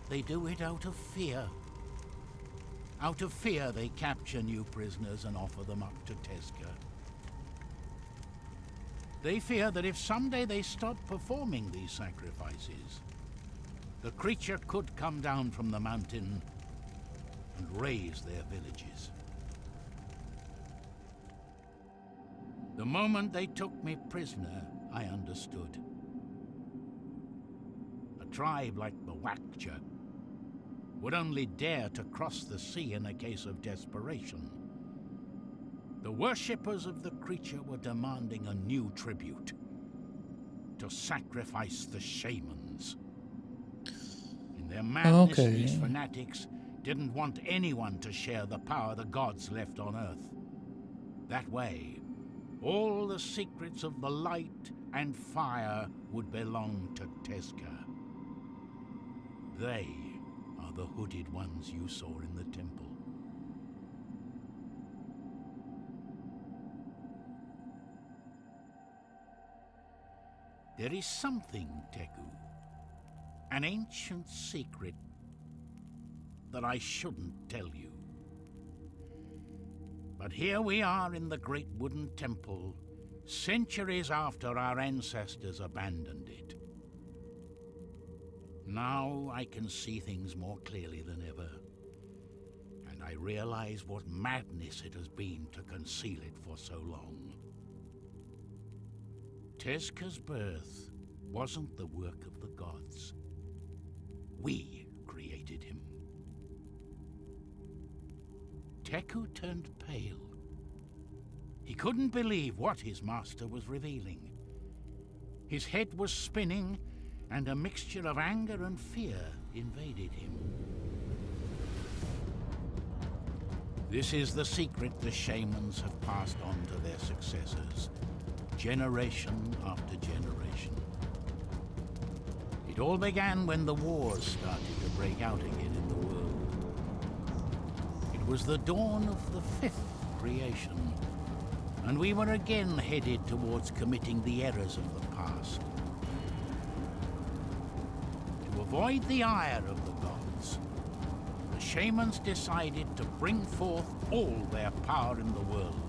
They do it out of fear. Out of fear, they capture new prisoners and offer them up to Teska. They fear that if someday they stop performing these sacrifices, the creature could come down from the mountain and raise their villages. The moment they took me prisoner, I understood. A tribe like the Wakcha would only dare to cross the sea in a case of desperation. The worshippers of the creature were demanding a new tribute, to sacrifice the shamans. In their madness, these fanatics didn't want anyone to share the power the gods left on Earth. That way, all the secrets of the light and fire would belong to Teska. They are the hooded ones you saw in the temple. There is something, Teku, an ancient secret that I shouldn't tell you. But here we are in the great wooden temple, centuries after our ancestors abandoned it. Now I can see things more clearly than ever, and I realize what madness it has been to conceal it for so long. Teska's birth wasn't the work of the gods. We created him. Teku turned pale. He couldn't believe what his master was revealing. His head was spinning, and a mixture of anger and fear invaded him. This is the secret the shamans have passed on to their successors, generation after generation. It all began when the wars started to break out again in the world. It was the dawn of the fifth creation, and we were again headed towards committing the errors of the past. To avoid the ire of the gods, the shamans decided to bring forth all their power in the world.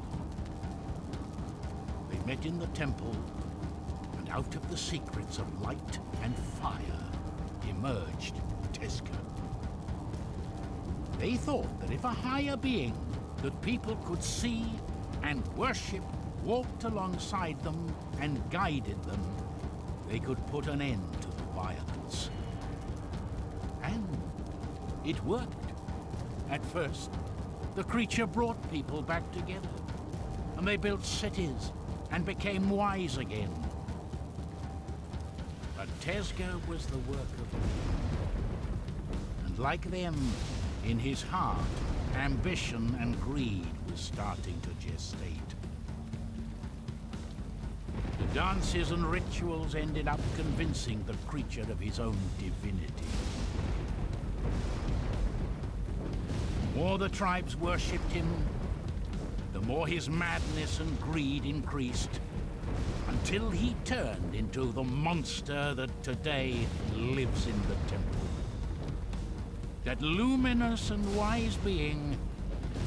They met in the temple and out of the secrets of light and fire emerged Teku. They thought that if a higher being that people could see and worship walked alongside them and guided them, they could put an end to the violence. And it worked. At first, the creature brought people back together, and they built cities and became wise again. But Teku was the work of men. And like them, in his heart, ambition and greed was starting to gestate. The dances and rituals ended up convincing the creature of his own divinity. The more the tribes worshipped him, the more his madness and greed increased, until he turned into the monster that today lives in the temple. That luminous and wise being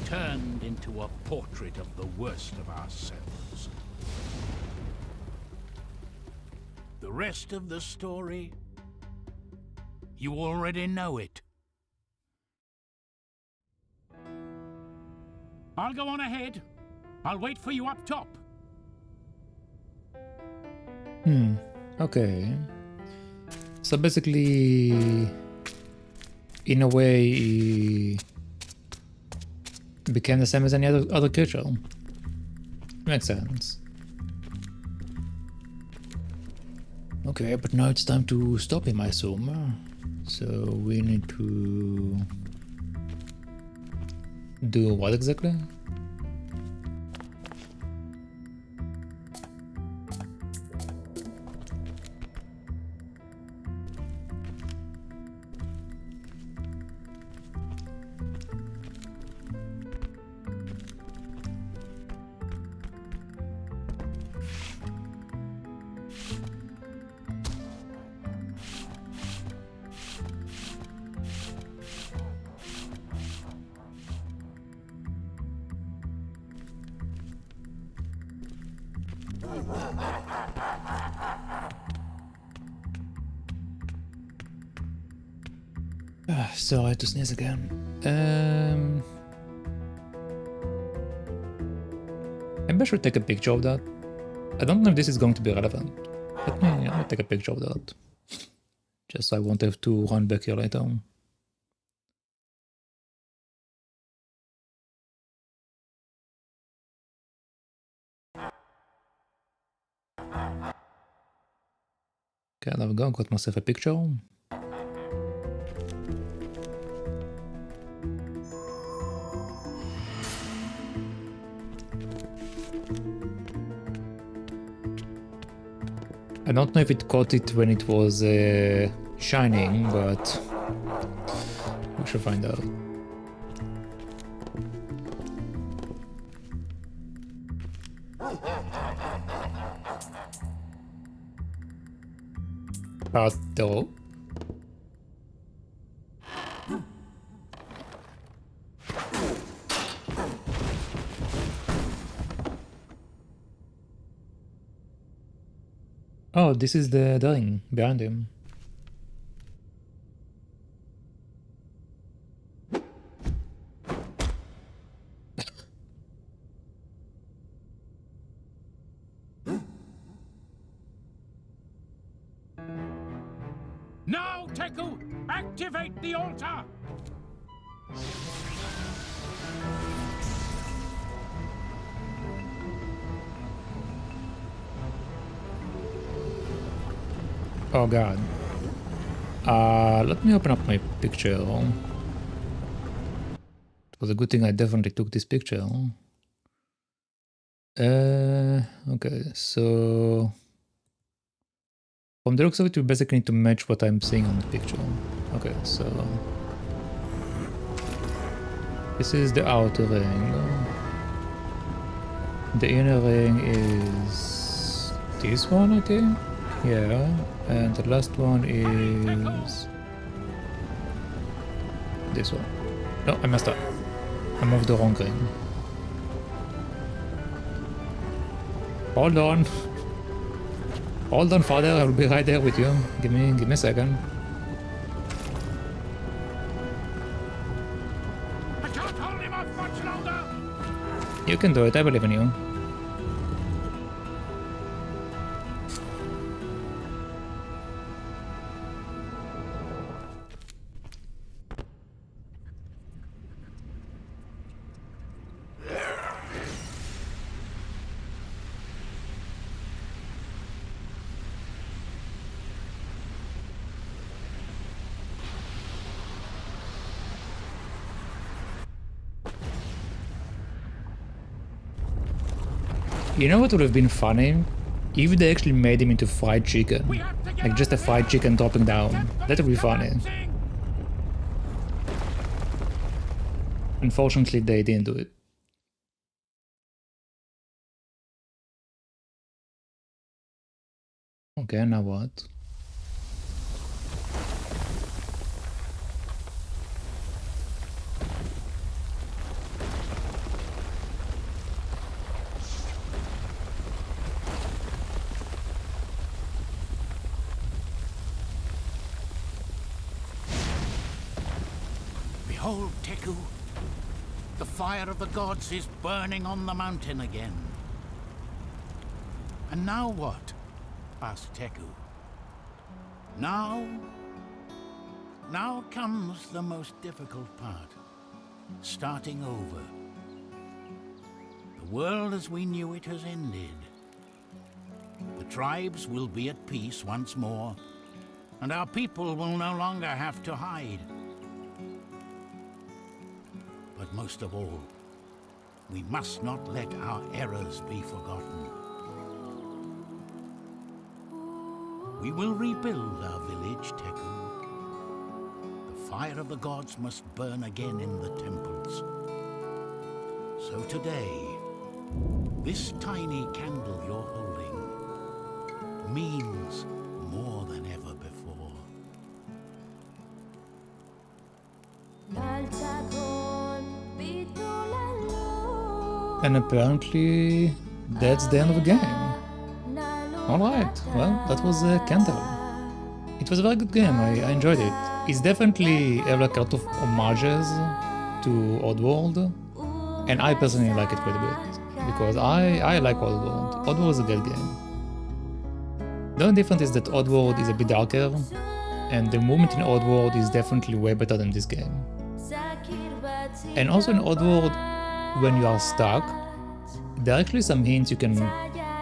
turned into a portrait of the worst of ourselves. The rest of the story, you already know it. I'll go on ahead. I'll wait for you up top. Okay. So basically, in a way, he became the same as any other creature. Makes sense. Okay, but now it's time to stop him, I assume. So we need to do what exactly? So I had to sneeze again. Maybe I should take a picture of that. I don't know if this is going to be relevant. Let me take a picture of that. Just so I won't have to run back here later. Okay, there we go. Got myself a picture. I don't know if it caught it when it was shining, but we should find out. Though. Oh, this is the ring behind him. Now, Teku, activate the altar! Oh god. Let me open up my picture. It was a good thing I definitely took this picture. Okay, so from the looks of it, we basically need to match what I'm seeing on the picture. Okay, so this is the outer ring. The inner ring is this one, I think. Yeah, and the last one is this one. No, I messed up. I moved the wrong ring. Hold on. Hold on, father, I'll be right there with you. Give me a second. I can't hold him off much longer! You can do it, I believe in you. You know what would have been funny? If they actually made him into fried chicken. Like just a fried chicken dropping down. That would be funny. Unfortunately, they didn't do it. Okay, now what? Behold, Teku. The fire of the gods is burning on the mountain again. And now what? Asked Teku. Now comes the most difficult part. Starting over. The world as we knew it has ended. The tribes will be at peace once more, and our people will no longer have to hide. But most of all, we must not let our errors be forgotten. We will rebuild our village, Teku. The fire of the gods must burn again in the temples. So today, this tiny candle you're holding means more than ever before. And apparently, that's the end of the game. Alright, well, that was Candle. It was a very good game, I enjoyed it. It's definitely like a lot of homages to Oddworld, and I personally like it quite a bit, because I like Oddworld. Oddworld is a good game. The only difference is that Oddworld is a bit darker, and the movement in Oddworld is definitely way better than this game. And also in Oddworld, when you are stuck, there are actually some hints you can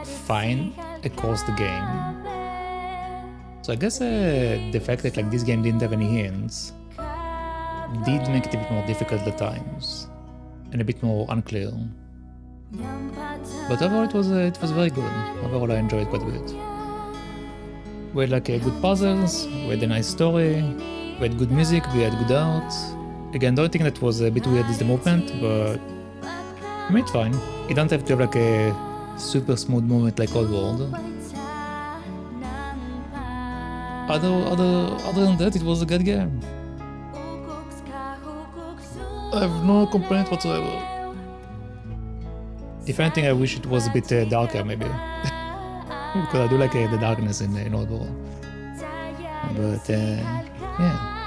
find across the game. So I guess the fact that like this game didn't have any hints did make it a bit more difficult at times and a bit more unclear. But overall it was very good. Overall I enjoyed quite a bit. We had like good puzzles, we had a nice story, we had good music, we had good art. Again, the only thing that was a bit weird is the movement, but I mean, it's fine. You don't have to have like a super smooth movement like Oddworld. Other than that, it was a good game. I have no complaint whatsoever. If anything, I wish it was a bit darker, maybe. Because I do like the darkness in Oddworld. But, yeah.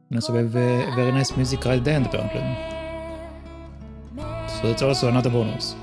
And also we have a very nice music right at the end, apparently. So it's also another bonus.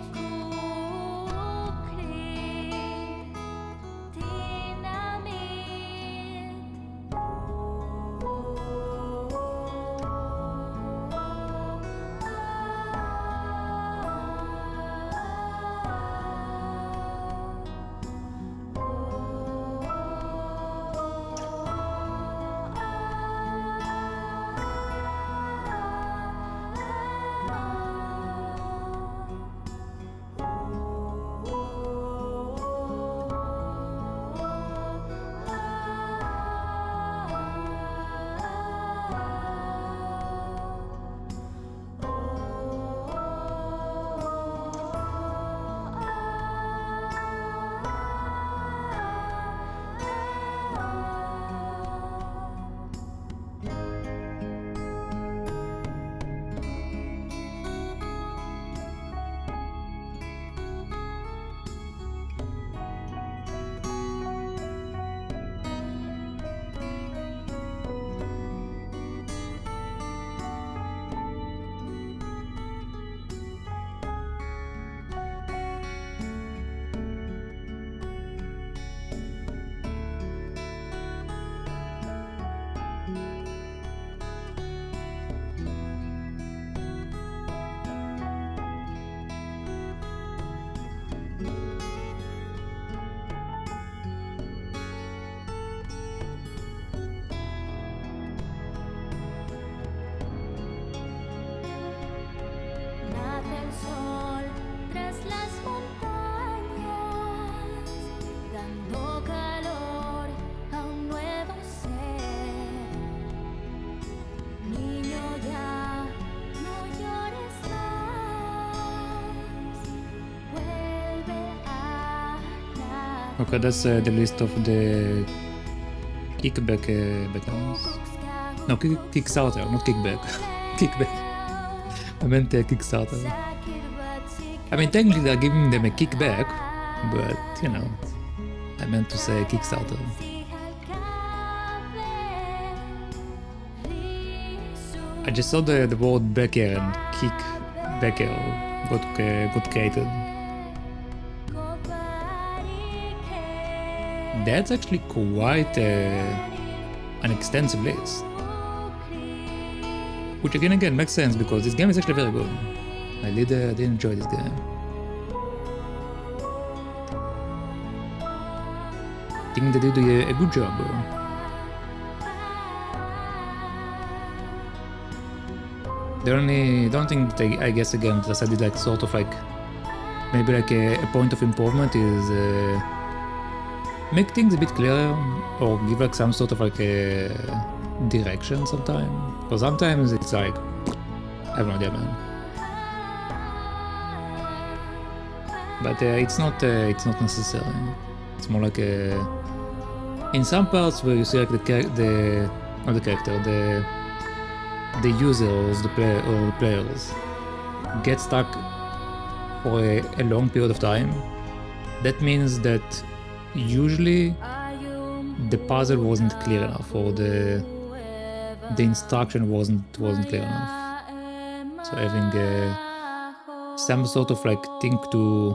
Okay, that's the list of the kickback buttons. No, Kickstarter, not kickback. Kickback. I meant Kickstarter. I mean, technically they're giving them a kickback, but you know, I meant to say Kickstarter. I just saw the word backer and kick backer got created. That's actually quite an extensive list. Which again makes sense because this game is actually very good. I did enjoy this game. I think they did a good job. The only thing that I guess again that I did like sort of like maybe like a point of improvement is make things a bit clearer or give like some sort of like a direction sometimes. Because sometimes it's like I have no idea, man. But it's not necessary. It's more like in some parts where you see like the users, the players get stuck for a long period of time. That means that usually the puzzle wasn't clear enough, or the instruction wasn't clear enough. So having some sort of like thing to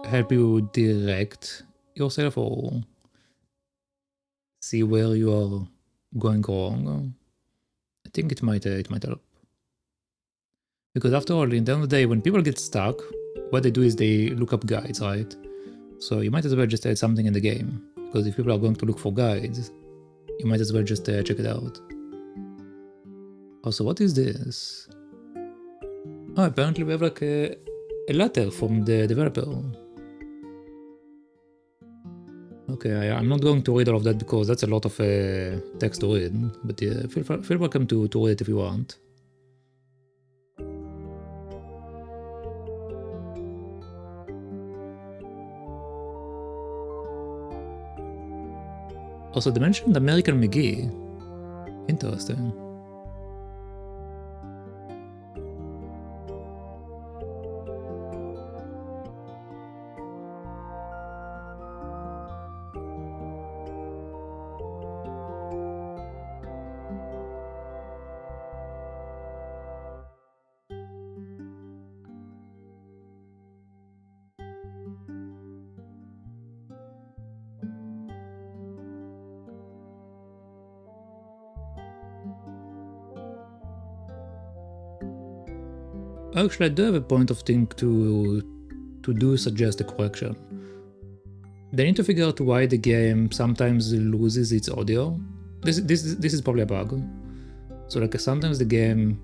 help you direct yourself or see where you are going wrong, I think it might help. Because after all, in the end of the day, when people get stuck, what they do is they look up guides, right? So you might as well just add something in the game. Because if people are going to look for guides, you might as well just check it out. Also, what is this? Oh, apparently we have like a letter from the developer. Okay, I'm not going to read all of that because that's a lot of text to read, but yeah, feel welcome to read it if you want. Also, they mentioned American McGee. Interesting. Actually, I do have a point of thing to suggest a correction. They need to figure out why the game sometimes loses its audio. This is probably a bug. So like sometimes the game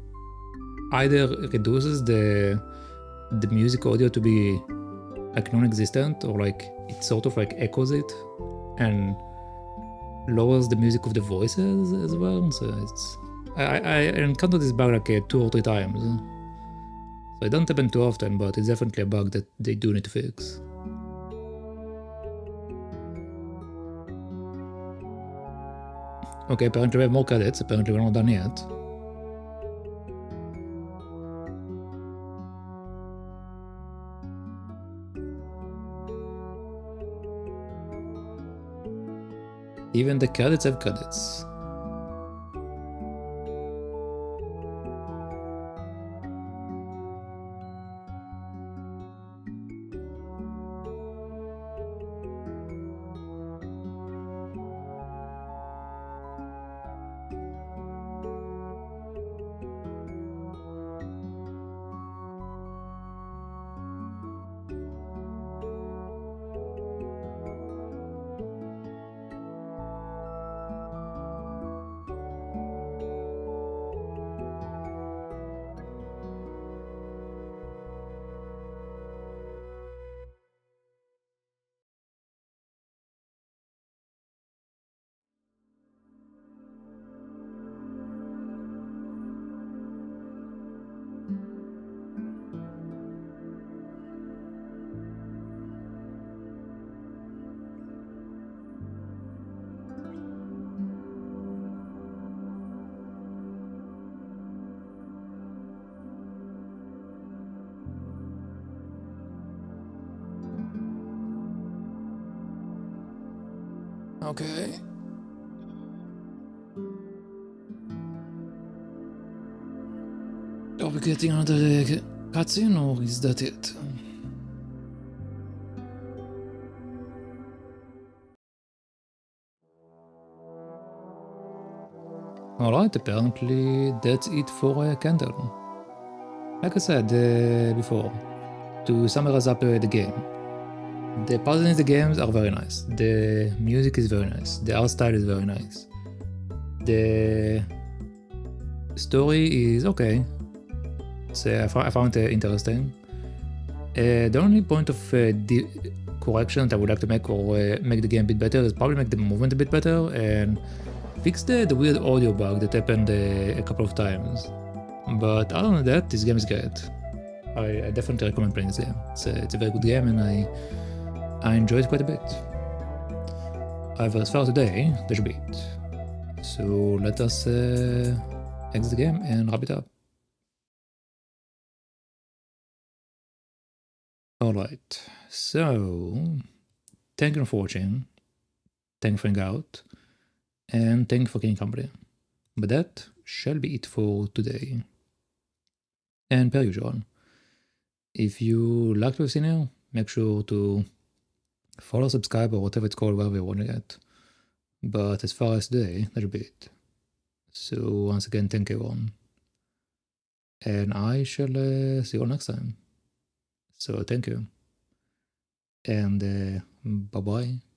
either reduces the music audio to be like non-existent, or like it sort of like echoes it and lowers the music of the voices as well. So it's I encountered this bug like 2 or 3 times. So it doesn't happen too often, but it's definitely a bug that they do need to fix. Okay, apparently we have more credits. Apparently we're not done yet. Even the credits have credits. Okay. Are we getting another cutscene or is that it? Alright, apparently that's it for Candle. Like I said before, to summarize up the game. The puzzles in the games are very nice. The music is very nice. The art style is very nice. The story is okay. So I found it interesting. The only point of correction that I would like to make or make the game a bit better is probably make the movement a bit better and fix the weird audio bug that happened a couple of times. But other than that, this game is great. I definitely recommend playing this game. It's a very good game and I enjoyed it quite a bit. However, as far as today, that should be it. So let us exit the game and wrap it up. Alright, so thank you for watching, thank you for hanging out, and thank you for getting company. But that shall be it for today. And per usual, if you liked what you've seen here, make sure to follow, subscribe, or whatever it's called, wherever you're watching it. But as far as today, that'll be it. So once again, thank you everyone. And I shall see you all next time. So thank you. And bye-bye.